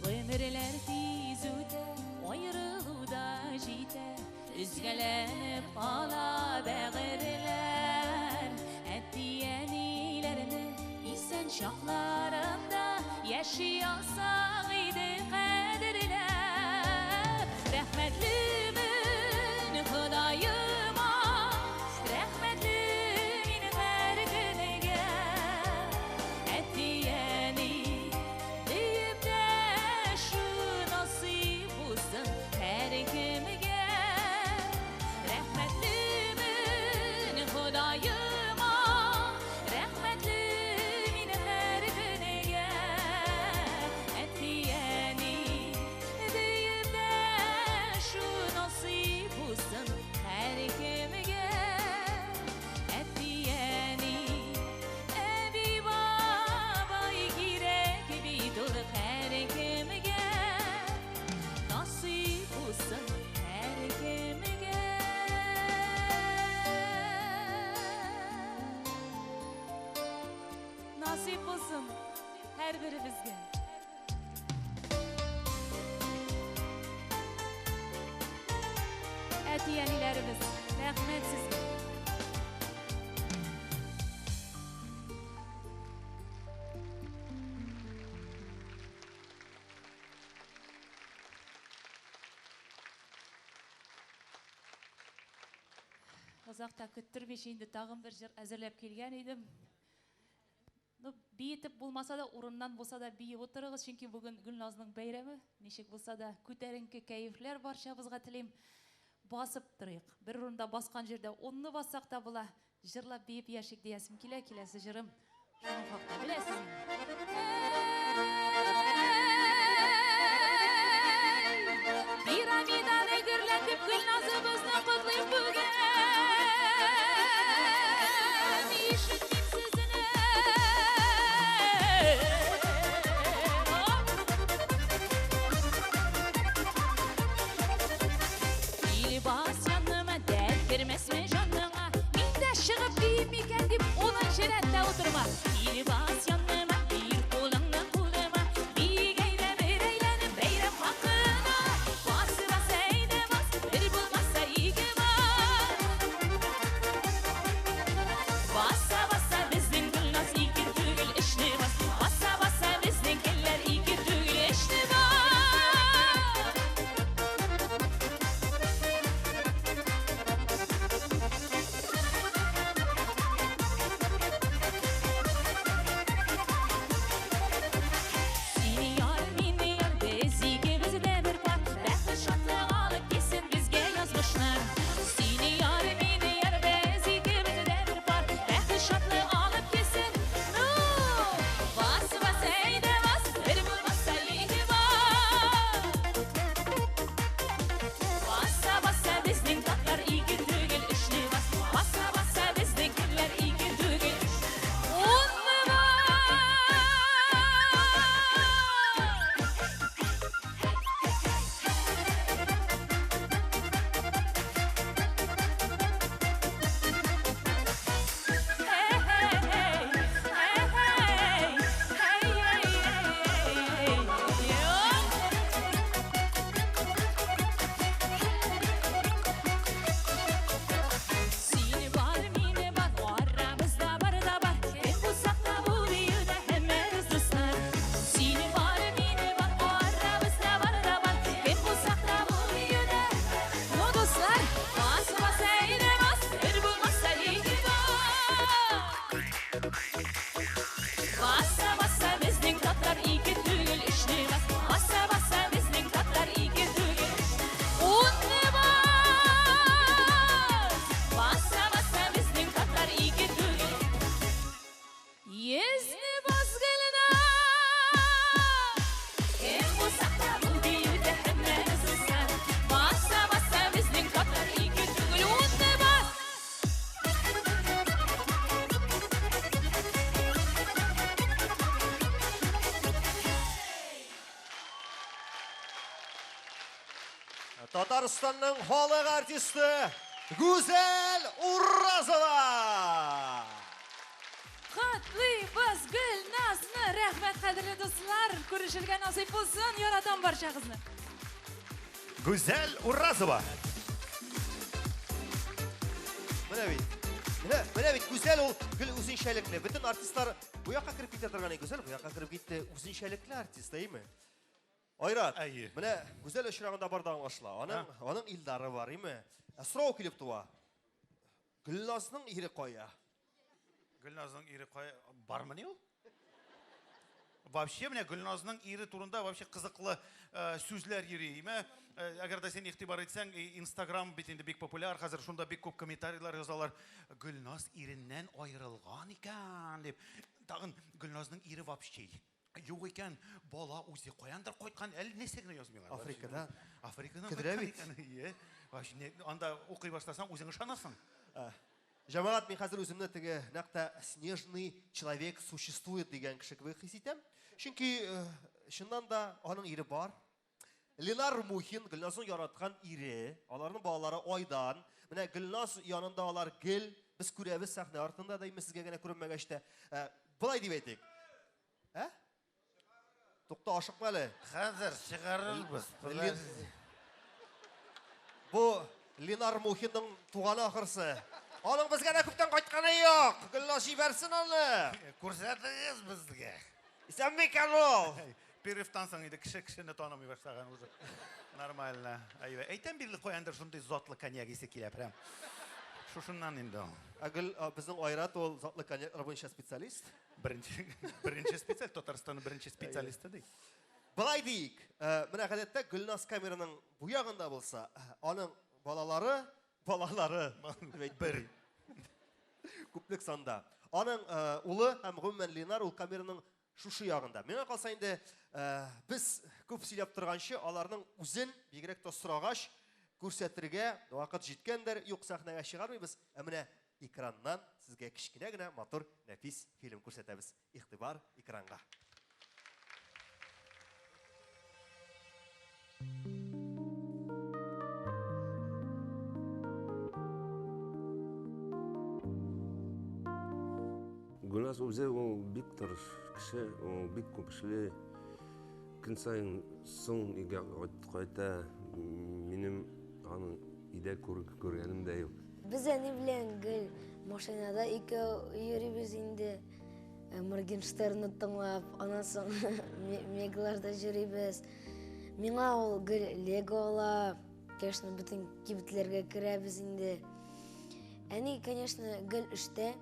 Ömürler tez öter, ayrılıda jiter Üzgelenip ala bağırlar Etiyenilerini isen şahlarında Yaşayasaydı kadirler Rahmetlimin kudayıma Rahmetlimin her günüge Etiyeni deyip de şu nasip olsun her kimge Rahmetlimin kudayıma Rahmetlimin her günüge Etiyeni deyip de şu nasip olsun her kimge Etiyeni evi babay girek bir dolu her kimge Nasip olsun her kimge Nasip olsun her birimizge Etiyenilerimiz rahmet sizge Uzakta küttürmеш енді тағын бір жыр әзірлеп келген едім. Бейітіп болмаса да, орыннан болса да бейіп отырығыз, чөнки бүгін Гүлназның бәйрәме, нешек болса да көтәренке кәйефләр баршабызға тілейм. Басып тұрайық. Бір орында басқан жерде онны бассақ та була. Жырлап бейіп яшек deyәсім келесі жырым. Шуның хақта білесіз. Piramidani gürlətib Gülnazımızla qutlayıb bugün. İşitdim sizin Татарстанның халық артисті Гүзел Уразова. Құтлыйбыз Гүлназны. Рәхмәт, қадірлі достар. Көрішілген насип болсын, яратам баршағызны. Гүзел Уразова. Менә бит Гүзел ул гел үзенчәлекле. Бөтен артистлар бу якка кирип китә торган Гүзел, бу якка кирип китте үзенчәлекле артист, әйме? Айрат, менә Гүзел очрагында барда аңлашыла. Аның илдары бар, әйме? Сорау килеп туа. Гөлназның ире кая? Гүлназның ире кая? Бармы ни ул? Вообще, менә Гүлназның ире турында вообще кызыклы сүзләр йөрийме? Әгәр дә сен игътибар итсәң, Instagram бит инде бик популяр, хәзер шунда бик күп комментарийлар язалар. Гүлназ иреннән аерылган икән дип. Тагын Гүлназның ире вообще юк икән, бала үзе каяндыр кайткан, әле нәрсә генә язмыйлар. Африкада. Африкадан Кидерә бит. Вообще, анда укый башласаң, үзең ышанасың. Җәмәгать, мин хәзер үземне теге нәкътә снежный человек существует дигән кеше кебек хис итәм. Чөнки чыннан да аның ире бар. Ленар Мухин, Гөлназның яраткан ире, аларның балалары Айдан. Менә Гөлназ янында алар гел, без күрәбез сәхнә артында да, сезгә генә күренмәгәч тә. Булай дип әйтик. Тукта, ашыкма әле. Хәзер чыгарырбыз. Бу Ленар Мухинның туганы ахырсы. Аның безгә дә күптән кайтканы юк. Гөлназ җибәрсен аны. Күрсәтегез безгә. Исән микән ул? Перевтан соң иде кеше-кешене танымый башлаган уже. Нормально. Әйе, әйтәм бирле куяндыр шундый затлы коньяк исе килә прям. Шушыннан инде. Агыл безнең Айрат ул затлы коньяк буенча специалист. Беренче специалист, Татарстанның беренче специалисты ди. Булай дик. Менә гадәттә Гөлназ камераның бу ягында булса, аның балалары бер күплек санда. Аның улы һәм гомумән Ленар ул камераның шушы ягында. Миңа калса инде без күп сөйләп торганчы, аларның үзен бигрәк тә сорагач күрсәтергә вакыт җиткәндер, юк сәхнәгә чыгармыйбыз. Менә экраннан сезгә кичкенә генә матур, нәфис фильм күрсәтәбез. Игътибар экранга. Гүлназ үзе ул бик тырыш кеше, ул бик күп эшле. Көн сайын соң өйгә кайта. Минем аның өйдә күргәнем дә юк. Без әни белән гел машинада икәү йөрибез инде. Моргенштернны тыңлап, аннан соң мегаларда йөрибез. Миңа ул гел Лего ала, конечно, бөтен кибетләргә керәбез инде. Әни, конечно, гел эштә.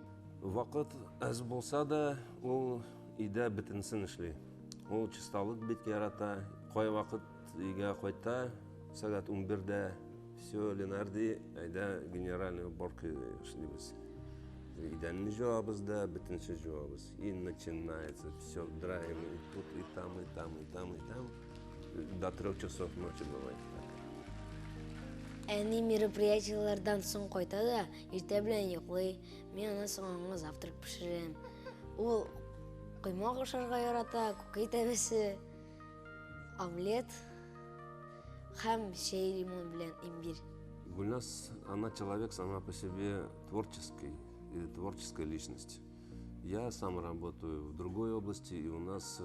Вакыт аз булса да, ул өйдә бөтенсен эшли. Ул чисталык бик ярата. Кай вакыт өйгә кайта, сәгать 11-дә все Ленарди, айда генеральный уборка эшлибез. Өйдән җавабыз да, бөтенсе җавабыз. И начинается все драем, и тут, и там, и там, и там, и там. До 3 часов ночи бывает. Әни мероприятиялардан соң кайта да, иртә белән йоклый. Мин аннан соң аңа завтрак пешерәм. Ул коймак ашарга ярата, күкәй тәбәсе, омлет һәм чәй лимон белән имбирь. Гульназ, она человек сама по себе творческой личность. Я сам работаю в другой области, и у нас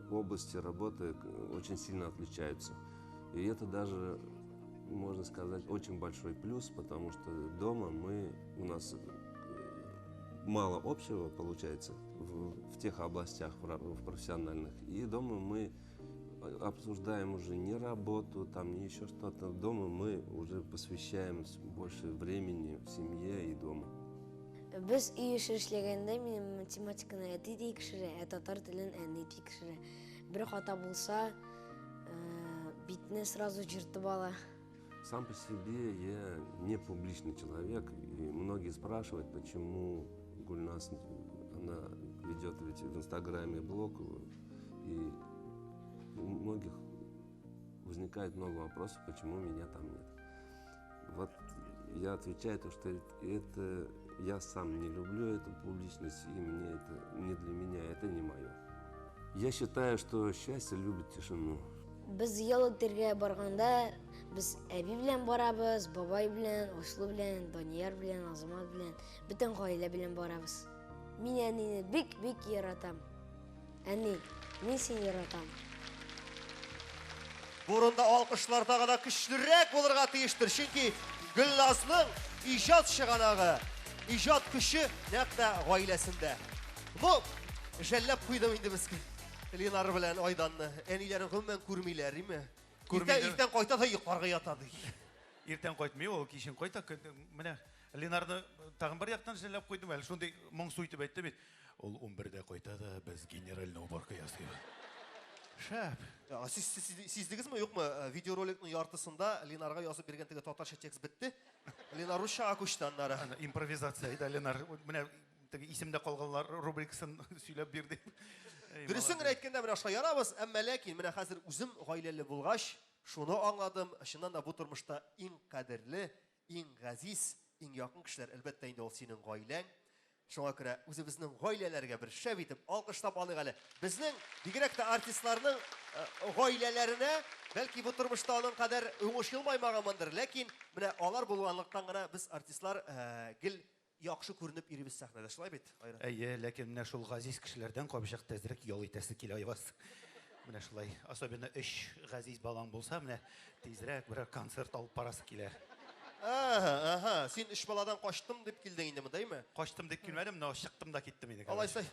области работы очень сильно отличаются. И это даже, можно сказать, очень большой плюс, потому что дома у нас мало общего получается в тех областях, в профессиональных. И дома мы обсуждаем уже не работу, там не еще что-то. Дома мы уже посвящаем больше времени в семье и дома. Без үй эше эшләгәндә минем математиканы әти тикшерә, татар телен әни тикшерә. Бер хата булса, битне сразу җыртып ала. Сам по себе я не публичный человек, и многие спрашивают, почему Гульназ, она ведет ведь в Инстаграме блог, и у многих возникает много вопросов, почему меня там нет. Вот я отвечаю, что это я сам не люблю эту публичность, и мне это не для меня, это не мое. Я считаю, что счастье любит тишину. Без ял итәргә барганда, Biz әби белән барабыз, бабай белән, Ашлы белән, Данияр белән, Азамат белән, бөтен гаилә белән барабыз. Мин әнине бик яратам. Әни, мин сине яратам. Бурында алкышлар тагы да көчлерәк булырга тиештер. Чөнки Гөлназның иҗат чыганагы, иҗат көче нәкъ гаиләсендә. Бу жәлләп куйдым инде без. Ленар белән Айданны. Әниләрен гомумән күрмиләр, име? Иртән кайта да йокларга ятады. Иртән кайтмый, ул кичен кайта. Менә Ленарны тагын бер яктан жәлләп куйдым. Әле шундый моңсу итеп әйтте бит. Ул 11-дә кайта да без генеральный уборка ясыйбыз. Шәп. Сиздегезме, юкмы? Видеороликның яртысында Ленарга язып бергән теге татарча текст бетте. Ленар русчага күчте аннары. Импровизация иде Ленар. Менә теге исемдә калганлар рубрикасын сөйләп бирде. Дөресен генә әйткәндә менә шулай ярабыз, әмма ләкин менә хәзер үзем гаиләле булгач, шуны аңладым. Чыннан да бу тормышта иң кадерле, иң газиз, иң якын кешеләр әлбәттә инде ул синең гаиләң. Шуңа күрә үзебезнең гаиләләргә бер шәп итеп алкыштап алыйк әле. Безнең бигрәк тә артистларның гаиләләренә бәлки бу тормышта аның кадәр уңыш елмаймагандыр, ләкин менә алар булганлыктан гына без артистлар гел яхшы күренеп йөрибез сәхнәдә, шулай бит? Әйе, ләкин менә шул газиз кешеләрдән кабышак тәзрәк ял итәсе килә айвас. Менә шулай, особенно 3 газиз балаң булса, менә тизрәк бер концерт алып барасы килә. Син 3 баладан качтым дип килдең инде, мындаймы? Качтым дип килмәдем, но чыктым да киттем инде. Алайса,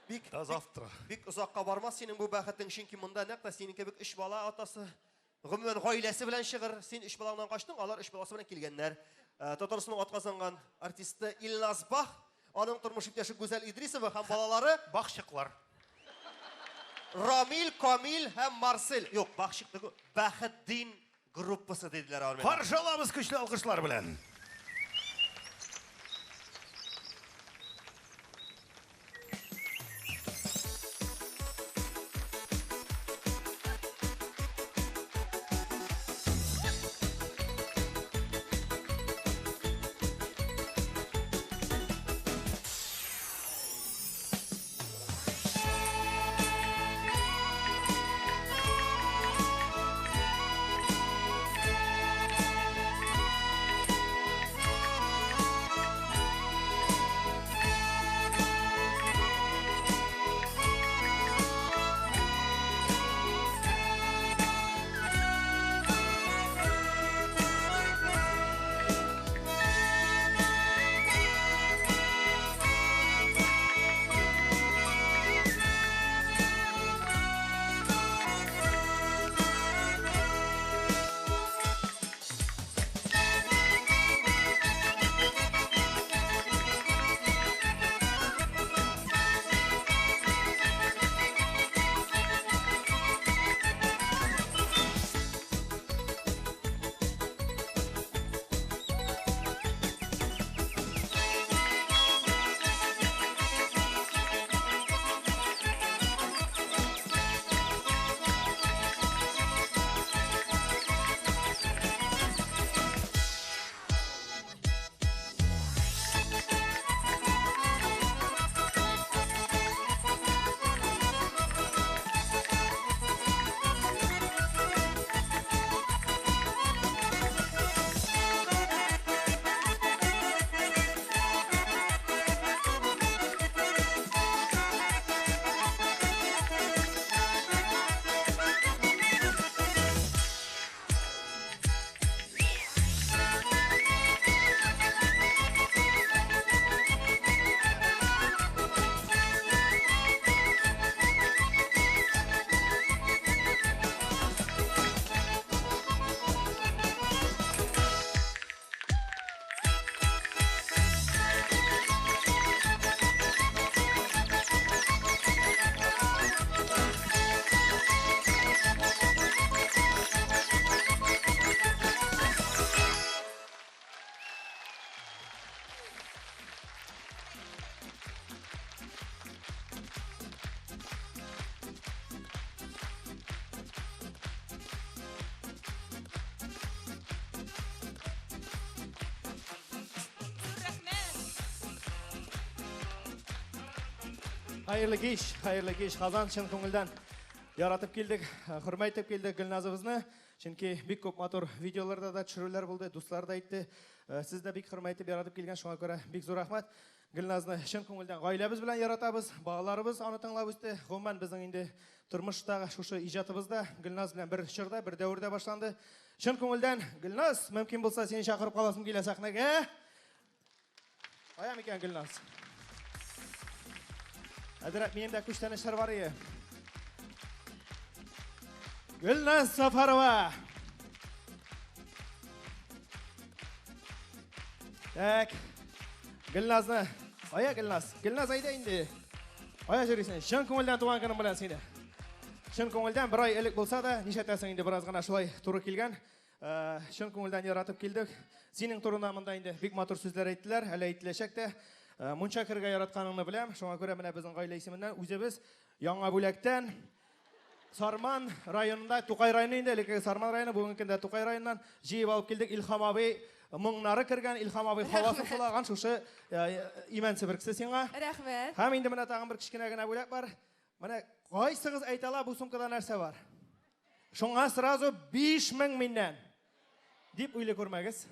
бик завтра. Бик озакка бармас синең бу бәхетең, чөнки монда нәкъ синең кебек 3 бала атасы, гомумән гаиләсе белән чыгыр. Син 3 балаңнан качтың, алар 3 баласы белән килгәннәр. Татарстанның атказанган артисты Илназ Бах, аның тормыш иптәше Гүзәл Идрисова һәм балалары Бахчыклар. Рамил, Камил һәм Марсель. Юк, Бахчыклы Бәхетдин группасы диделәр алар. Каршы алабыз көчле алкышлар белән. Hayırlı kеш, Қазан шын көңілден яратып келдік, құрмайтып келдік Гүлназыбызны. Чөнки бик күп матур видеоларда да төшерүләр булды, дуслар да әйтте. Сез дә бик хөрмәтле яратып килгән, шуңа күрә бик зур рәхмәт. Гөлназны чын күңелдән гаиләбез белән яратабыз, балаларыбыз аны тыңлап үсте. Гомумән безнең инде тормыштагы шушы иҗатыбызда Гөлназ белән бер чорда, бер дәврдә башланды. Чын күңелдән Гөлназ, мөмкин булса сине чакырып каласым килә сәхнәгә. Ая микән Гөлназ? Әдерәк минем дә күчтән эшләр бар иде. Гөлназ Сафарова. Так. Гөлназны. Ая Гөлназ. Гөлназ айда инде. Ая жүрисен. Чын күңелдән туган көнем белән сине. Чын күңелдән бер ай элек булса да, нишәтәсең инде бераз гына шулай туры килгән. Чын күңелдән яратып килдек. Синең турында монда инде бик матур сүзләр әйттеләр, әле әйтеләчәк тә. Мунча кергә яратканыңны беләм. Шуңа күрә менә безнең гаилә исеменнән үзебез яңа бүләктән Сарман районында, Тукай районы инде, элекке Сарман районы, бүгенге көндә Тукай районыннан җыеп алып килдек. Илһам абый моңнары кергән, Илһам абый һавасын сулаган шушы имәнсе бер кеше сиңа. Рәхмәт. Һәм инде менә тагын бер кичкенә генә бүләк бар. Менә кайсыгыз әйтә ала бу сумкада нәрсә бар? Шуңа сразу 5000 миннән дип уйлый күрмәгез.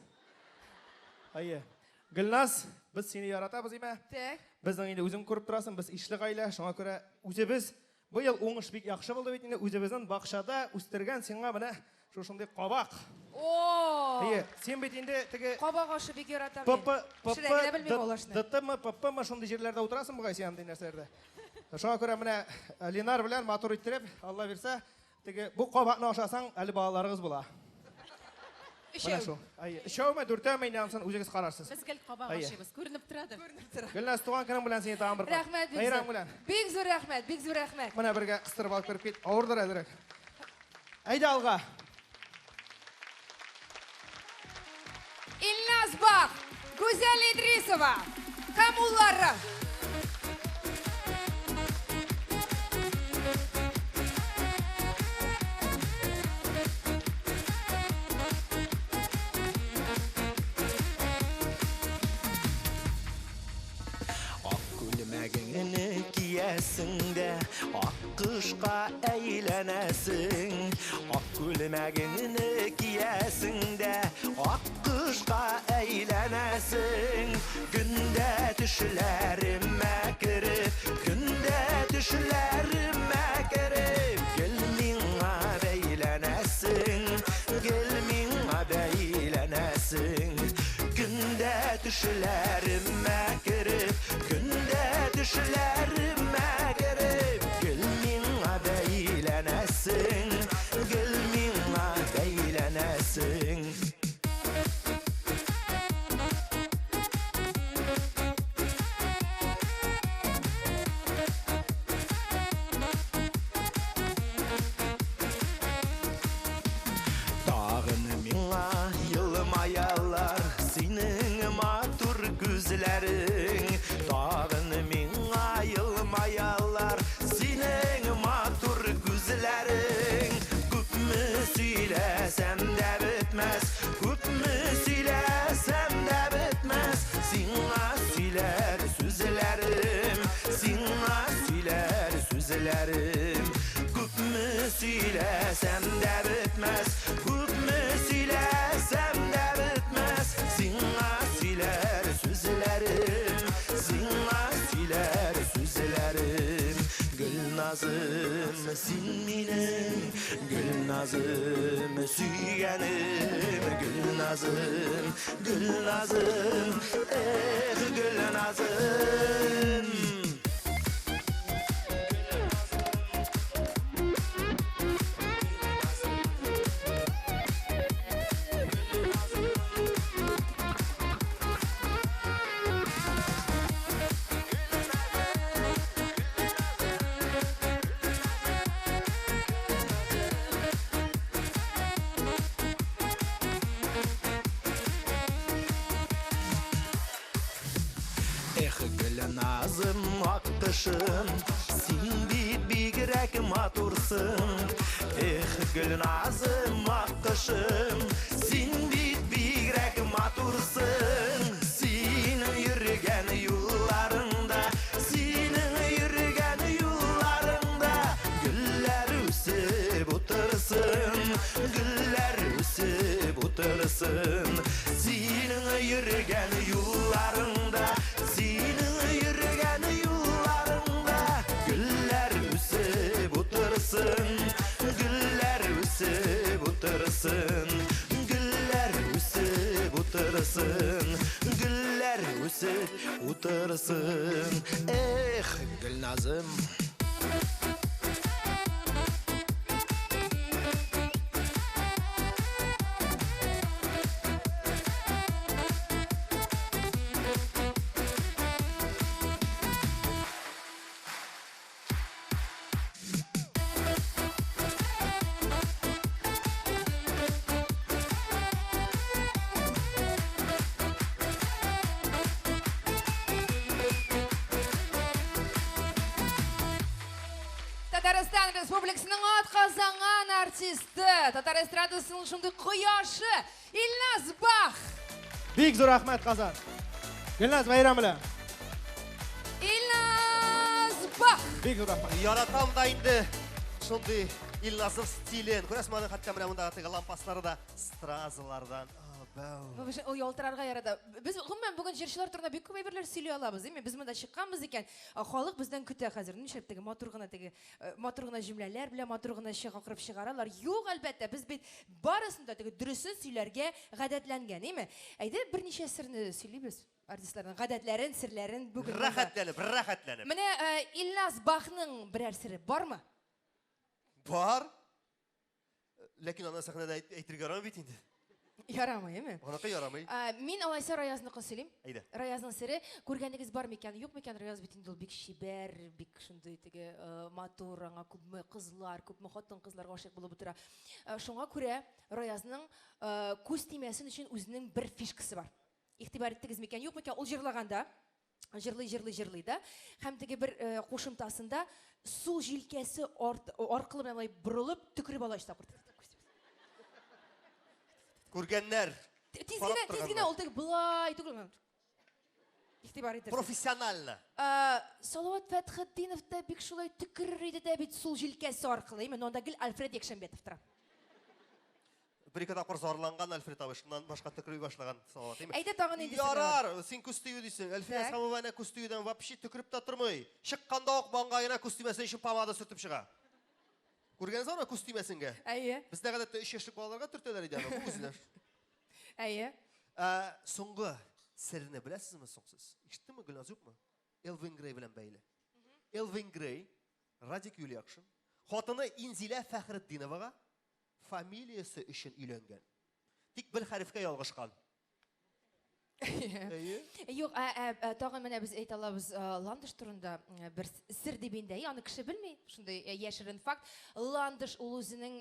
Ая. Гөлназ, без сине яратабыз име? Безнең инде үзең күреп торасың, без ишле гаилә, шуңа күрә үзебез бу ел уңыш бик яхшы булды бит инде, үзебезнең бакчада үстергән сиңа менә шушындый кабак. Ая, син бит инде теге кабак ашы бик яратам. Пширәгенә белмим ул ашны. ДТМ, ППМ шундый җирләрдә утырасың бугай син андый нәрсәләрдә. Шуңа күрә менә Ленар белән матур иттереп, Алла бирсә, теге бу кабакны ашасаң, әле балаларыгыз була. Ишәү. Ишәүме, дүртәүме инәмсен үзегез карарсыз. Без гел кабак ашыйбыз, күренеп торады. Гөлназ, туган көнең белән сине тагын бер. Рәхмәт бик. Бик зур рәхмәт, бик зур рәхмәт. Менә бергә кыстырып алып кереп кит. Авырдыр әзрәк. Әйдә алга. Илназ Бак, Гүзәл Идрисова, һәм уллары. Kiyesinde akkışka eğlenesin. Ak gülmegini kiyesinde akkışka eğlenesin. Günde düşlerime girip, günde düşlerime girip. Gelmin'a beylenesin, gelmin'a beylenesin. Günde düşlerime girip, günde düşlerime girip. Gelmin'a beylenesin, gelmin'a beylenesin. Dağını min'a yılmayalar, senin matur güzlerin. Dağını min'a yılmayalar, senin matur güzlerin. Küp mü söylesem de bitmez, küp mü söylesem de bitmez. Sina söyler sözlerim, sina söyler sözlerim. Küp mü söylesem de bitmez, küp mü söylesem de bitmez. Sina söyler sözlerim, sina söyler sözlerim. Gülnazım sen benim, Gülnazım süygenim. Gülnazım, Gülnazım, Gülnazım. Gülnazım akkışım, sen bigrek matursın. Gülnazım akkışım, sen bigrek matursın. Senin yürügen yollarında, senin yürügen yollarında güller üsüp otursun, güller utırsın. Senin yürügen yollarında, senin yürügen yollarında güller üsüp utırsın. Güller üsüp utırsın. Güller üsüp utırsın. Güller üsüp utırsın. Gülnazım. Татарстан Республикасының атқазанған артисті, Татар эстрадасының шынды құяшы, Илназ Бах. Бик зор рахмат Қазан. Гүлназ байрам біле. Илназ Бах. Бик зор рахмат. Яратам да инде шундай Илназов стилен. Көрәсің мені хатта менә мұндағы лампаслары да стразылардан. Ол ялтырарға ярады. Біз ғұммен бүгін жершілер тұрына бек көп әйберлер сөйлей алабыз. Біз мұнда шыққанбыз екен. Халық бізден күтті қазір. Нешептегі матұрғына жүмлелер біле, матұрғына шеға қырып шығаралар. Жоқ, әлбәтті, біз барысында дұрысын сөйлерге ғадәтленген. Әйді бірнеше сірні сөйлейбіз. Артистлардың ғадәтлерін, сірлерін бүгін. Рахатләніп. Міне Илназ Бахның бірер сірі бар ма? Бар. Ләкин ана сахнада әйтірге арам бит инде. Ярамай, еме? Онықты ярамай. Мен алайса Раязны қысылым. Әйді. Раязның сірі көргендігіз бар мекен, yok мекен Раяз бетінде ол бек шибер, бек шынды матур, көпмі қызлар, көпмі хоттың қызларға ашық болып отыра. Шоңға көре Раязның көз тимесін үшін өзінің бір фишкасы бар. Иқтибар еттігіз мекен, yok мекен ол жырлағанда, жырлый да, һәм теге бір қошымтасында су жилкесі арқылы бұрылып түкіріп алайшта құрды. Көргенлер. Тезгене ол тегі бұлай түгілмен. Профессионально. Салауат Фәтхетдинов та бек шулай түкіррейді да бет сул жилкесі арқылы. Мен онда гіл Альфред Екшенбетов тұра. Бір-екі тапқыр зарланған Альфред Абышынан башқа түкіріп башылаған Салауат. Әйді тағын ендесі. Ярар, сен күстүйі дейсің. Әлфия Самована күстүйіден вапши түкіріп та тұрмай. Шыққанда оқ маңғайына күстүймесін үшін помада сүртіп шыға. Көргеніз ана күстүймесінге? Әйе. Бізде ғадетті 3 яшық балаларға түртелер еді ана, өзілер. Әйе. Соңғы сіріні білесіз ме соңсыз? Ишітті ме Гүлназ жоқ ма? Элвин Грей білен бәйлі. Элвин Грей, Радик Юлиакшын, хотыны Инзилә Фәхретдиноваға фамилиясы үшін үйленген. Тик бір харифке ялғышқан. Yok, tağın mənə biz eyt alabız Landış turunda bir sir dibindəyi, anı kişi bilmey. Şimdi yaşırın fakt, Landış uluzunun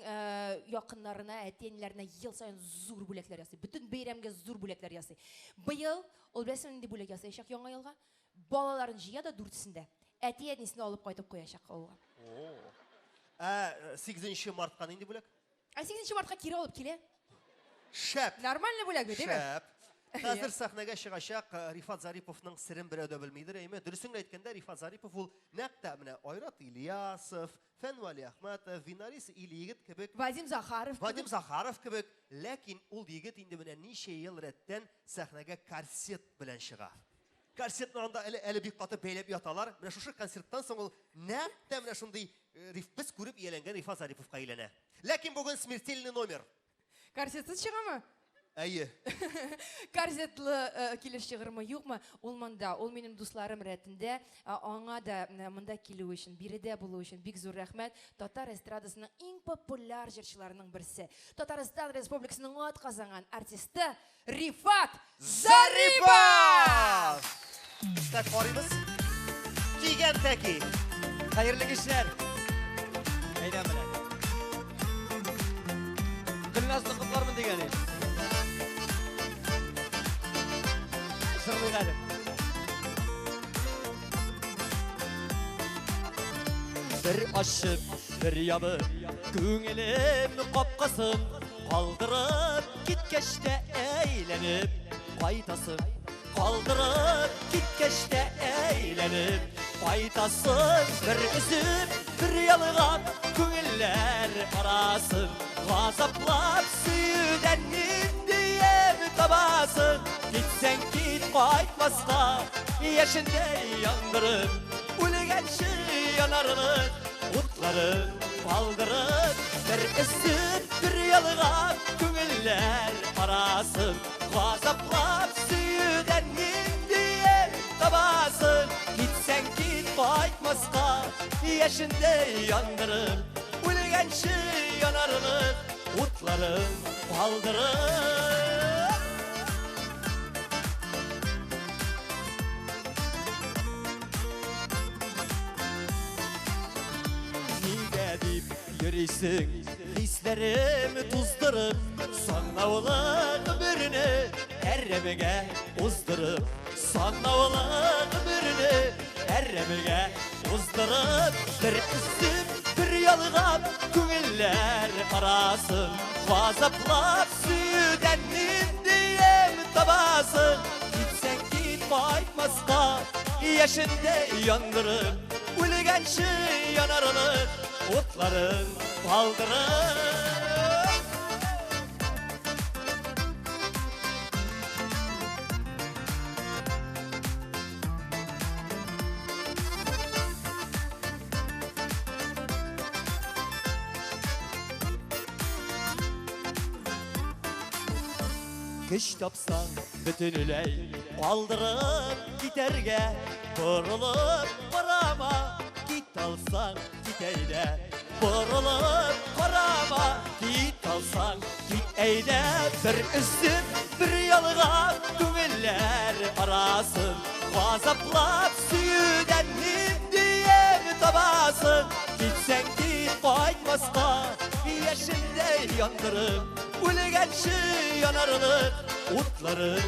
yakınlarına, ətiyenlərine yıl sayın zor büləklər yası. Bütün beyramga zor büləklər yası. Bu yıl, ol biləsin indi bülək yası. Eşak yana yılga, balaların jiya da dürtüsündə. Ətiyenisini alıp qaytıp koyacaq olga. 8 Mart'kan indi bülək? 8 Mart'ka kiri alıp kele. Şəp. Normalni bülək değil mi? Şəp. Қазір сахнаға шығашақ Рифат Зариповның сірін бір өді білмейдір. Дүрісіңді айткенде Рифат Зарипов ол нәқті әміне Айрат Ильясов, Фәнвали Ахматов, Винарис Ильегіт кебек. Вадим Захаров кебек. Ләкин ол егіт енді міне неше ел рәттен сахнаға корсет білән шыға. Корсетнің анда әлі бек қаты бәйлеп яталар. Міне шушы концерттан соң ол нәқті әміне шындай біз көріп еленген Рифат Зариповқа елене. Ләкин бүгін смертельный номер. Корсетсіз шыға ма? Әйе. Корсетлы келіс шығырмы, yok mu? Ол мында, ол менің дусларым рәтінде, аңа да мында келу үшін, биреде болу үшін бик зор рәхмәт. Татар эстрадасының ең популяр жершілерінің бірісі. Татарстан Республикасының атқазанған артисті Рифат Зарипов! Так, қараймыз. Киген тәки. Қайырлы кешілер. Әйден біле. Гүлназды құтлармын дегені. Сырлығады. Bir aşık, bir yabı, көңілім қапқасын, қалдырып кеткеште әйленіп, қайтасың. Қалдырып кеткеште әйленіп, қайтасың. Bir үзіп, bir ялыған, көңіллер арасын, ғазаплап сүйден індіе. baytmasqa yaşında yandırıp Ülgençi yanarlık Utları baldırıp Bir ısıp bir yalığa Köngüller arasın Gazaplap süyüden indiye tabasın Gitsen git baytmasqa yaşında yandırıp Ülgençi yanarlık Utları baldırıp Yürüysün hislerimi tuzdırıp Sanavlığın birini erremege uzdırıp Sanavlığın birini erremege uzdırıp Bir üstüm bir yalğam köngüller arasın Vazaplap süyüden indiyem tabasın Gitsen git baytmasqa yaşında yandırıp Ülgençi yanarlık Otların baldırıp Kış tapsan bütünüley baldırıp giderge Burulup varama git alsan git eyle Burulup karama git alsan git eyle Bir üstüm bir yalığa köngüller arasın Gazaplap süyüden indiye mi tabasın Gitsen git baytmasqa yaşında yandırıp Ülgençi yanarlık Utları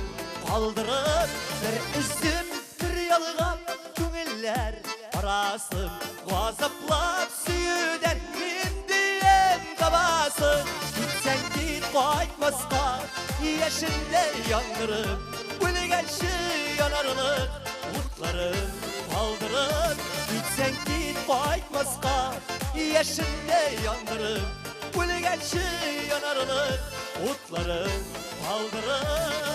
kaldırıp Bir üstüm bir yalığa köngüller arasın Gazaplap süyüden indiyem tabasın Gitsen git baytmasqa yaşında yandırıp Ülgençi yanarlık Utları kaldırıp Gitsen git baytmasqa yaşında yandırıp Ülgençi yanarlık Utları kaldırıp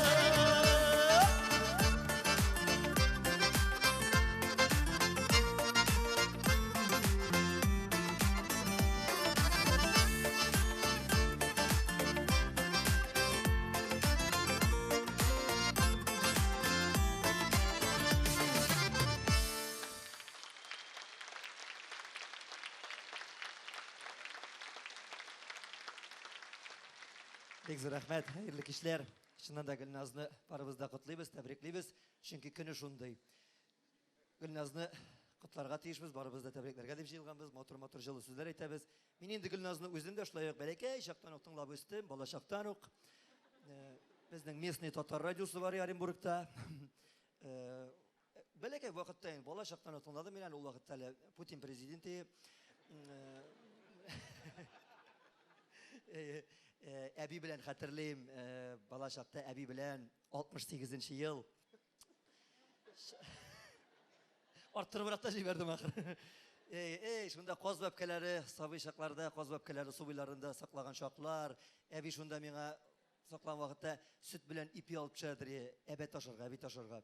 Pek zor rahmet, hayırlı kişiler. Şundan da Gülnaz'ını paramızda kutlayız, tebrikliyiz. Çünkü günü şunday. Gülnaz'ını kutlarga tiyişmiz, barımızda tebriklerge dep jilganbız, motor жылы sözler aytабыз. Мен енді Gülnaz'ны өзімде ушулай бәлекей шактан ук тыңлап өстім, балашактан ук. Безнең местный татар радиосы бар Оренбургта. Бәлекей вакытта, балашактан ук тыңладым мен ул вакытта Путин президенты Әби белән хәтерлим, балачакта әби белән 68-нче ел. Арттырыбракта җибәрдем ахыр. Шунда каз бәбкәләре, сабый чакларда каз бәбкәләре субыйларында саклаган чаклар. Әби шунда миңа саклаган вакытта сөт белән ипи алып төшәдер, әбәт ташырга, әби ташырга.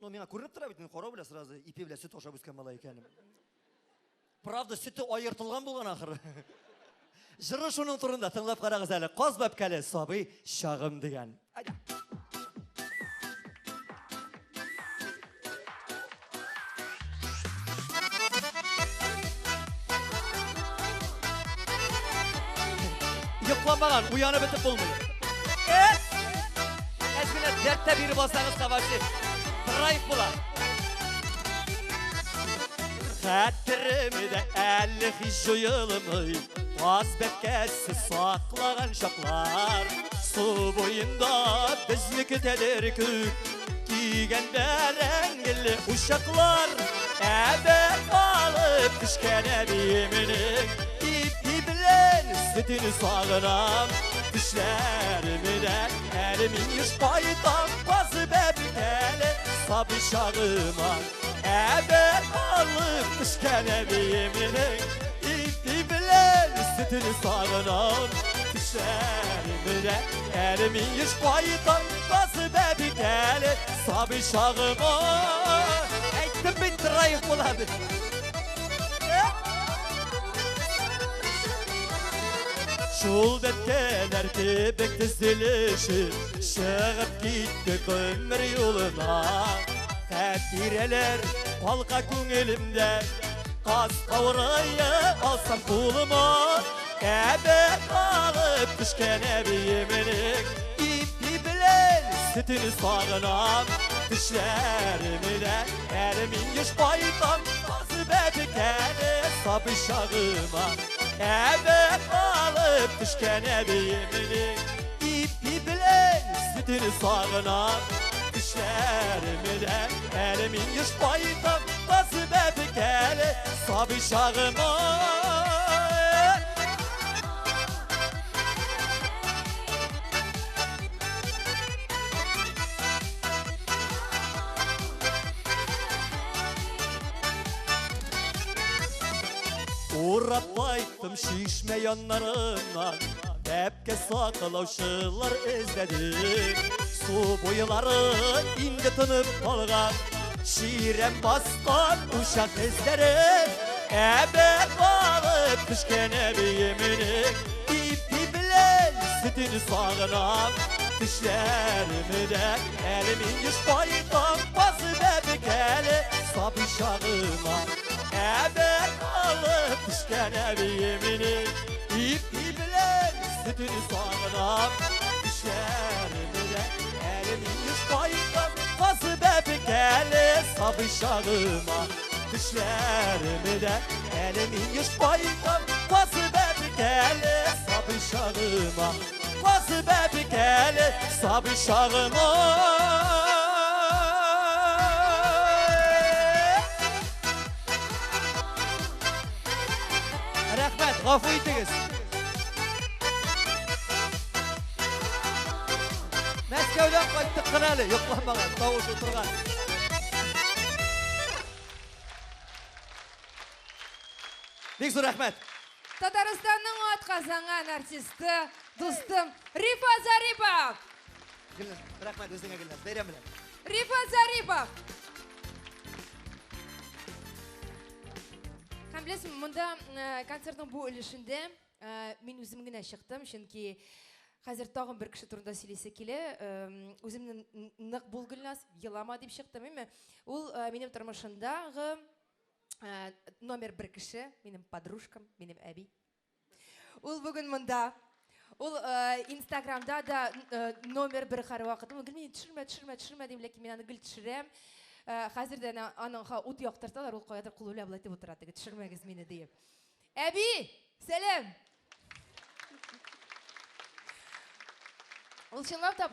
Ну миңа күренеп тора бит, мин карау белән сразу ипи белән сөт ашап үскән бала икәнем. Правда, сөте аертылган булган ахыр. Жыры шуның турында тыңлап карагыз әле. Каз бәбкәле сабый чагым дигән. Йокламаган, уянып бетеп булмый. Әзгенә дәрттә биреп алсагыз кабашы. Тырайып була. Хәтеремдә әле хис җыелмый. Каз бәбкәсе саклаган чаклар. Су буенда безне көтәдер күк. Кигән бәрәңгеле ушаклар. Әбәк алып төшкән әбиемнең ипи белән сөтен сагынам. Төшләремдән әле мин еш кайтам. Каз бәбкәле сабый чагыма. Әбәк алып төшкән әбиемнең ипи белән sütünü sağınam. düşlerimi de elimin yüz bayıdan basıp ebiteli sabı şağıma Eyttim bittirayım buladı Şul betkeler tibek dizilişi Şığıp gittik ömür yoluna Hatireler halka küngelimde Kaz kavrayı alsam kulumu Ebe kalıp düşken ebiyemenik İpi bilen sütünü sağınam Dişlerimi de elimin yüz bayıdan Bazı bebekeni sabı şağıma Ebe kalıp düşken ebiyemenik İpi bilen sütünü sağınam Dişlerimi de elimin yüz bayıdan Bazı bebekeni sabı şağıma Uğrap bayttım şişme yanlarından Hepke sakılavşılar izledim Su boyuları indi tınıp kalgan Şiirem bastan uşak izlerim Ebe kalıp düşken ebiyemini İpi bilen sütünü sağınam Dişlerimi de elimin yüz bayıdan Bazı bebek eli sabı şağıma Ebe kalıp düşken ebiyemini İpi bilen sütünü sağınam Dişlerimi de elimin yüz bayıdan Bazı bebek eli sabı şağıma Dişlerimi de elimin yüz bayıdan Bazı bebek eli sabı şağıma Bazı bebek eli sabı şağıma Rahmet, gafı itiniz. Meskevden qayttık kınalı, yoklamagan, tavuş oturgan. Bek zor rahmet. Татарстанның атқазанған артисті, достым Рифа Зарипов. Rahmet, özüne gelmez, verem bilen. Рифа Зарипов. Һәм білесің, мұнда концерттің бұл өлішінде мен өзім генә шықтым, чөнки хәзер тагын бір кеше турында сөйлесе келе, өзімнің нык бул Гүлназ, елама дип чыктым, әйме? Ул минем тормышымдагы номер 1 кеше, минем подружкам, минем әби. Ул бүген монда. Ул Инстаграмда да номер 1 һәрвакыт. Ул гел мине төшермә дим, ләкин мин аны гел төшерәм. Хәзер дә аныңга ут яктырталар, ул каядыр кулы белән әйтеп утыра, теге төшермәгез мине диеп. Әби, сәлам. Ул чынлап та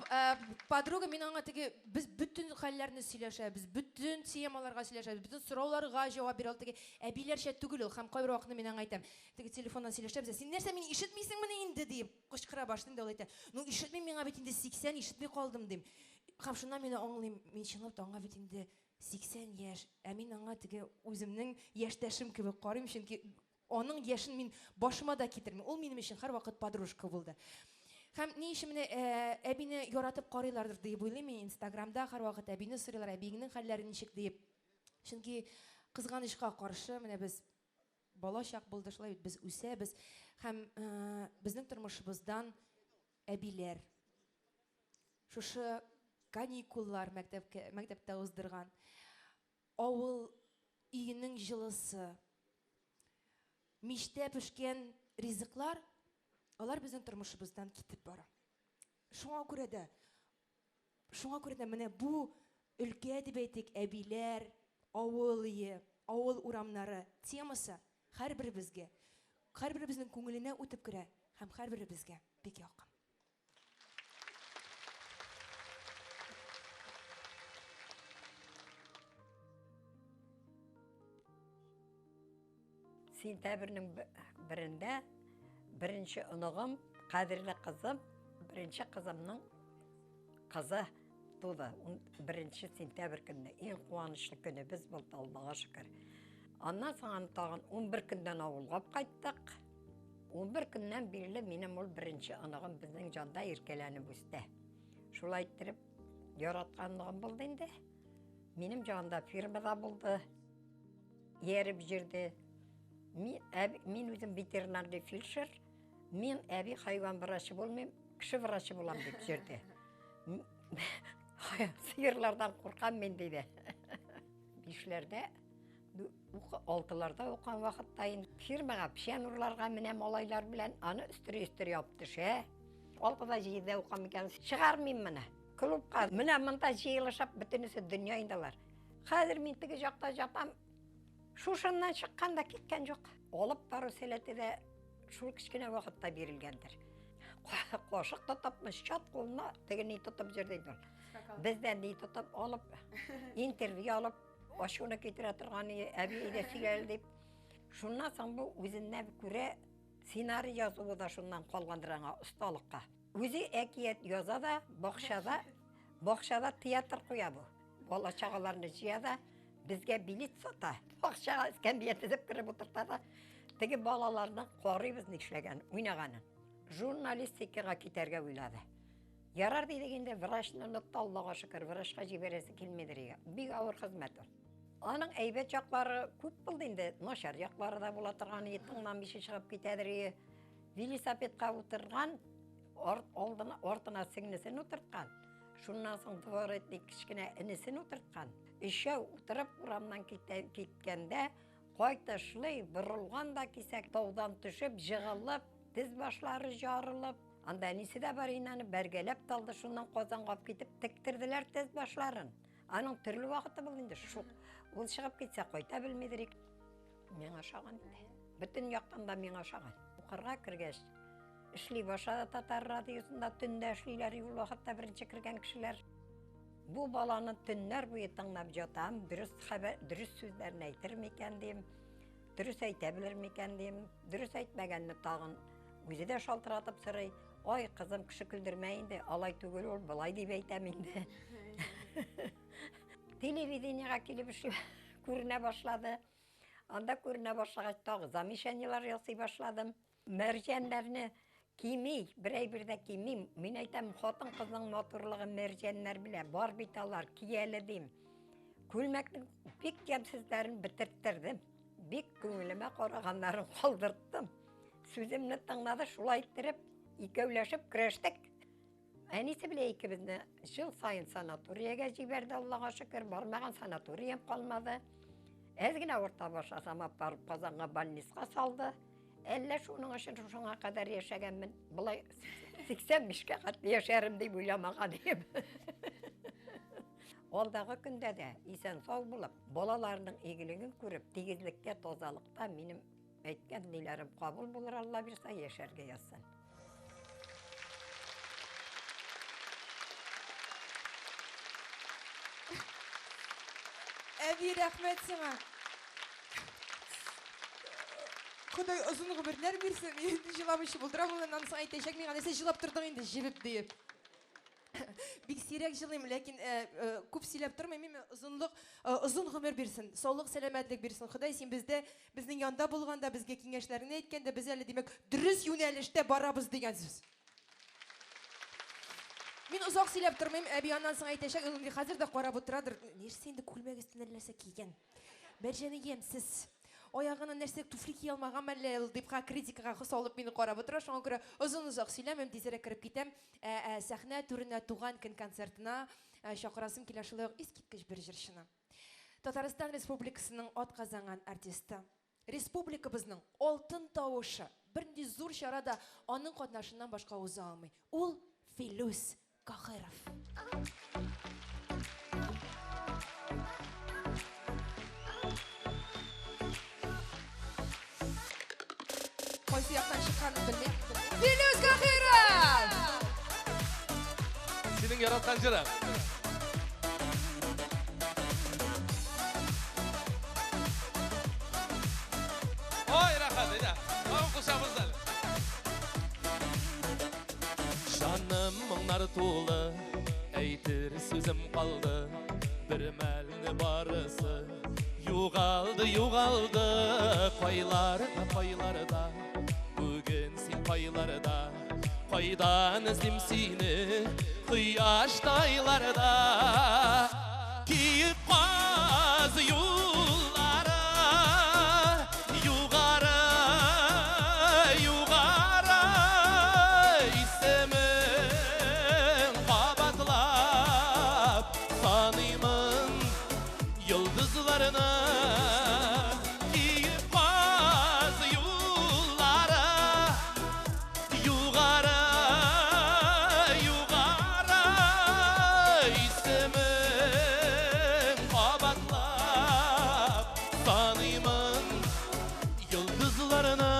подруга мин аңа теге без бүтән хәлләрне сөйләшәбез, бүтән темаларга сөйләшәбез, бүтән сорауларга җавап бирә ул теге әбиләрчә түгел ул, һәм кайбер вакытны мин аңа әйтәм, теге телефоннан сөйләшәбез, син нәрсә мине ишетмисеңме инде дип кычкыра башлыйм да ул әйтә. Ну ишетмим, миңа бит инде 80, ишетми калдым дим. Һәм шуннан мин аңлыйм, мин чынлап та аңа бит инде 80 яшь, ә мин аңа теге үземнең яшьтәшем кебек карыйм, чөнки аның яшен мин башыма да китермим. Ул минем өчен һәрвакыт подружка булды. Һәм ни өчен менә әбине яратып карыйлардыр дип уйлыйм мин. Инстаграмда һәрвакыт әбине сорыйлар, әбинең хәлләре ничек дип. Чөнки кызганычка каршы менә без балачак булды, шулай бит без үсәбез һәм безнең тормышыбыздан әбиләр шушы каникуллар мәктәптә уздырган авыл өйнең җылысы, мичтә пешкән ризыклар, алар безнең тормышыбыздан китеп бара. Шуңа күрә дә менә бу өлкә дип әйтик, әбиләр, авыл өе, авыл урамнары темасы һәрберебезнең күңеленә үтеп керә һәм һәрберебезгә бик якын. Сентябрьнең 1-ндә беренче оныгым, кадерле кызым, беренче кызымның кызы туды. 1 сентябрь көнне, иң куанычлы көне без булды, Аллага шөкер. Аннан соң тагын 11 көндән авылга кайттык. 11 күннен бирле минем ул беренче анагым безнең жанда иркәләнеп үсте. Шулай итеп яратканлыгым булды инде. Минем жанда фирмада булды. Еріп жүрді. Мен өзім ветеринарный фельдшер. Мен әби хайван врачы болмайм, кіші врачы болам деп жүрді. Сиырлардан қорқам мен дейді. Бишлерде, алтыларда оққан вақыттайын фирмаға пішен ұрларға мінем олайлар білән аны үстірі апты ше. Алтыда жейді оқам екен, шығармайм мені. Клубқа міне мұнда жейілішап бүтінісі дүниейіндалар. Қазір мен тігі жақта жатам, шушыннан шыққанда кеткен жоқ. Олып бару селеті де шул кішкене вақытта берілгендір. Қошық тұтапмыз, шат қолына тігін үй тұтып жүрдейді. Бізден үй тұтып алып, интервью алып, ашуына кетіре тұрғаны әбі үйде сөйлелі деп. Шуннан соң бұл өзіне көре сценарий жазуы да шуннан қалғандыраңа ұсталыққа. Өзі әкиет яза да, бақшада театр қоя бұл. Бала шағаларыны жияда, бізге билет сата. Бақшаға іскәмбиет ізіп кіріп отыртады. Тегі балаларынан қорыйбыз нешлеген, ойнағанын. Журналистикаға кетерге ойлады. Ярар дегенде врачны ұнытты, Аллаға шүкір, врачқа жібересі келмедірге. Бик ауыр қызмет ол. Аның әйбет жақлары көп болды енді, нашар жақлары да бола тұрған, еттіңнан беші шығып кетедірге. Велосипедқа отырған, ортына сіңнісін отыртқан. Шуннан соң дворетник кішкене інісін отыртқан. Үшеу отырып ұрамнан кеткенде, қайтышлый, бұрылған да кесек таудан түшіп, жығылып, тіз башлары жарылып. Анда несі де бар инаны бәргелеп талды, шуннан қозанғап кетіп, тіктірділер тіз башларын. Аның түрлі вақыты бұл енді шуқ. Ол шығып кетсе қойта білмедірек. Мен ашаған енді. Бүтін яқтан да мен ашаған. Оқырға кіргеш. Ішлей башада татар радиосында түнді ішлейлер ел вақытта бірінші кірген кішілер. Бұл баланы түннер бұйы тыңнап жатам, дұрыс сөздерін әйтір мекен дейм, дұрыс әйте білір мекен дейм, дұрыс әйтмәгенні тағын өзі де шалтыратып сұрай, ой қызым кіші күлдірмейінді, алай түгел ол бұлай деп әйтәмейді. Телевидениеға келіп көріне башлады. Анда көріне башлағаш тағы замешанилар ясый башладым. Мәржәнләрні кимей, бірәй бірді кимей. Мен айтам, қотын қызның моторлығы мәржәнлер біле, бар биталар, киелі дейм. Көлмәктің бек кемсіздерін бітірттірдім. Бек көңіліме қорағандарын қалдырттым. Сөзімні тыңнады, шулай иттіріп, екеулешіп күрештік. Әнесі біле екібізді жыл сайын санаторияға жіберді, Аллаға шүкір, бармаған санаториям қалмады. Әзгіне орта башасам апарып Қазанға больницқа салды. Әлі шуның үшін шуңа қадар ешәгенмін. Бұлай 85-ке қатты ешәрім деп ойламаған дейм. Олдағы күнде де исен сау болып, балаларының игілігін көріп, тегізлікте, тозалықта менің әйткен нелерім қабыл болыр, Алла бірса ешәрге yazsın. Әби, рәхмет сіңа. Құдай ұзын ғұмырлер берсін, енді жылабышы бұлдырам, онан соң айтайшак, мен ғанесе жылап тұрдың енді жібіп дейіп. Бик сирек жылайым, ләкин көп сөйлеп тұрмын, мен ұзын ғұмыр берсін, саулық, сәлемәтлік берсін. Құдай сен біздің янда болғанда, бізге кеңешлерін еткенде, біз әлі демек дұрыс юнәліште барабыз деген сөз. Мен ұзақ сөйлеп тұрмайым, әбі анан соң айтайшак, ұлымды қазір да қарап отырадыр. Нерсе енді көлмәк үстіне нәрсе киген. Бәржені емсіз. Oyağına nersek tufli kiy almağam әлі deyip критикаға қысалып мені қарап отыра. Шоңа көре ұзын-ұзақ сөйлем, тезірек кіріп кетем. Сәхне түріне туған күн концертына шақырасым келешіліғ ескеткіш бір жүршіні. Татарстан Республикасының от қазанған артисті. Республикабызның алтын тауышы. Бірінде зор шарада оның қатнашынан башқа өзі алмай. Ол Филус Кахыров. Қойсы яқтан шыққанын білмек. Филус Кахыров! Сенің яратқан жыры. Ой, рахат, еді. Ағын құшамыз дәл. Жаным мұңнар толы, әйтір сөзім қалды. Бір мәліні барысы, юғалды, қойларда. Бүгін koylarda Koydan izlim seni Kıyaş daylarda Giyip kaz yollara Yugarı Yugarı İstemin kabatlap Sanımın yıldızlarına Giyip kaz yollara Yugarı Yugarı İstemin kabatlap Sanımın yıldızlarına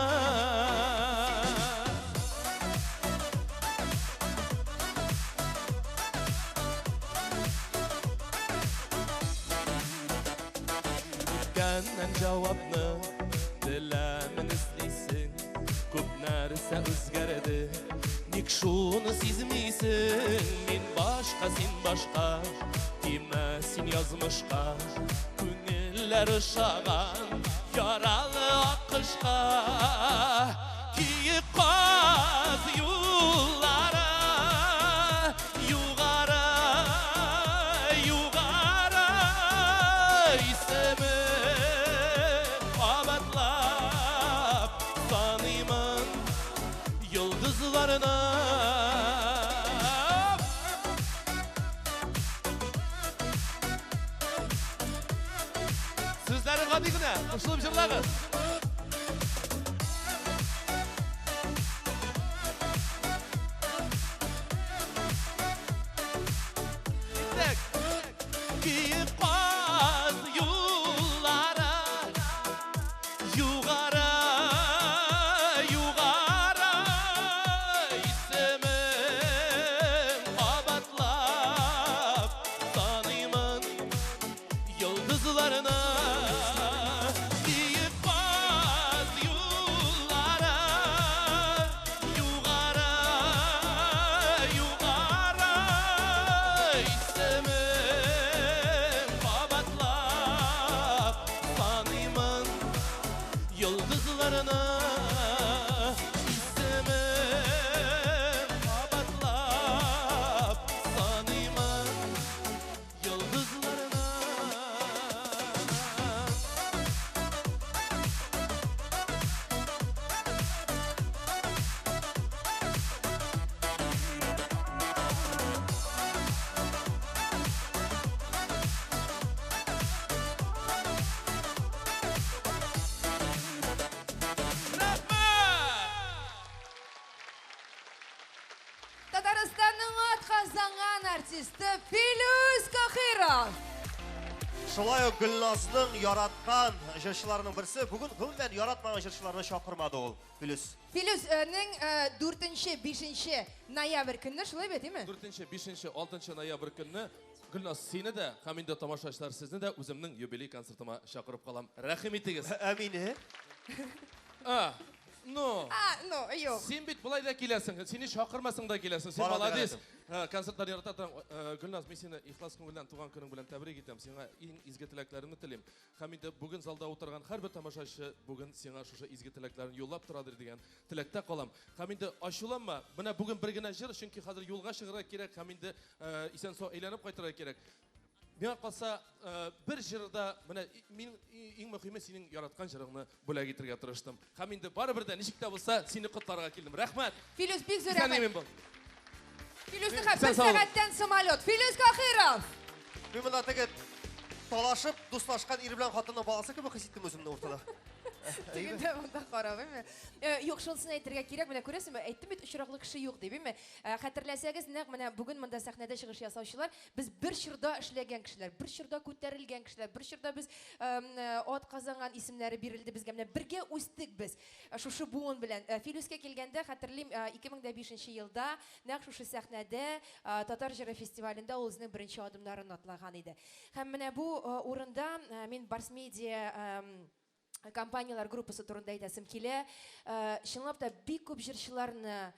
Genden cevapны dilemin izleysin Көп нәрсе өзгерді Ник шуны сизмейсің Мен башқа, сен башқа Деме сен язмышқа Көңіллер шаған Яралы аққышқа Киіп қаз юллары Юғары Юғары İstemin kabatlap Sanımın yıldızlarına Sizlerin kadigine Kuşulup jırlağız Giyip kaz yollara Yugarı Yugarı İstemin kabatlap Sanımın yıldızlarına Giyip kaz yollara Yugarı Yugarı İstemin kabatlap Sanımın yıldızlarına İstemin kabatlap Sanımın yıldızlarına Татарстанның атқазанған артисті Филюс Кахиров. Шулай ук Гүлназның яраткан жырчыларының берсе, бүген гомумән яратмаган жырчыларны чакырмады ул. Филюс. Филюсның 4-5 ноябрь көнне шулай бит, әйме? 4-5-6 ноябрь көнне Гүлназ сені де, каминде тамашачылар сезне де үземнең юбилей концертыма чакырып калам. Рәхим итегез. Әмине. Ну, yok. Sen bit bulay da келесің, seni шақырмасың да келесің. Sen молодец. Концерттар ярататың. Гүлназ, мен сені ихлас көңілден туған күнің белән тәбрик итәм. Сиңа иң изге теләкләремне телим. Һәм инде бүген залда утырган һәрбер тамашачы бүген сиңа шушы изге теләкләрен юллап торадыр дигән теләктә калам. Һәм инде ачуланма. Менә бүген бер генә җыр, чөнки хәзер юлга чыгарга кирәк, һәм инде исән-сау әйләнеп кайтырга кирәк. Миңа калса, бер җырда, менә мин иң мөһиме синең яраткан җырыңны бүләк итәргә тырыштым. Һәм инде барыбер дә ничек тә булса сине котларга килдем. Рәхмәт. Филюс, бик зур рәхмәт. Филюсның бер сәгатьтән самолет. Филюс Кахиров. Мин монда теге талашып, дуслашкан ир белән хатынның баласы кебек хис иттем үземне ортада. Тегендә монда карап, әйме? Юк, шунысын әйтергә кирәк, менә күрәсезме, әйттем бит очраклы кеше юк дип, әйме? Хәтерләсәгез, нәкъ менә бүген монда сәхнәдә чыгыш ясаучылар, без бер чорда эшләгән кешеләр, бер чорда күтәрелгән кешеләр, бер чорда без ат казанган исемнәре бирелде безгә, менә бергә үстек без. Шушы буын белән Филюскә килгәндә, хәтерлим, 2005 елда нәкъ шушы сәхнәдә Татар җыры фестивалендә ул үзенең беренче адымнарын атлаган иде. Һәм менә бу урында мин Барс Медиа компаниялар группасы турында әйтәсем килә. Чынлап та бик күп җырчыларны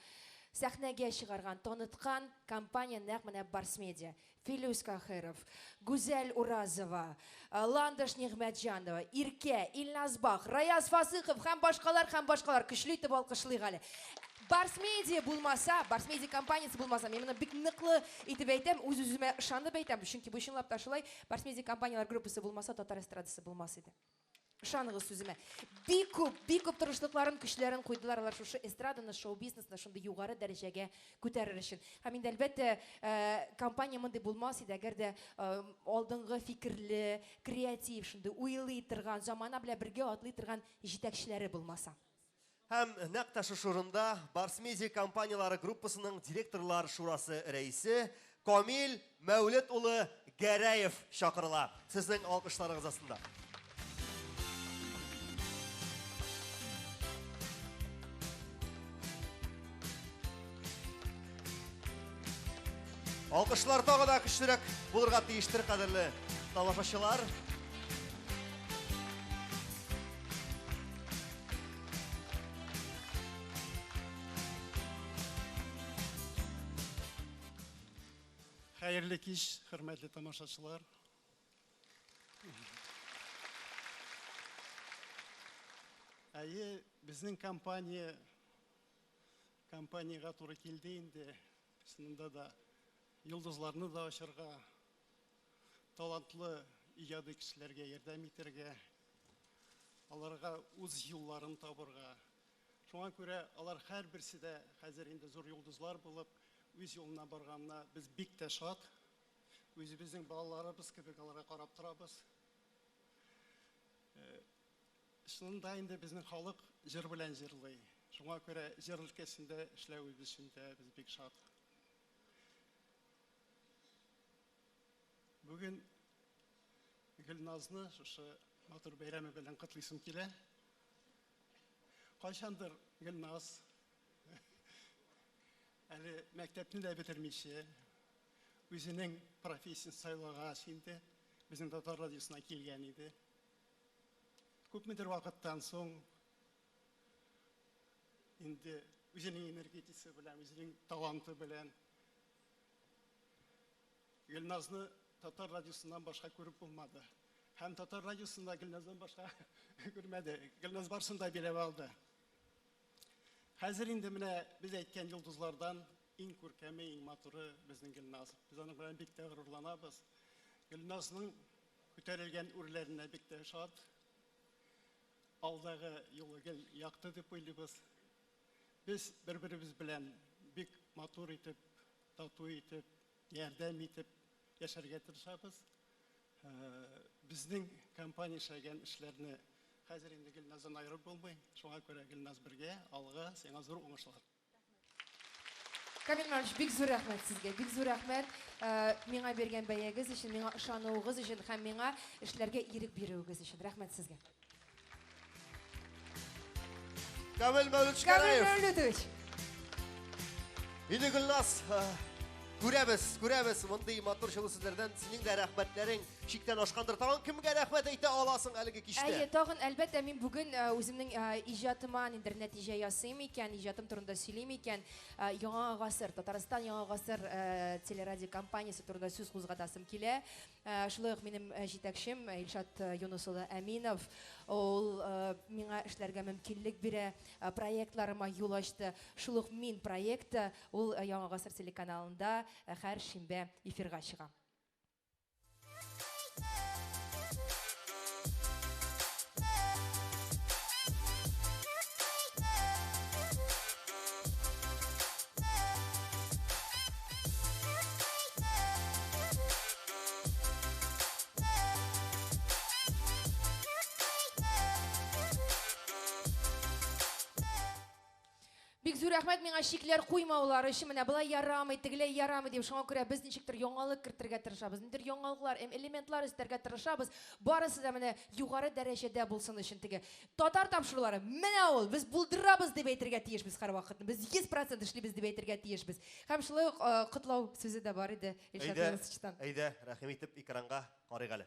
сәхнәгә чыгарган, таныткан компания нәкъ менә Барс Медиа. Филюс Кахиров, Гүзәл Уразова, Ландыш Нигъмәтҗанова, Иркә, Илназ Бах, Раяз Фасыйхов һәм башкалар көчле итеп алкышлыйк әле. Барс Медиа булмаса, Барс Медиа компаниясы булмаса, мен мына бик ныклы итеп әйтәм, үз-үземә ышанып әйтәм, чөнки бу чынлап та шулай, Барс Медиа компаниялар группасы булмаса, татар эстрадасы булмас иде. Ышаныгыз сүземә. Бик күп тырышлыкларын, көчләрен куйдылар алар шушы эстраданы, шоу-бизнесны шундый югары дәрәҗәгә күтәрер өчен. Һәм инде әлбәттә компания мондый булмас иде, әгәр дә алдынгы фикерле, креатив, шундый уйлый торган, замана белән бергә атлый торган җитәкчеләре булмаса. Һәм нәкъ та шушы урында Барс Медиа компаниялары группасының директорлар шурасы рәисе Камил Мәүлет улы Гәрәев чакырыла. Сезнең алкышларыгыз астында. Алкышлар тагы да көчлерәк булырга тиештер, кадерле тамашачылар. Хәерле кич, хөрмәтле тамашачылар. Безнең компанияга туры килде инде. Шунында да йолдызларны да ачарга, талантлы иҗади кешеләргә ярдәм итәргә, аларга үз юлларын табырга. Шуңа күрә алар һәрберсе дә хәзер инде зур йолдызлар булып, үз юлына барганына без бик тә шат. Үзебезнең балаларыбыз кебек аларга карап торабыз. Шунда инде безнең халык җыр белән җырлый. Шуңа күрә җыр өлкәсендә эшләүебез өчен дә без бик шат. Бүген Гөлназны шушы матур бәйрәме белән котлыйсым килә. Кайчандыр Гөлназ әле мәктәпне дә бетермичә, үзенең профессиясын сайлагач инде безнең татар радиосына килгән иде. Күпмедер вакыттан соң инде үзенең энергетикасы белән, үзенең таланты белән Гөлназны татар радиосыннан башка күреп булмады. Һәм татар радиосында Гөлназдан башка күрмәде. Гөлназ барсын да билеп алды. Хәзер инде менә без әйткән йолдызлардан иң күркәме, иң матуры безнең Гөлназ. Без аның белән бик тә горурланабыз. Гөлназның күтәрелгән үрләренә бик тә шат. Алдагы юлы гел якты дип уйлыйбыз. Без бер-беребез белән бик матур итеп, тату итеп, ярдәм итеп яшәргә тырышабыз. Безнең компания эшләгән эшләрне хәзер инде Гөлназдан аерып булмый. Шуңа күрә Гөлназ бергә алга сиңа зур уңышлар. Камил Мәүлет, бик зур рәхмәт сезгә. Бик зур рәхмәт миңа бергән бәягез өчен, миңа ышануыгыз өчен һәм миңа эшләргә ирек бирүегез өчен. Рәхмәт сезгә. Камил Мәүлет Камил Мәүлетович. Инде Гөлназ, күрәбез, мондый матур шулы сүзләрдән синең дә рәхмәтләрең шиктән ашкандыр. Тагын кемгә рәхмәт әйтә аласың әлеге кичтә? Тагын әлбәттә мин бүген үземнең иҗатыма интернет нәтиҗә ясыйм икән, иҗатым турында сөйлим икән. Яңа гасыр, Татарстан яңа гасыр телерадио компаниясе турында сүз кузгатасым килә. Шулай ук минем җитәкчем Илшат Юнус улы Әминов, ул миңа эшләргә мөмкинлек бирә, проектларыма юл ачты. Шулай ук мин проекты ул яңа гасыр телеканалында һәр шимбә эфирга чыга. Бик зур рәхмәт миңа шикләр куймаулары өчен. Менә булай ярамый, тегеләй ярамый дип шуңа күрә без ничектер яңалык кертергә тырышабыз. Ниндидер яңалыклар, элементлар өстәргә тырышабыз. Барысы да менә югары дәрәҗәдә булсын өчен теге татар тапшырулары. Менә ул без булдырабыз дип әйтергә тиешбез һәр вакытны. Без 100% эшлибез дип әйтергә тиешбез. Һәм шулай ук котлау сүзе дә бар иде Илшат Юнусовичтан. Әйдә, рәхим итеп экранга карыйк әле.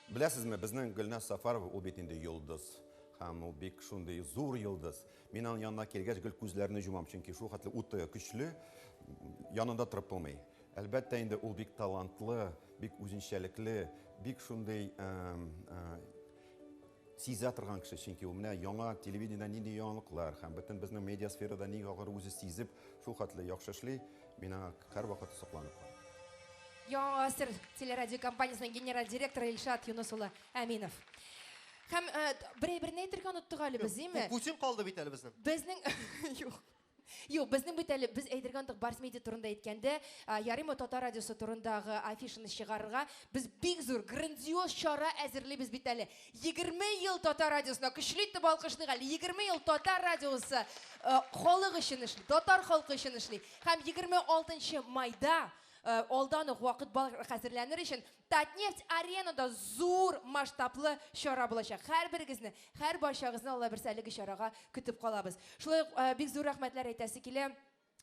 Беләсезме, безнең Гөлназ Сафарова ул бит инде йолдыз. Һәм ул бик шундый зур йолдыз. Мин аның янына килгәч гел күзләрне җумам, чөнки шул хәтле уты көчле, янында торып булмый. Әлбәттә инде ул бик талантлы, бик үзенчәлекле, бик шундый сизә торган кеше, чөнки ул менә яңа телевидениедә нинди яңалыклар һәм бөтен безнең медиа сферада ник агыр үзе сизеп, шул хәтле яхшы эшли, миңа һәрвакыт сокланып кала. Яңа Асыр телерадио компаниясының генераль директоры Илшат Юнусулы Әминов. Һәм берәй-берне әйтергә оныттык әле без, име? Путин калды бит әле безнең. Безнең Юк, безнең бит әле без әйтергәндек Барс медиа турында әйткәндә, Ярыма Татар радиосы турындагы афишаны чыгарырга без бик зур, грандиоз чара әзерлибез бит әле. 20 ел Татар радиосына көчле итеп алкышлыйк әле. 20 ел Татар радиосы халык өчен эшли, татар халкы өчен эшли. Һәм 26 майда алдан ук вакыт хәзерләнер өчен Татнефть аренада зур масштаблы чара булачак. Һәрберегезне, һәр башагызны Алла берсе әлеге чарага көтеп калабыз. Шулай бик зур рәхмәтләр әйтәсе килә.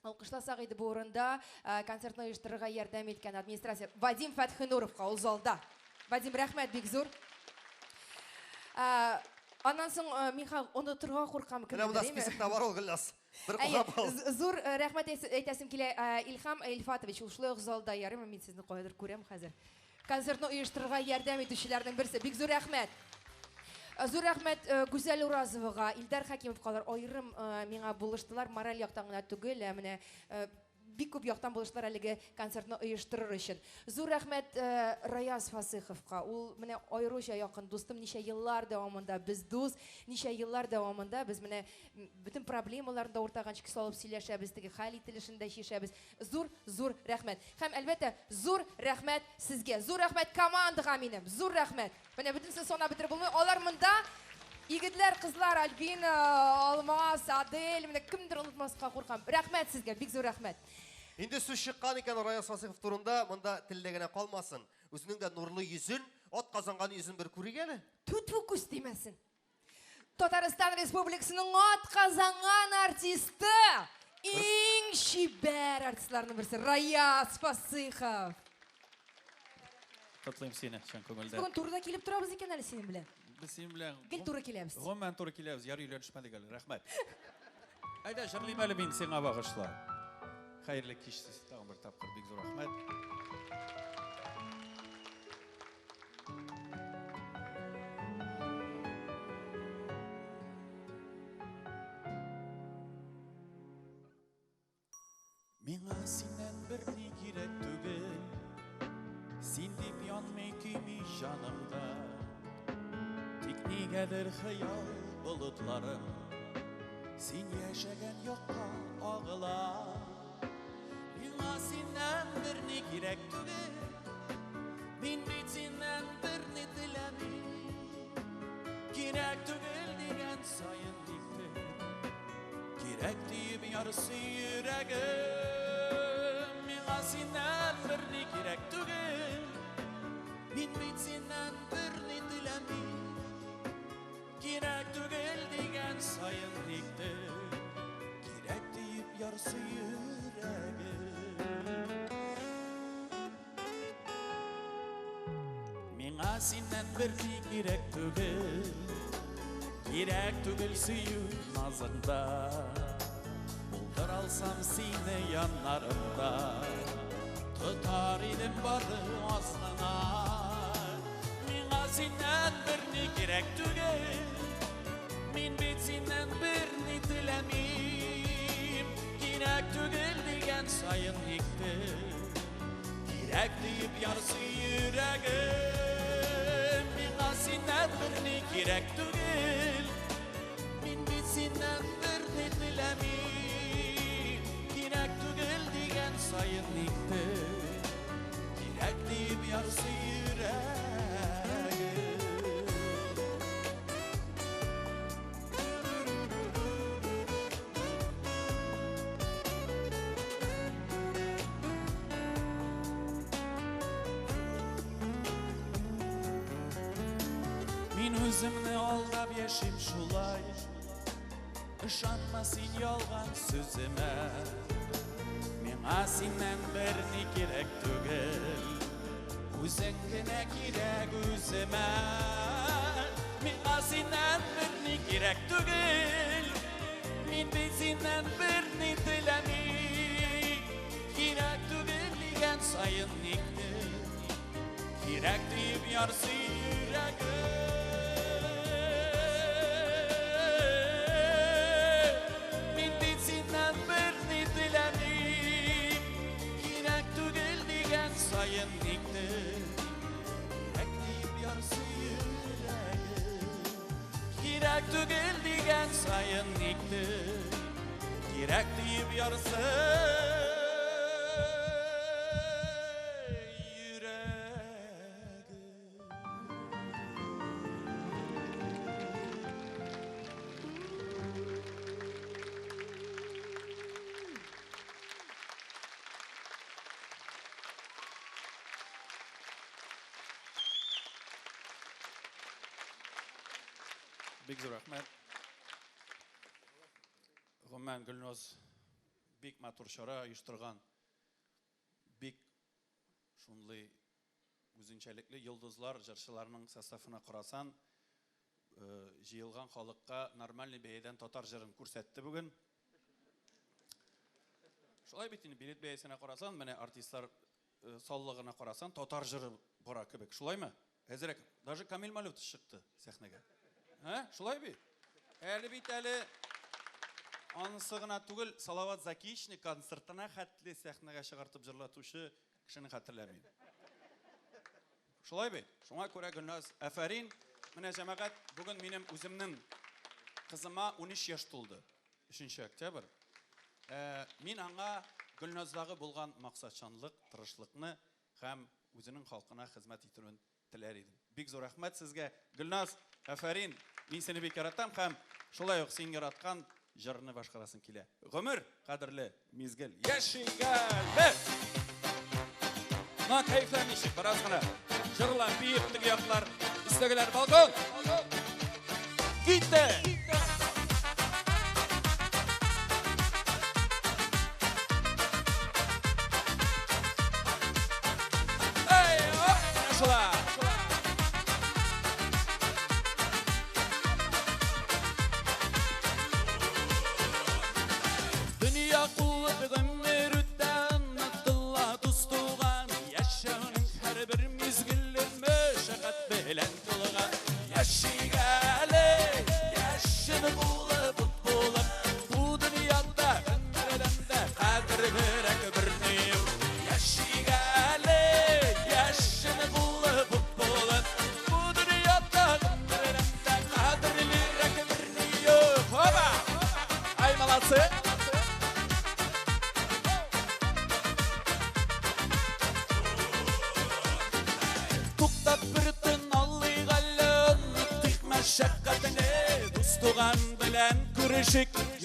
Алкышласак иде бу урында концертны оештырырга ярдәм иткән администрация Вадим Фәтхинуровка ул залда. Вадим, рәхмәт бик зур. Аннан соң Михаил онытырга куркам кем Менә монда списокта бар ул Гөлназ. Зур рәхмәт әйтәсем килә Илхам Илфатович, ул шулай ук залда ярым, мин сезне кайдыр күрәм хәзер. Концертны оештырырга ярдәм итүчеләрнең берсе. Бик зур рәхмәт. Зур рәхмәт Гүзәл Уразовага, Илдар Хәкимовкалар аерым миңа булыштылар, мораль яктан гына түгел, менә бик күп яктан булыштылар әлеге концертны оештырыр өчен. Зур рәхмәт Раяз Фасыховка. Ул менә аеруча якын дустым, ничә еллар дәвамында без дус, ничә еллар дәвамында без менә бөтен проблемаларны да уртага чыгып салып сөйләшәбез, теге хәл ителешендә чишәбез. Зур рәхмәт. Һәм әлбәттә зур рәхмәт сезгә. Зур рәхмәт командага минем. Зур рәхмәт. Менә бөтенсен сона бетереп булмый. Алар монда егетләр, кызлар, Альбина, Алмаз, Адель, менә кемдер онытмаска куркам. Рәхмәт сезгә, бик зур рәхмәт. Инде сүз чыккан икән Раяз Фасыхов турында, монда телдә генә калмасын. Үзенең дә нурлы йөзен, ат казанган йөзен бер күрик әле. Туту күз тимәсен. Татарстан Республикасының ат казанган артисты, иң чибәр артистларның берсе Раяз Фасыхов. Котлыйм сине, чын күңелдә. Бүген турыда килеп торабыз икән әле синең белән. Без синең белән. Гел туры киләбез. Гомән туры киләбез, ярый өйләнешмәдек әле. Рәхмәт. Әйдә, җырлыйм әле мин сиңа багышла. Хәерле кич сез, тагын бер тапкыр бик зур рәхмәт. Миңа синнән бер ни кирәк түгел, син дип янмый көйми җанымда. Тик нигәдер хыял болытларым, син яшәгән якка агыла. Миңа синнән бер ни кирәк түгел, мин бит синнән бер ни теләмим. Кирәк түгел дигән саен диктем, кирәк дип ярсы йөрәгем. Миңа синнән бер ни кирәк түгел, мин бит синнән бер ни теләмим. Кирәк түгел дигән саен диктем, кирәк дип ярсы йөрәгем. Миңа синнән бер ни кирәк түгел сөю назыңда. Булдыр алсам сине яннарымда, тотар идем бары астына. Миңа синнән бер ни кирәк түгел, мин бит синнән бер ни теләмим. Кирәк түгел дигән саен диктем, кирәк дип ярсы йөрәгем. Миңа синнән бер ни кирәк түгел, мин бит синнән бер ни теләмим. Кирәк түгел дигән саен диктем, кирәк дип ярсы йөрәгем. Мин үземне алдап яшим шулай, ышанма син ялган сүземә. Миңа синнән бер ни кирәк түгел, үзең генә кирәк үземә. Миңа синнән бер ни кирәк түгел, мин бит синнән бер ни теләмим. Кирәк түгел дигән саен диктем, кирәк дип ярсы йөрәгем. sayın nikti Ekleyip yarısı yüreği Kirek tügül digen sayın nikti Kirek deyip yarısı Big zor rahmet. Gümmen Gülnoz big matur şara uyuşturgan big şunly üzünçelikli yıldızlar jarşılarının sastafına kurasan jıyılgan halыкка нормальный бейден татар жырын күрсәтте бүген. Шулай бит инде билет бәясенә карасан, менә артистлар саллыгына карасан, татар жыры бара кебек. Шулаймы? Әзрәк. Даже Камил Малюв чыкты сәхнәгә. Шулай бит. Әле бит әле анысы гына түгел, Салават Закиевичны концертына хәтле сәхнәгә чыгартып җырлатучы кешене хәтерләмим. Шулай бит. Шуңа күрә Гөлназ, афарин. Менә җәмәгать, бүген минем үземнең кызыма 13 яшь тулды. 3 октябрь. Мин аңа Гөлназдагы булган максатчанлык, тырышлыкны һәм үзенең халкына хезмәт итүен теләр идем. Бик зур рәхмәт сезгә, Гөлназ, афарин. Мин сине бик яратам һәм шулай ук син яраткан җырны башкарасың килә. Гомер, кадерле мизгел. Яшигәле. На кайфланышык, бераз гына. Җырлар, биек тигәкләр, истәгеләр балкон. Китте. Эй, оп, шулай.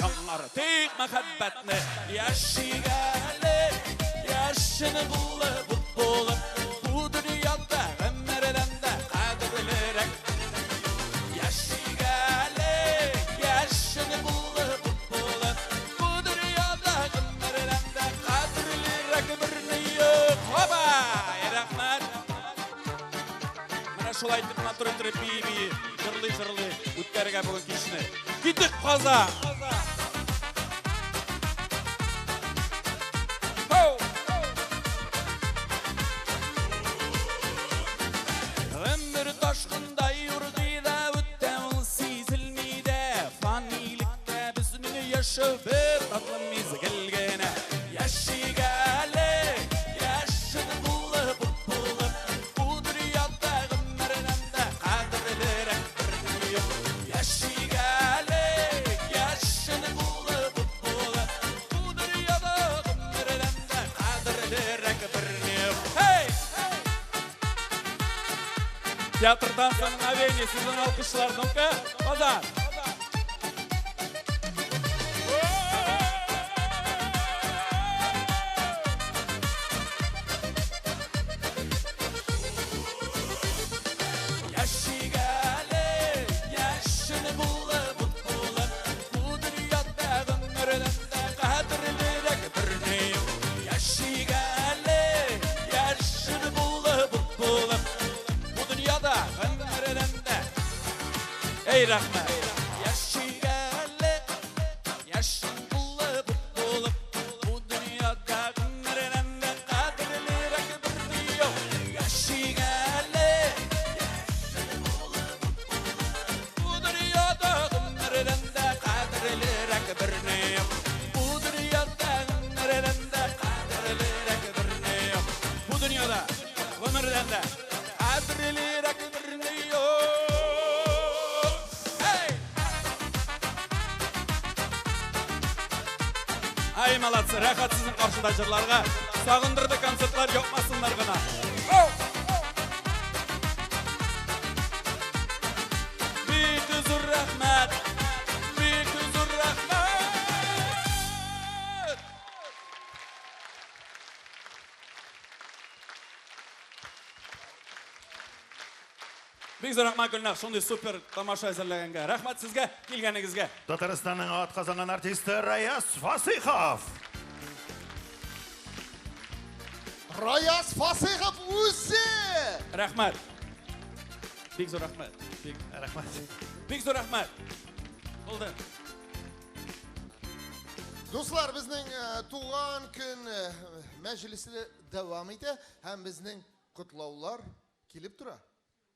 Yanlar tek muhabbetni yaşigale yaşını bulup bu dünyada ömreden de kadırlarek yaşigale yaşını bulup bu dünyada ömreden de kadırlarek birini yok hoba rahmet mana şolay dip natur bibi jırlı ütkərgə bugün kişini gittik qaza ömür taşqınday yurdida ötəl sizilmide fanilikdə bizning yaşab bir tatlı mizgilgene yaşigale yaşını bulup bu dünyada ömreden de kadırlarek birini yok yaşigale yaşını bulup bu dünyada ömreden de kadırlarek birini yok hey Театрдан мгновение, сезон алкышлар, ну-ка, Базар! Yaşigale, yaşını bulup bu dünyada ömreden de kadırlarek birini yok yaşigale, yaşını bulup Ey rahmet yaşigale yaşın bulup bu dünyada ömreden de kadırlarek birini yok yaşigale yaşını bulup bu dünyada ömreden de kadırlarek birini yok bu dünyada ömreden de kadırlarek birini yok bu dünyada Hay malatsı, rəxət sizin qarşıdacılarga. Sağındırdı konsertlar yapmasınlar gına. Büyük huzur rəhmət. Büyük huzur rəhmət. Büyük huzur rəhmət Gülnaz. Şunday super tamaşa hazırlaganga. Rəhmət sizge, kelganingizga. Татарстанның атказанган артисты Раяз Фасихов. Rayaz Fasihov o'zi. Rahmat. Büyük huzur rəhmət. Büyük huzur rəhmət. Oldu. Do'stlar, bizning tug'an kun majlisi davom etdi. Ham bizning qutlovlar kelib turadi.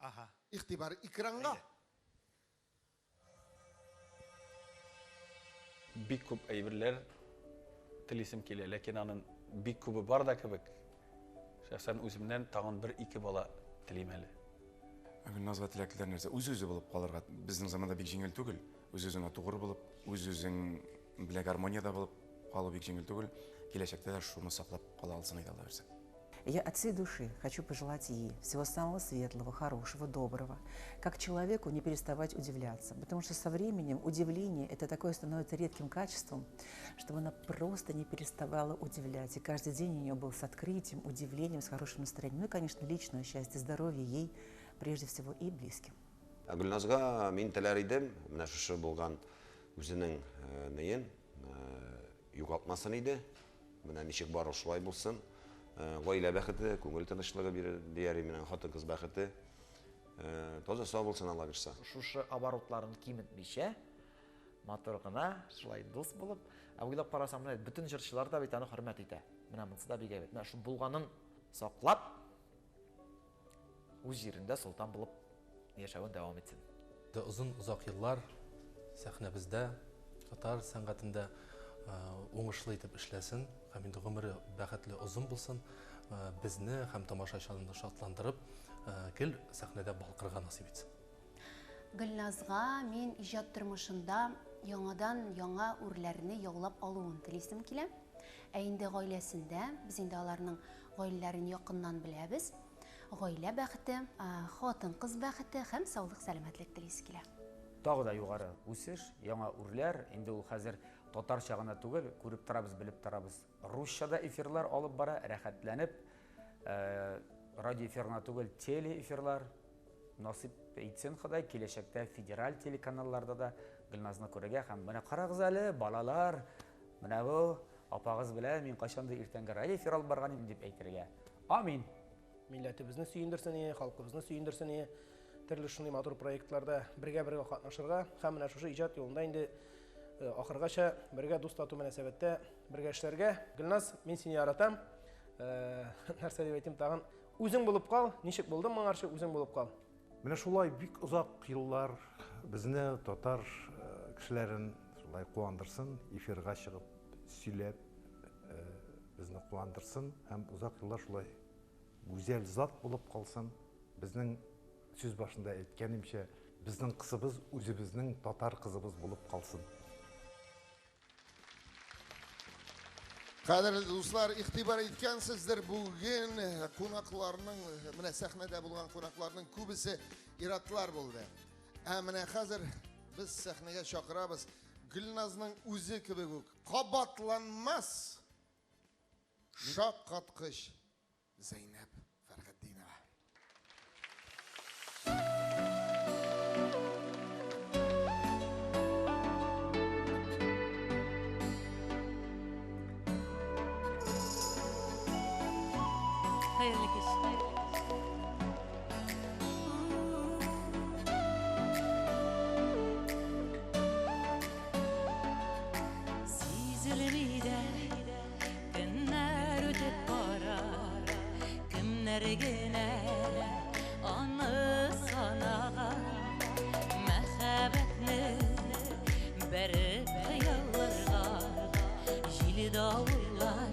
Aha. İxtibor ekranga. Bik ko'p aybirlar tilisim keladi, lekin aning bik ko'pi borda kibik. Şahsen o'zimdan tag'in 1-2 bola tilaymali. Gulnazga tilaklar narsa o'z-o'zi bo'lib qolirga bizning zamonda bek jengil tugul, o'z-o'zingga to'g'ri bo'lib, o'z-o'zing bilan garmoniyada bo'lib qolib bek jengil tugul, kelajakda da shuni saqlab qola olsin ayta olaversa. Я от всей души хочу пожелать ей всего самого светлого, хорошего, доброго. Как человеку не переставать удивляться. Потому что со временем удивление – это такое становится редким качеством, чтобы она просто не переставала удивлять. И каждый день у нее был с открытием, удивлением, с хорошим настроением. Ну и, конечно, личное счастье, здоровье ей, прежде всего, и близким. Gulnazga men tilar edim, mana shu bo'lgan o'zining neyin yo'qotmasin edi. Mana nechik bor shulay bo'lsin. Oila baxti, ko'ngil tinchligi deyari mening xotin qiz baxti. Toza sog' bo'lsin Alloh bersa. Шушы оборотларын киметмичә, матур гына, шулай дус булып, уйлап карасам, менә бүтән җырчылар да бит аны хөрмәт итә. Менә монсы да бик әйбәт. Менә шу булганын саклап, үз җирендә солтан булып яшәвен дәвам итсен. Uzun uzak yıllar sahnebizde, Tatar sanatında oңышлы итеп эшләсен, һәм инде гомере бәхетле озын булсын, безне һәм тамашачыларны шатландырып, гел сәхнәдә балкырга насип итсен. Гөлназга мен иҗат тормышында яңадан яңа үрләрне яулап алуын телисем килә. Ә инде гаиләсендә без инде аларның гаиләләрен якыннан беләбез. Гаилә бәхете, хатын-кыз бәхете һәм саулык сәламәтлек телисе килә. Тагы да югары үсеш, яңа үрләр, инде ул хәзер татарча гына түгел, күреп торабыз, белеп торабыз. Русчада эфирлар алып бара, рәхәтләнеп, радио эфирына түгел, теле эфирлар насип итсен Ходай, киләчәктә федераль телеканалларда да Гөлназны күрергә һәм менә карагыз әле, балалар, менә бу апагыз белән мин кайчан да иртәнге радио эфир алып барган дип әйтергә. Амин. Милләтебезне сөендерсен, халкыбызны сөендерсен, төрле шундый матур проектларда бергә катнашырга һәм менә шушы иҗат юлында инде ахыргача бергә дус тату мөнәсәбәттә бергә эшләргә. Гөлназ, мин сине яратам. Нәрсә дип әйтим тагын, үзең булып кал. Ничек булдың моңарчы, үзең булып кал. Менә шулай бик узак еллар безне татар кешеләрен шулай куандырсын, эфирга чыгып сөйләп безне куандырсын һәм узак еллар шулай güzel zat bulup kalsın. Bizning söz başında aytganimcha, bizning qizimiz o'zimizning tatar qizimiz bulup kalsın. Qadrli do'stlar, ixtibar etgansizdir, bugun qonaqlarning, mana sahnada bo'lgan qonaqlarning ko'bisi iratlar bo'ldi. Mana hozir biz sahnaga chaqiramiz Gulnazning o'zi kibik qabatlanmas shaqqatqish Zeynep Ferhatdinova. Hayırlı kış. Sizilmide günler ötüp barar, kimlergine anı sanağa, mehabetni berip hayallarga, jili davullar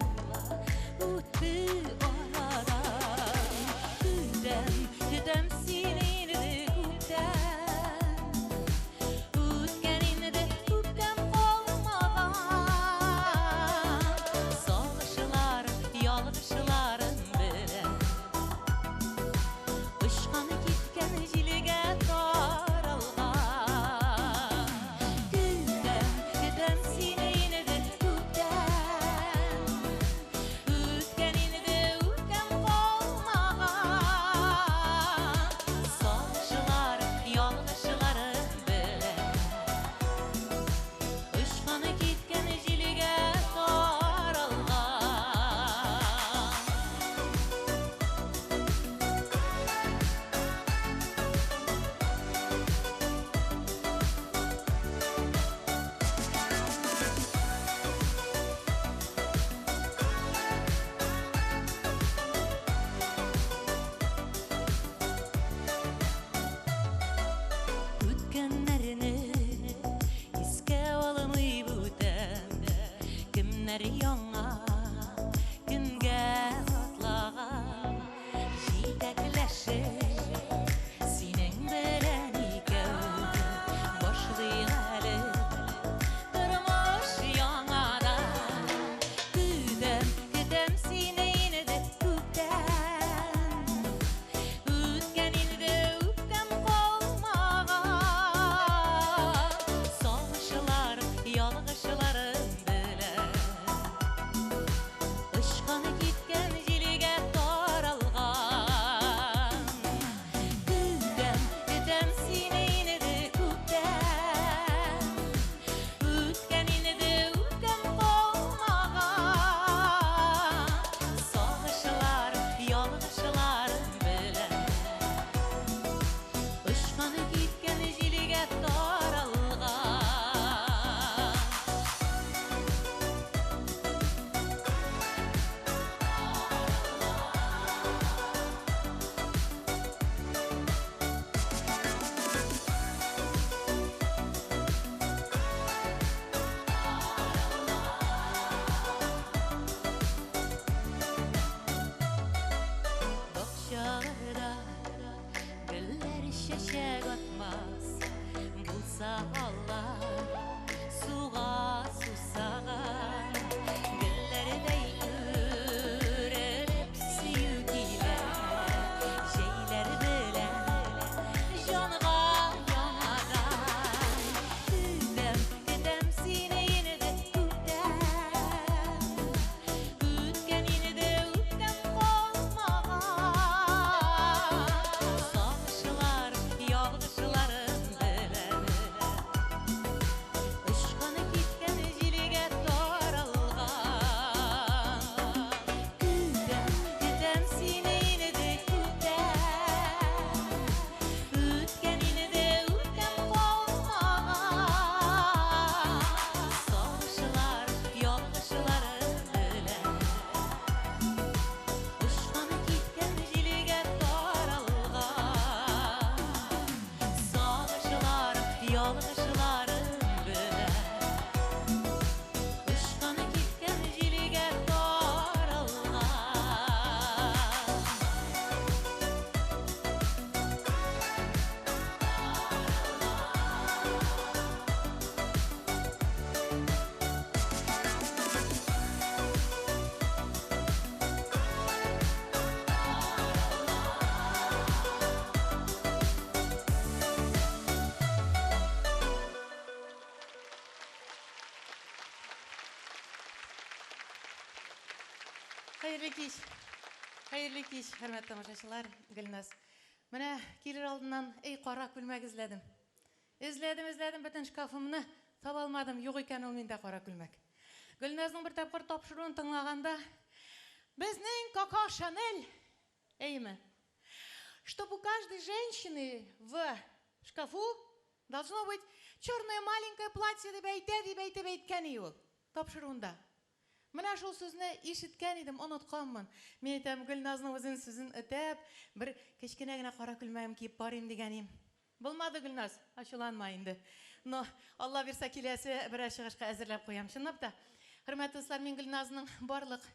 öttü aradan, güdem sinirdi güdem, ötkeninde güdem kalmagan, Hayırlı kеш, hürmetli tamашaçılar, Gülnaz. Mene gelir aldından qara külmek izledim. İzledim, bütün şkafımını taба almadım. Yok iken ol mende qara külmek. Gülnaz'ın bir tapqır topşuruğunu tınlaganda, bizning Coco Chanel, eymi, что у каждой женщины в шкафу должно быть черное маленькое платье деп әйткән ул. Тапшыруында. Менә шул сүзне ишеткән идем, онытканмын. Мен әйтәм, Гөлназның үзен сүзен өтәп, бер кечкенә генә кара күлмәгем киеп барыйм дигәнем. Булмады, Гөлназ, ачуланма инде. Но Алла бирсә киләсе бер чыгышка әзерләп куям. Чынлап та, хөрмәтле дуслар, мин Гөлназның барлык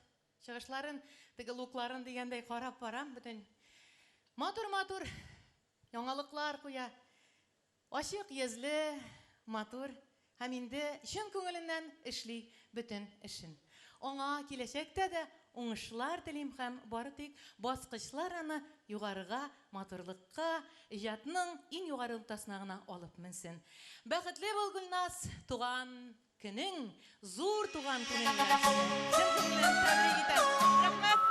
чыгышларын, теге лукларын дигәндәй карап барам, бөтен матур яңалыклар куя. Ачык йөзле, матур, һәм инде чын күңеленнән эшли бөтен эшен. Аңа киләчәктә дә уңышлар телим һәм бары тик баскычлар аны югарыга, матурлыкка, иҗатның иң югары ноктасына гына алып менсен. Бәхетле бул, Гөлназ, туган көнең, зур туган көнең. Чын күңелдән тәбрик итәм. Рәхмәт.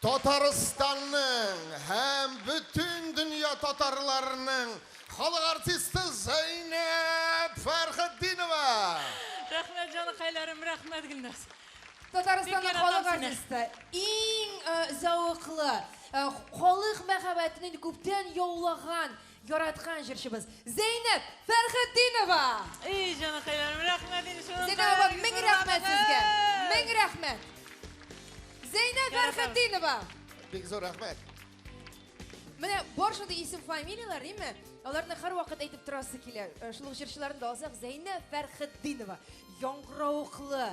Татарстанның һәм бүтін dünya татарларының халық артисті Zeynep Ferhattinova. Рәхмәт жаныкайларым, рәхмәт Гөлназ. Татарстанның халық артисті ең зауыклы, халық мәхәббәтен күптән яулаған, яратқан җырчыбыз Zeynep Ferhattinova. Ey жаныкайларым, рәхмәт иншалла. Zeynep апа, мең рәхмәт сезгә. Мең рәхмәт. Zeynep Ferhattinova. Бик зур рәхмәт. Менә бар шундый исем фамилиялар, димме? Аларны һәр вакыт әйтеп торасы килә. Шул җырчыларны да алсак, Zeynep Ferhattinova. Яңгыраулы,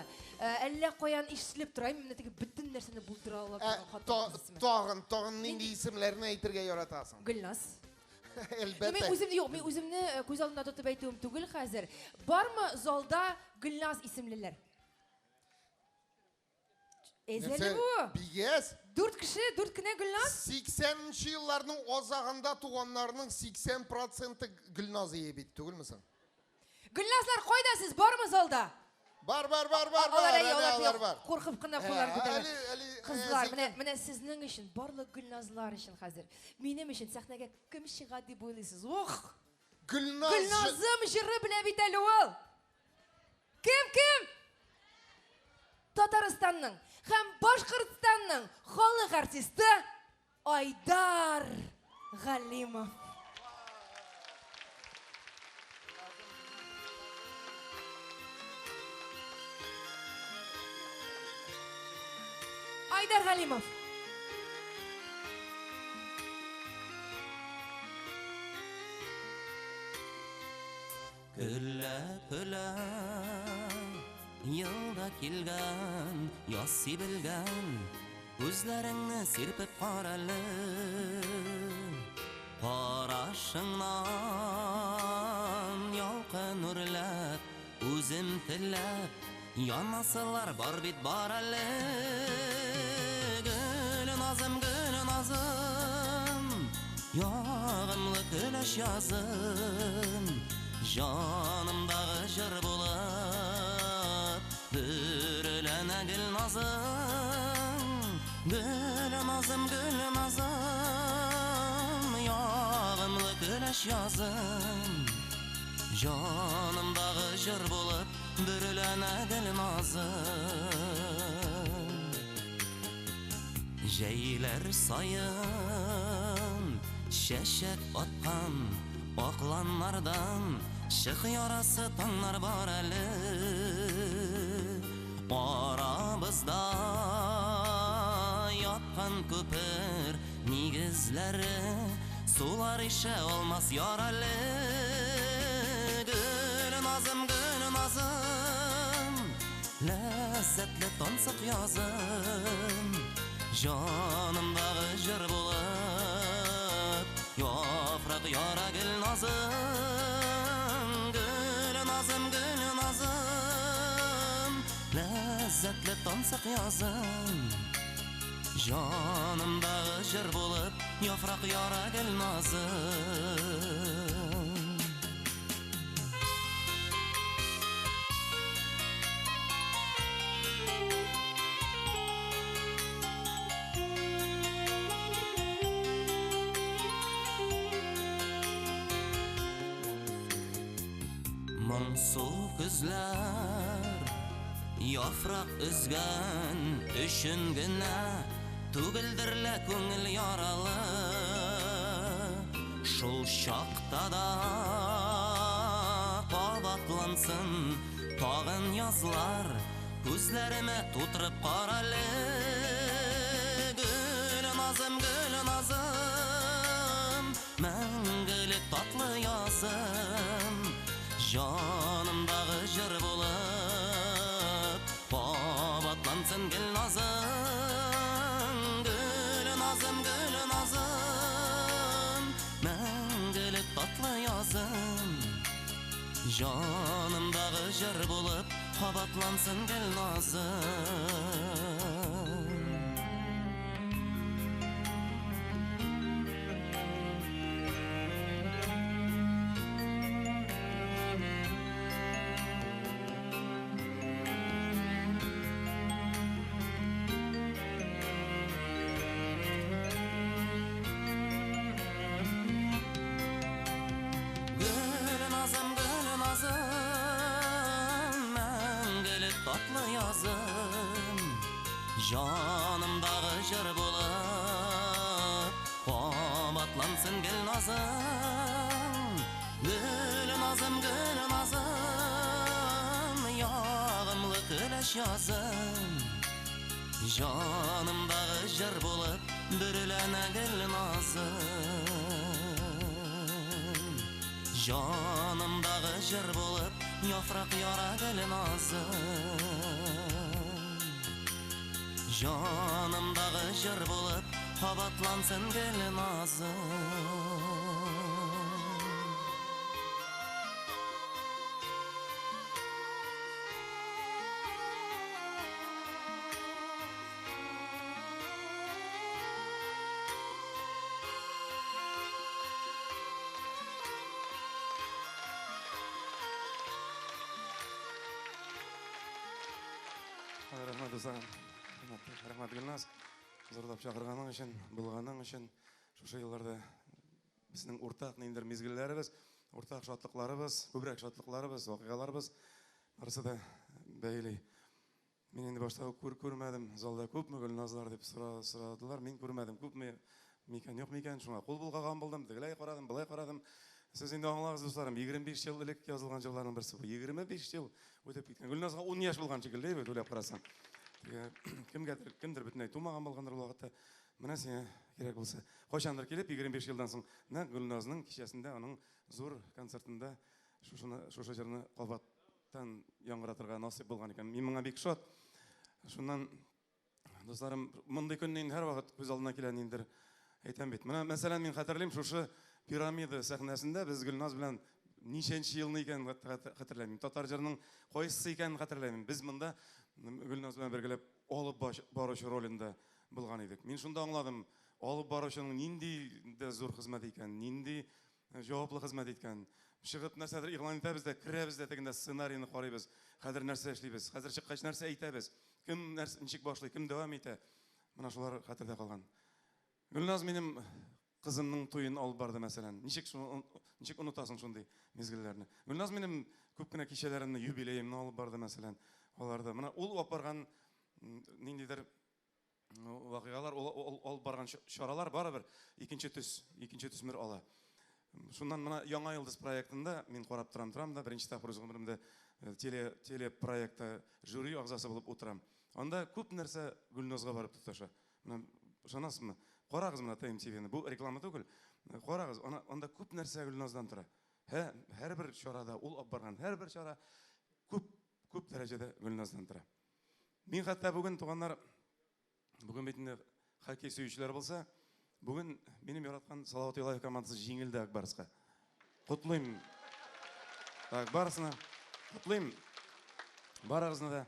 әллә каян ишетелеп тора, менә теге бөтен нәрсәне булдыра ала торган хатын. Тагын нинди исемләрне әйтергә яратасың? Гөлназ. Әлбәттә. Мен үземне юк, мен үземне күз алдымда тотып әйтүем түгел хәзер. Бармы залда Гөлназ исемлеләр? Эзеле бу. Бигез. 4 кеше, 4 кенә Гөлназ? 80-нче елларның азагында туганнарның 80% Гөлназ ие бит, түгелме соң? Гөлназлар кайда сез? Бармы залда? Бар. Алар бар. Куркып кына куллар күтәрә. Кызлар, менә сезнең өчен, барлык Гөлназлар өчен хәзер. Минем өчен сәхнәгә кем чыга дип уйлыйсыз? Ох! Гөлназым җыры белән бит әле ул. Кем? Татарстанның һәм Башкортстанның халык артисты Айдар Галимов. Айдар Галимов. Күлә Yılda kilgan, yassi bilgan, Gözlerini sirpip qaralı, Qarashыңнан yalqın urlab, Özüm tillab, Yanasılar bar bit baralı. Gülnazım, Yağımlı güneş yazım, Canımdağı jır bulat, Bürülene Gülnazım, Yağımlı güneş yazım, Canımdağı jır bulat, Bürülene Gülnazım. Jeyler sayın, şeşek batkan, Aklanlardan şık yarası tanlar var eli. Aramızda yatkan köpür nigizleri, Sular işe olmaz yaralı. Gülnazım, Lezzetli tansık yazım, Canımdağı jır bulat, Yaprak yara Gülnazım, Lezzetli tansık yazım, Canımdağı jır bulat, Yaprak yara Gülnazım. Moңсу күзләр, яфрак үзгән өчен генә, Түгелдерлә күңел яралы. Шул чакта да кабатлансын тагын язлар, Күзләремә тутырып каралы. Гөлназым, Мәңгелек татлы язым, Canımdağı jır bulat, Babatlansın Gülnazım, Мәңгелек tatlı yazım, Canımdağı jır bulat, Babatlansın Gülnazım. Жанымдағы жыр болып қабатлансын гүл назым, гүл назым, гүл назым, яғымлы күләш язым. Жанымдағы жыр болып бүріләнә гүл назым. Жанымдағы жыр болып яфрак яра гүл назым. Жанымдағы жыр болып қабатлансын гүл назым. Рахмат Асан, рахмат Гүлназ. Зарлап шақырғаның үшін, болғаның үшін, шушы елларда біздің ортақ нендер мезгілләрібіз, ортақ шатлықларыбыз, көбірек шатлықларыбыз, вақиғаларыбыз, барысы да бәйлей. Мен енді башта көрмәдім, залда көп мө Гүлназлар деп сұрадылар, мен көрмәдім, көп ме мекен, жоқ мекен, шуңа қол бұлғаған болдым, дегілай қарадым, былай қарадым. Сіз енді аңлағыз достарым, 25 жыл ілік жазылған жыллардың бірісі бұл. 25 жыл өтіп кеткен. Гүлназға 10 яш болған шекілді, ойлап қарасаң. Кімдір бүтін тумаған болғандар ол уақытта. Мына сен керек болса. Қошандар келіп, 25 жылдан соң Гүлназның кешесінде, оның зор концертында шушы жеріні қалбаттан яңғыратырға насип болған екен. Мен мұңа бек шот. Шуннан, достарым, мұндай күннен әр уақыт көз алдына келәнендер айтам бет. Мына мәселен мен қатырлайым, шушы пирамида сәхнәсендә без Гүлназ белән ничәнче елны икән хәтерләмим. Татар җырының кайсы икән хәтерләмим. Без монда Гүлназ белән бергәләп алып баручы ролендә булган идек. Мин шунда аңладым, алып баручының нинди дә зур хезмәт икән, нинди җаваплы хезмәт иткән. Чыгып нәрсәдер игълан итәбез дә, керәбез дә тегендә сценарийны карыйбыз. Хәзер нәрсә эшлибез, хәзер чыккач нәрсә әйтәбез. Кем нәрсә ничек башлый, кем дәвам итә. Менә шулар хәтердә калган. Гүлназ минем кызымның туйын алып барды мәсәлән. Ничек унутасың шундый мезгелләрне? Гүлназ минем күп кенә кичәләремне, юбилеемне алып барды мәсәлән. Аларда менә ул апарган ниндидер вакыйгалар, алып барган чаралар барыбер икенче төсмер ала. Шуннан менә Яңа йолдыз проектында мин карап торам да, беренче тапкыр үз гомеремдә теле проектта жюри агзасы булып утырам. Анда күп нәрсә Гүлназга барып тоташа. Менә ышанасызмы? Карагыз менә ТМТВ-не. Бу реклама түгел. Карагыз, анда күп нәрсә Гүлназдан тора. Һәрбер чарада ул алып барган һәрбер чара күп дәрәҗәдә Гүлназдан тора. Мин хәтта бүген туганнар, бүген битендә хоккей сөючеләр булса, бүген минем яраткан Салават Юлаев командасы җиңелде Акбарска. Котлыйм. Акбарсына котлыйм. Барыгызны да.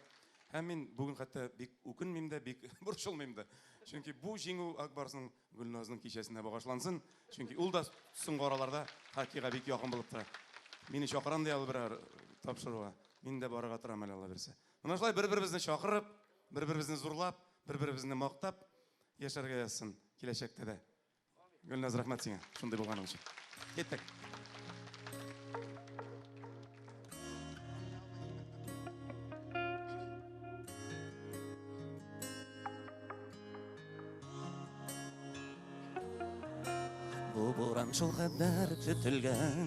Һәм мин бүген хәтта бик үкенмим дә, бик борчылмыйм да. Чөнки бу җиңү Акбарсның Гүлназның кичәсендә багышлансын. Чөнки ул да соңгы араларда хоккейга бик якын булып тора. Мине чакырам да алып берәр тапшыруга. Мин дә барырга торам әле Алла берсе. Менә шулай бер-беребезне чакырып, бер-беребезне зурлап, бер-беребезне мактап яшәргә язсын киләчәктә дә. Гүлназ, рәхмәт сиңа шундый булганың өчен. Киттек. Бу буран шул кадәр көтелгән,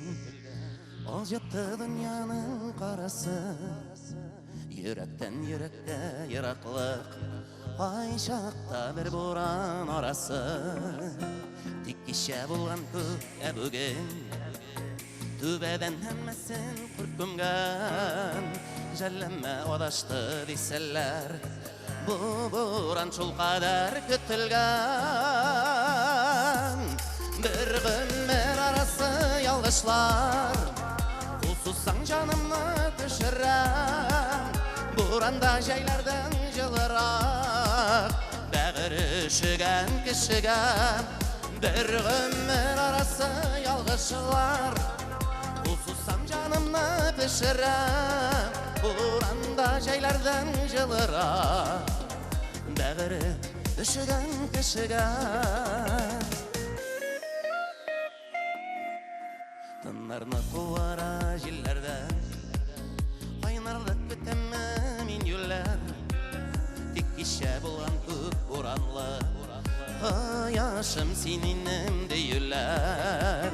аз ятты дөньяның карасы. Йөрәктән йөрәккә ераклык, ай чакта бер буран арасы. Тик кичә булган күк бүген, түбәдән һәммәсен күркемгән. Җәлләмә адашты дисәләр, бу буран шул кадәр көтелгән. Bir gümmer arası yalgışlar, Hususan canımı düşürem. Buranda jaylardan jılırak, Bəğir üşügen kişige. Bir gümmer arası yalgışlar, Hususan canımı düşürem. Buranda jaylardan jılırak, Bəğir üşügen kişige. Тыннарны куара җилләрдән, кайнарлык көтәм мин юллар. Тик kişe bulan köp oranlı yaşım seninim deyirler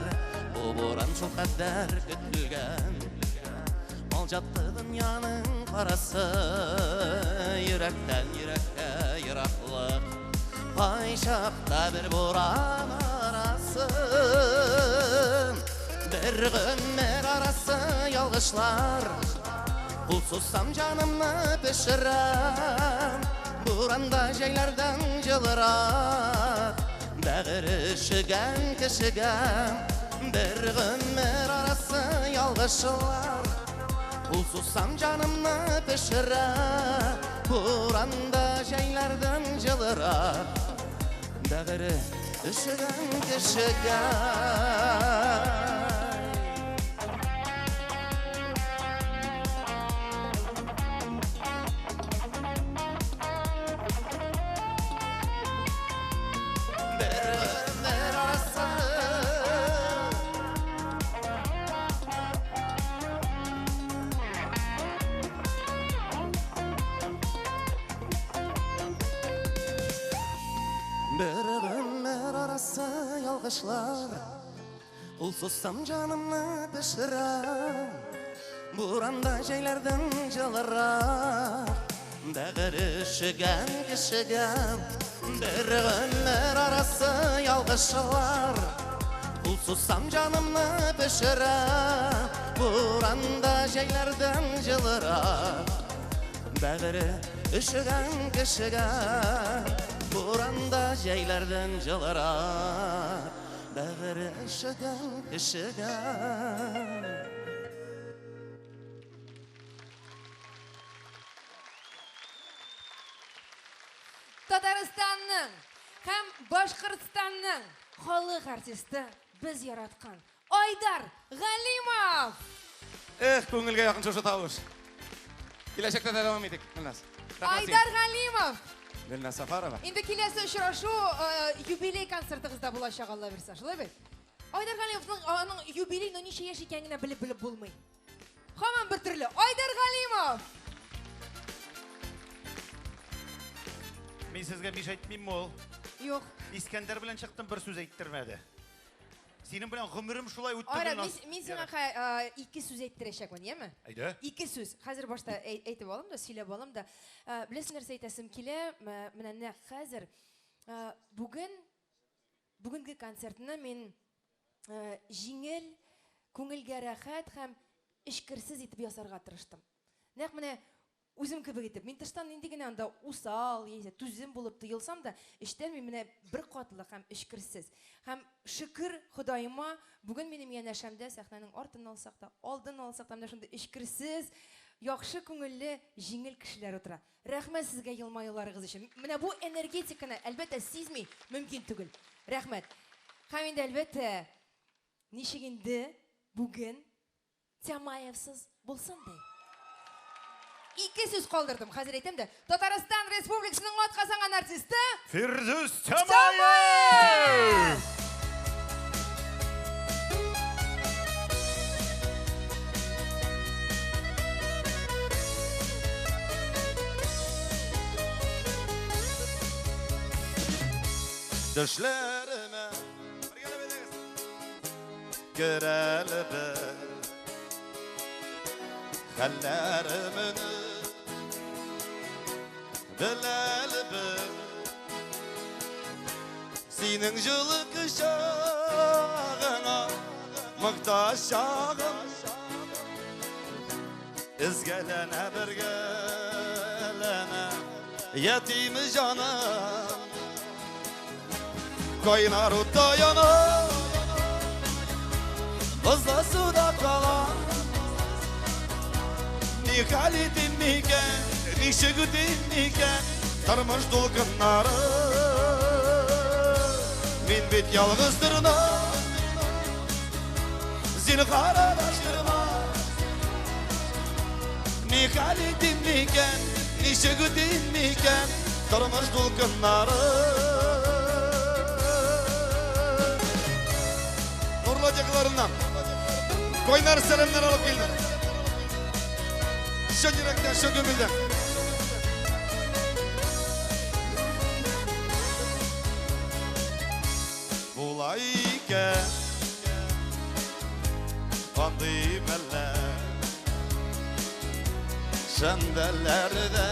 bu boran çok kadar kütülgen ol jattı dünyanın karası yürekten yürekte yıraklık payşakta bir boran arasın bir ömür arası yalgışlar Pulsuzsam canımı pişirem Buranda jeylerden jılırak Dağır ışıgan kışıgan Bir ömür arası yalgışlar Pulsuzsam canımı pişirem Buranda jeylerden jılırak Dağır ışıgan kışıgan Yalgışlar Ulsussam canımı pişirem Buranda jeylerden jılırak Dağır ışıgan kışıgan Bir ömür arası yalgışlar Ulsussam canımı pişirem Buranda jeylerden jılırak Dağır ışıgan kışıgan Buranda jeylerden jılırak Dağır ışıgan kışıgan Татарстанның һәм Башкортстанның халык артисты без яраткан Айдар Галимов. Көңілге яқын шошы табыш. Келешекте де давам едік, Гүлназ. Айдар Галимов. Гүлназ Сафарова. Инде киләсе очрашу юбилей концертыгызда булачак, Алла бирсә, шулай бит? Айдар Галимовның аның юбилейны ничә яшь икәнен белеп булмый. Һаман бер төрле. Айдар Галимов. Мен сезге биш айтмыйм ул. Юк. Искәндәр белән чыктым, бер сүз әйттермәде. Синең белән гомерем шулай үтте. Ара, мин сиңа ике сүз әйттерәчәкмен, яме? Әйдә. Ике сүз. Хәзер башта әйтеп алам да, сөйләп алам да. Беләсең нәрсә әйтәсем килә, менә нәкъ хәзер бүгенге концертны мин җиңел, күңелгә рәхәт һәм эчкерсез итеп ясарга тырыштым. Нәкъ менә үзем кебек итеп. Мин тыштан инде генә анда усал, яисә түзем булып тоелсам да, эчтән мин менә бер катлык һәм эчкерсез. Һәм шөкер Ходаема, бүген минем янәшәмдә сәхнәнең артын алсак та, алдын алсак та, менә шундый эчкерсез, яхшы күңелле, җиңел кешеләр утыра. Рәхмәт сезгә елмаюларыгыз өчен. Менә бу энергетиканы әлбәттә сизми мөмкин түгел. Рәхмәт. Һәм инде әлбәттә ничек инде бүген Тямаевсыз булсын ди. İki söz kaldırdım. Hazır ettim de. Tataristan Respublikası'nın atkasan artisti Firdus Tamayev. Düşlerime göreli bir hallerimin bileli bir senin jılı kışağına muhtaç şağım izgelene bir gelene yetim canım Kaynar utta yanar Hızla suda kalan Ni halitin miken Ni şıgıtin miken Sarmış dolkınları Min bit yalğızdırına Zinhara başırma Ni halitin miken Ni şıgıtin miken Sarmış dolkınları Olacaklarından Koynar selamlar alıp geldim. Şu yürekten, şu gönülden. Kandı meller Şendellerde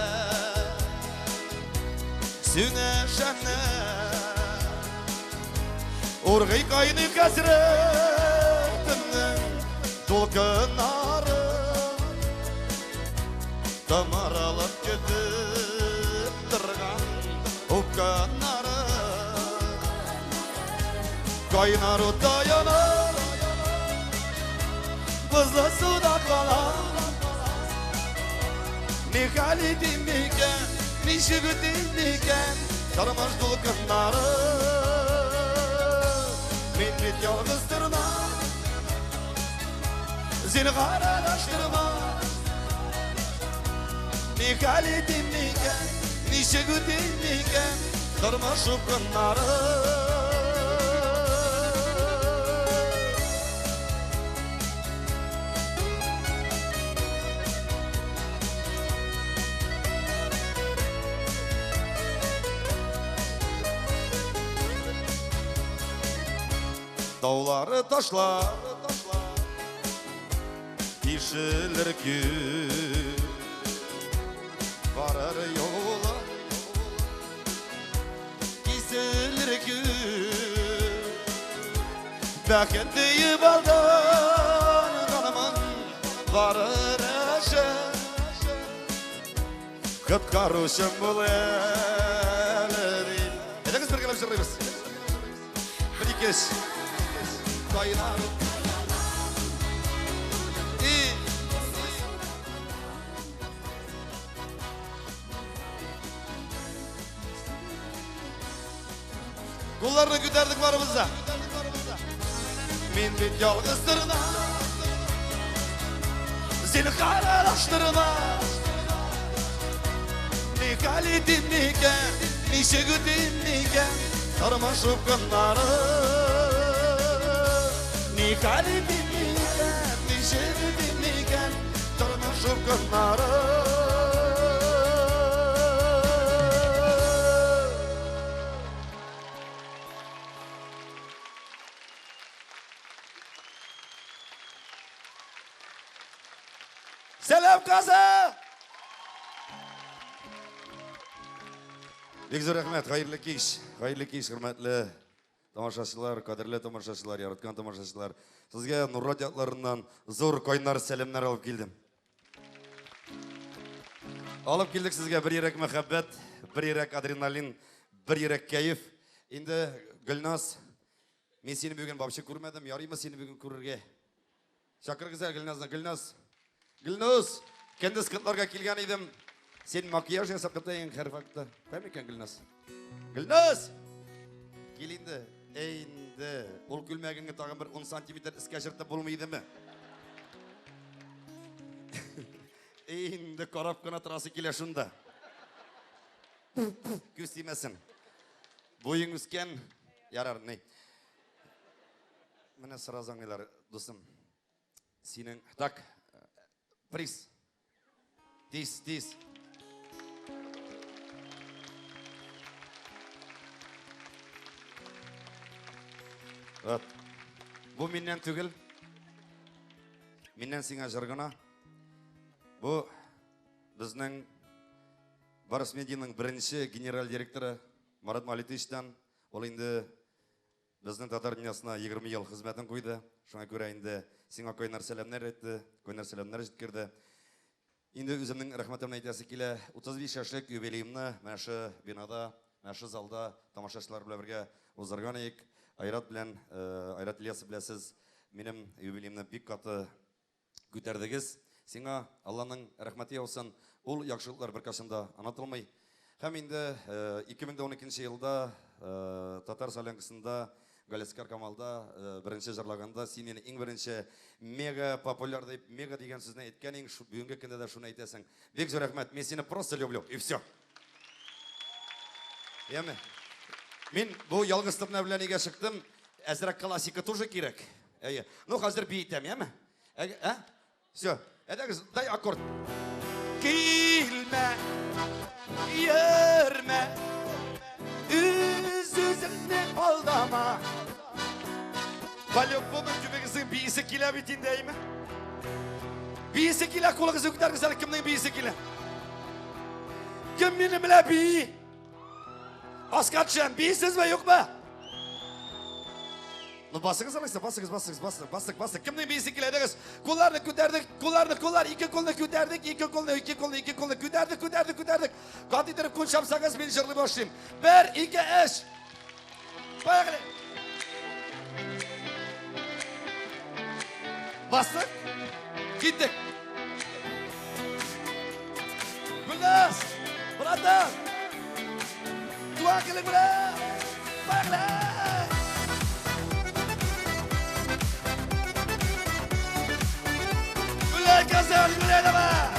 Süne şenne Urgıy kaydı kasretimden Dolkınları Damaralıp gidip durgan Ukkanları Kaynar uta yanar Buzlu suda kalan Ne hali dinliken Ne şıgı dinliken Sarmaş dolkınları Minnet yalnızdırma Seni karalaştırma Ne hali dinliken Ne şıgı dinliken Sarmaş dolkınları Dağları taşlar Dişilir ki Varır yola Gizilir ki Bekendiyi baldan Kanımın varır eşe Kıt karışım bul eleri Edeniz bir gelip sırrıyız Bir kez Kaynar Kullarını güderdik varımızda Min bit yalnızdırma Seni karalaştırma Ne hali dinliken Ne şıgı dinliken Sarmaşıp kınları Ne hali dinliken Ne şıgı dinliken Sarmaşıp kınları Selam kaza. Bek zo'r rahmat, xayrli kech, hurmatli tomoshachilar, qadrli tomoshachilar, yaratgan tomoshachilar. Sizga Nur radiolarından zo'r qaynar salamlar olib keldim. Olib keldik sizga bir yurak muhabbat, bir yurak adrenalin, bir yurak kayf. Endi Gulnoz, men seni bugun babsha ko'rmadim, yoriymi seni bugun ko'rarga? Chaqirgizlar Gulnozni, Gulnoz, kendis kıtlarga kelgan edim. Sen makiyaj yasab qiltaying har vaqtda. Qayerda ekan Gulnoz? Gulnoz! Kel endi. Endi ol kulmaganga tag'in bir 10 santimetr iska shirtib bo'lmaydimi? Endi qarab qana turasi kela shunda. Ko'z tiymasin. Bo'ying o'sgan yarar ne? Mana sirazonglar do'stim. Sening tak Приз. Тиз. Вот. Bu menden tügül. Menden sine jargana. Bu bizning Barış Media'nın birinci general direktörü Marat Malitish'ten. Ol endi bizning Tatar dünyasına 20 yıl hizmetin koydu. Şuna göre endi Сиңа кайнар сәламнар әйтте, кайнар сәламнар җиткерде. Инде үземнең рәхмәтемне әйтәсе килә. 35 яшьлек юбилеемны менә шу бинада, менә шу залда тамашачылар белән бергә узарган идек. Айрат белән, Айрат Ильясов белән сез минем юбилеемне бик каты күтәрдегез. Сиңа Алланың рәхмәте яусын. Ул яхшылыклар беркайчан да онытылмый. Һәм инде 2012 елда Татар солянкасында Галескар Камалда birinci жырлаганда син мени иң беренче мега популяр дип, мега дигән сүзне әйткән иң бүгенге көндә дә шуны әйтәсең. Бик зур рәхмәт. Мен сине просто люблю и все. Яме. Мин бу ялгызлыкны белән нигә чыктым? Әзрәк классика тоже кирәк. Әйе. Ну хәзер бийтәм, яме? Все. Әдәгез, дай аккорд. Килмә. Йөрмә. Üzüzümni aldama. По-любому тебе biyisi kile bitin değil mi? Biyisi kile kulağınızı kütlergesel kimden biyisi kile? Kim benim bile biyi? Askarçın biyisiz mi yok mu? Basınız alırsa bastık. Kimden biyisi kile ederiz? Kullarını küterdik, kullar. İki kolunu küterdik, iki kolunu küterdik. Kat edirip kun şapsanız ben jırlı başlayayım. 1, 2, 3. Bayaklı. Bastık. Gittik. Gülnaz. Bratan. Dua kılık bırak. Bayaklı. Gülnaz kazan. Gülnaz ama.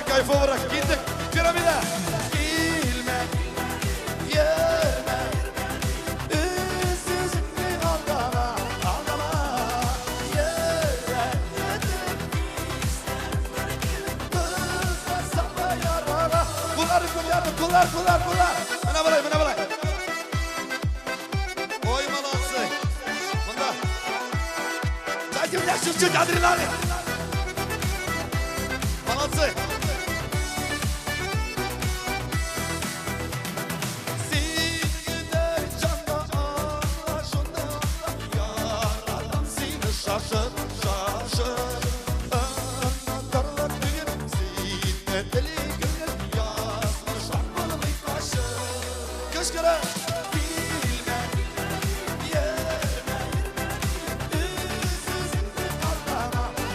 Kayfa olarak gittik piramide. Bilme, yerme, üstüzünü aldama, yerme, kızlar sana yarara. Kullar. Bana balay. Oy malansı. Bunda. Takimde şu adrenalin. Malansı. Şaşır anahtarlar düğün zinetli gönül yazmış akmalı bir kaşı kışkıra bilme yerme üstüzünü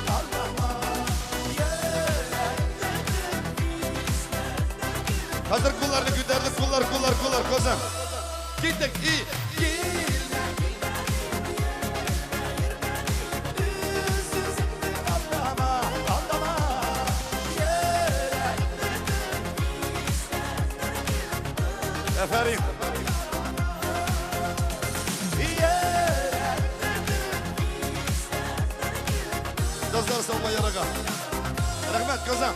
aldama yerme hazır kullarını güderdik kullar kozan gittik iyi Aferin. Dostlar salma yaraga. Rahmet kazan.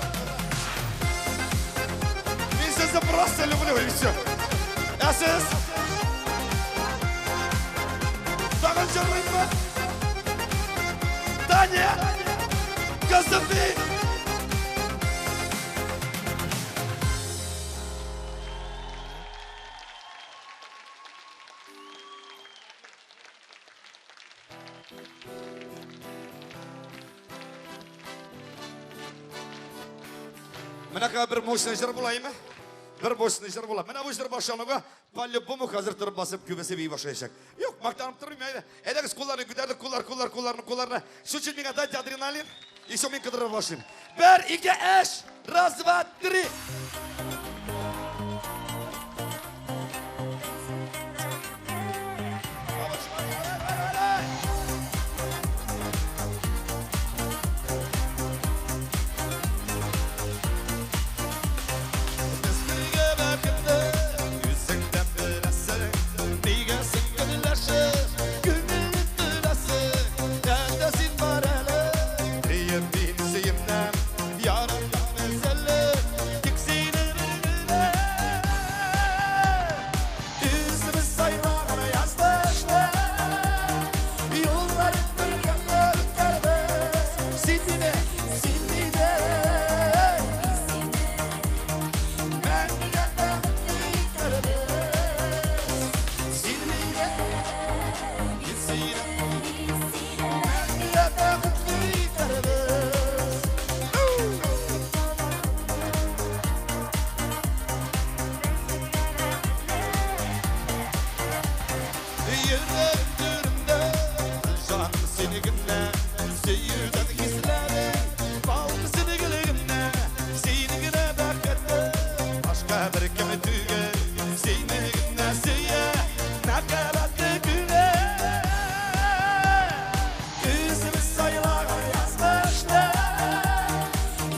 Ben sizi просто люблю и все. А siz? Sağın çarpayım mı? Tanya. Kızım değil. Мына bir мощный жыр болайын ма? Bir мощный жыр болады. Мына бұл жыр башлануға по-любому қазір тұрып басып көбесі бей башлайшақ. Yok, мақтанып тұрмын. Әдіңіз қолларını күдерді, қолларына. Şu için мен дайте адреналин. И все мен кыдырып башлайым. 1, 2, 3, раз, два, три. Yüzünden bilesin, neygesin Yüreğimde can seni günle Seyirden hislerim Balım seni gülümle Seni güne bekledim Başka bir kime tüge Seni günle seye Ne kadar güne Yüzümüz sayılar yazmışlar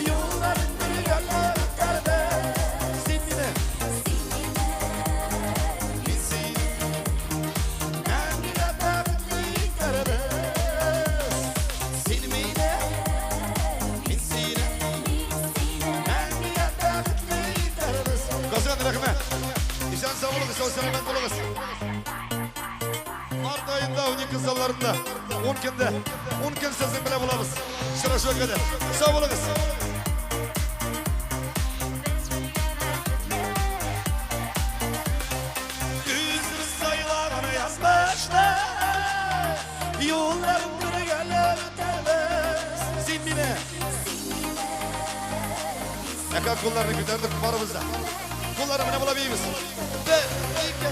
Yolların bir yollar derbe Seninle Rahmet. İşan sağ olun, sağ selamet olunuz. Mart ayında 12 kızlarında 10 günde 10 gün sizin bile bulamız. Şuna şu kadar. Sağ olunuz. Yüzümüz sayılarını yazmışlar. Yolların bir yerler ötermez. Zimbine. Yakar kollarını güderdik kumarımızda. Kullarımı ne bulabiliriz? Bir, iki,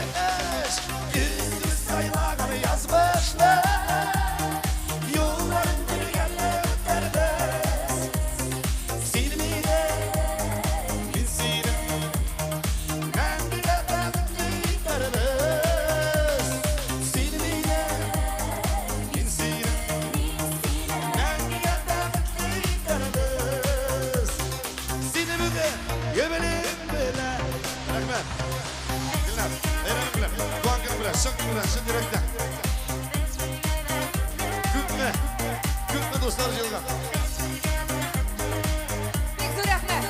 üç. Yüzümüz sayılarını yazmışlar. Yolların bir yerler ötermez. Silmine, binsine. Ben bile bekliyoruz. Silmine, binsine. Ben bile bekliyoruz. Silmine, yemelim. Rahmet. Gülnaz, Eren bilen, Doğan Gül'ün bilen, Şık bilen, Şık direkten. Kütme dostlar Cılgan. Bekzor Rahmet.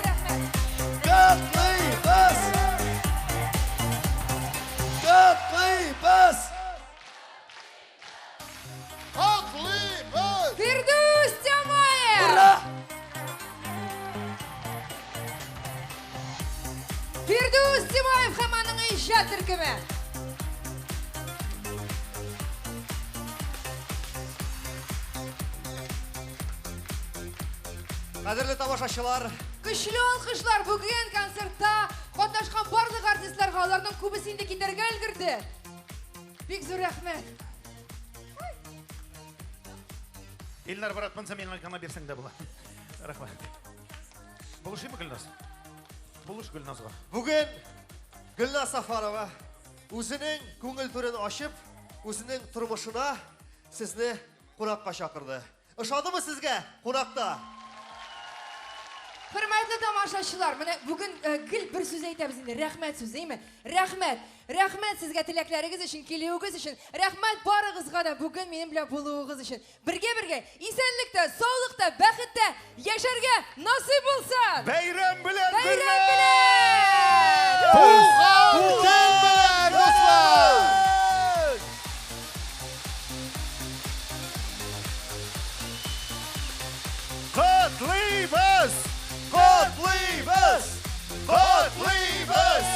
Katlıyız. Katlıyız. Katlıyız. Firdevs Temayev. Ura. Firdevs Temayev hemenin icra türkümü. Qadrli tomoshabinlar, Güçlü alkışlar bugün konsertda qatnaşkan bарлıq artistlarga аларның күбесе инде китәргә өлгерде. Бик зур рәхмәт. Ellar baratmansa menga kana bersang da bo'lar. Rahmat. Buluşayım mı Gülnaz? Buluş Gülnaz'a. Bugün Gülnaz Safarova o'zining ko'ngil to'rini ochib, o'zining turmushina sizni qo'noqqa chaqirdi. Ishondimi sizga qo'noqda? Hürmetli tamaşaçılar, bugün gül bir söz aytamiz endi, rahmat so'zi, deymi? Rahmat. Rahmat sizga tilaklaringiz uchun, keluvingiz uchun. Rahmat barig'izga da bugün mening bilan bo'luvingiz uchun. Birga esenlikda, sog'likda, baxtda yasharga nasib bo'lsin. Bayram bilan. Bayram bilan. Tug'an kun bilan do'stlar. Qutlaymiz. Qutlaymiz. Qutlaymiz.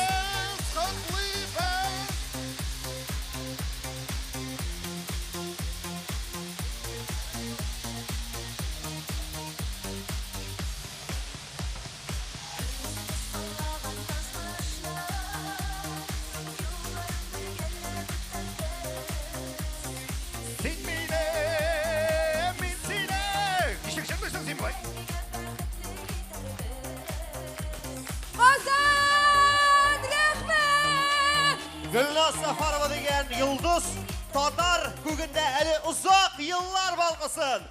Gülnaz Safarova degan yulduz Tatar kugunda hali uzoq yillar balqasin.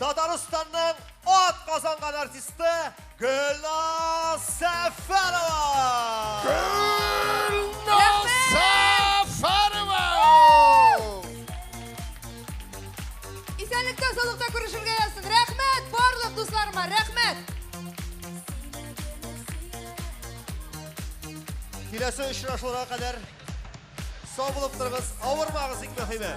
Tataristonning ot qozongan artisti Gülnaz Safarova. Gülnaz Safarova. Esenlikda, sog'likda ko'rishimga yazsin. Rahmat barliq do'stlarimga, rahmat. Kelasi uchrashuvlarga qadar sog' bo'lib turibsiz, og'irmag'izing muhimi.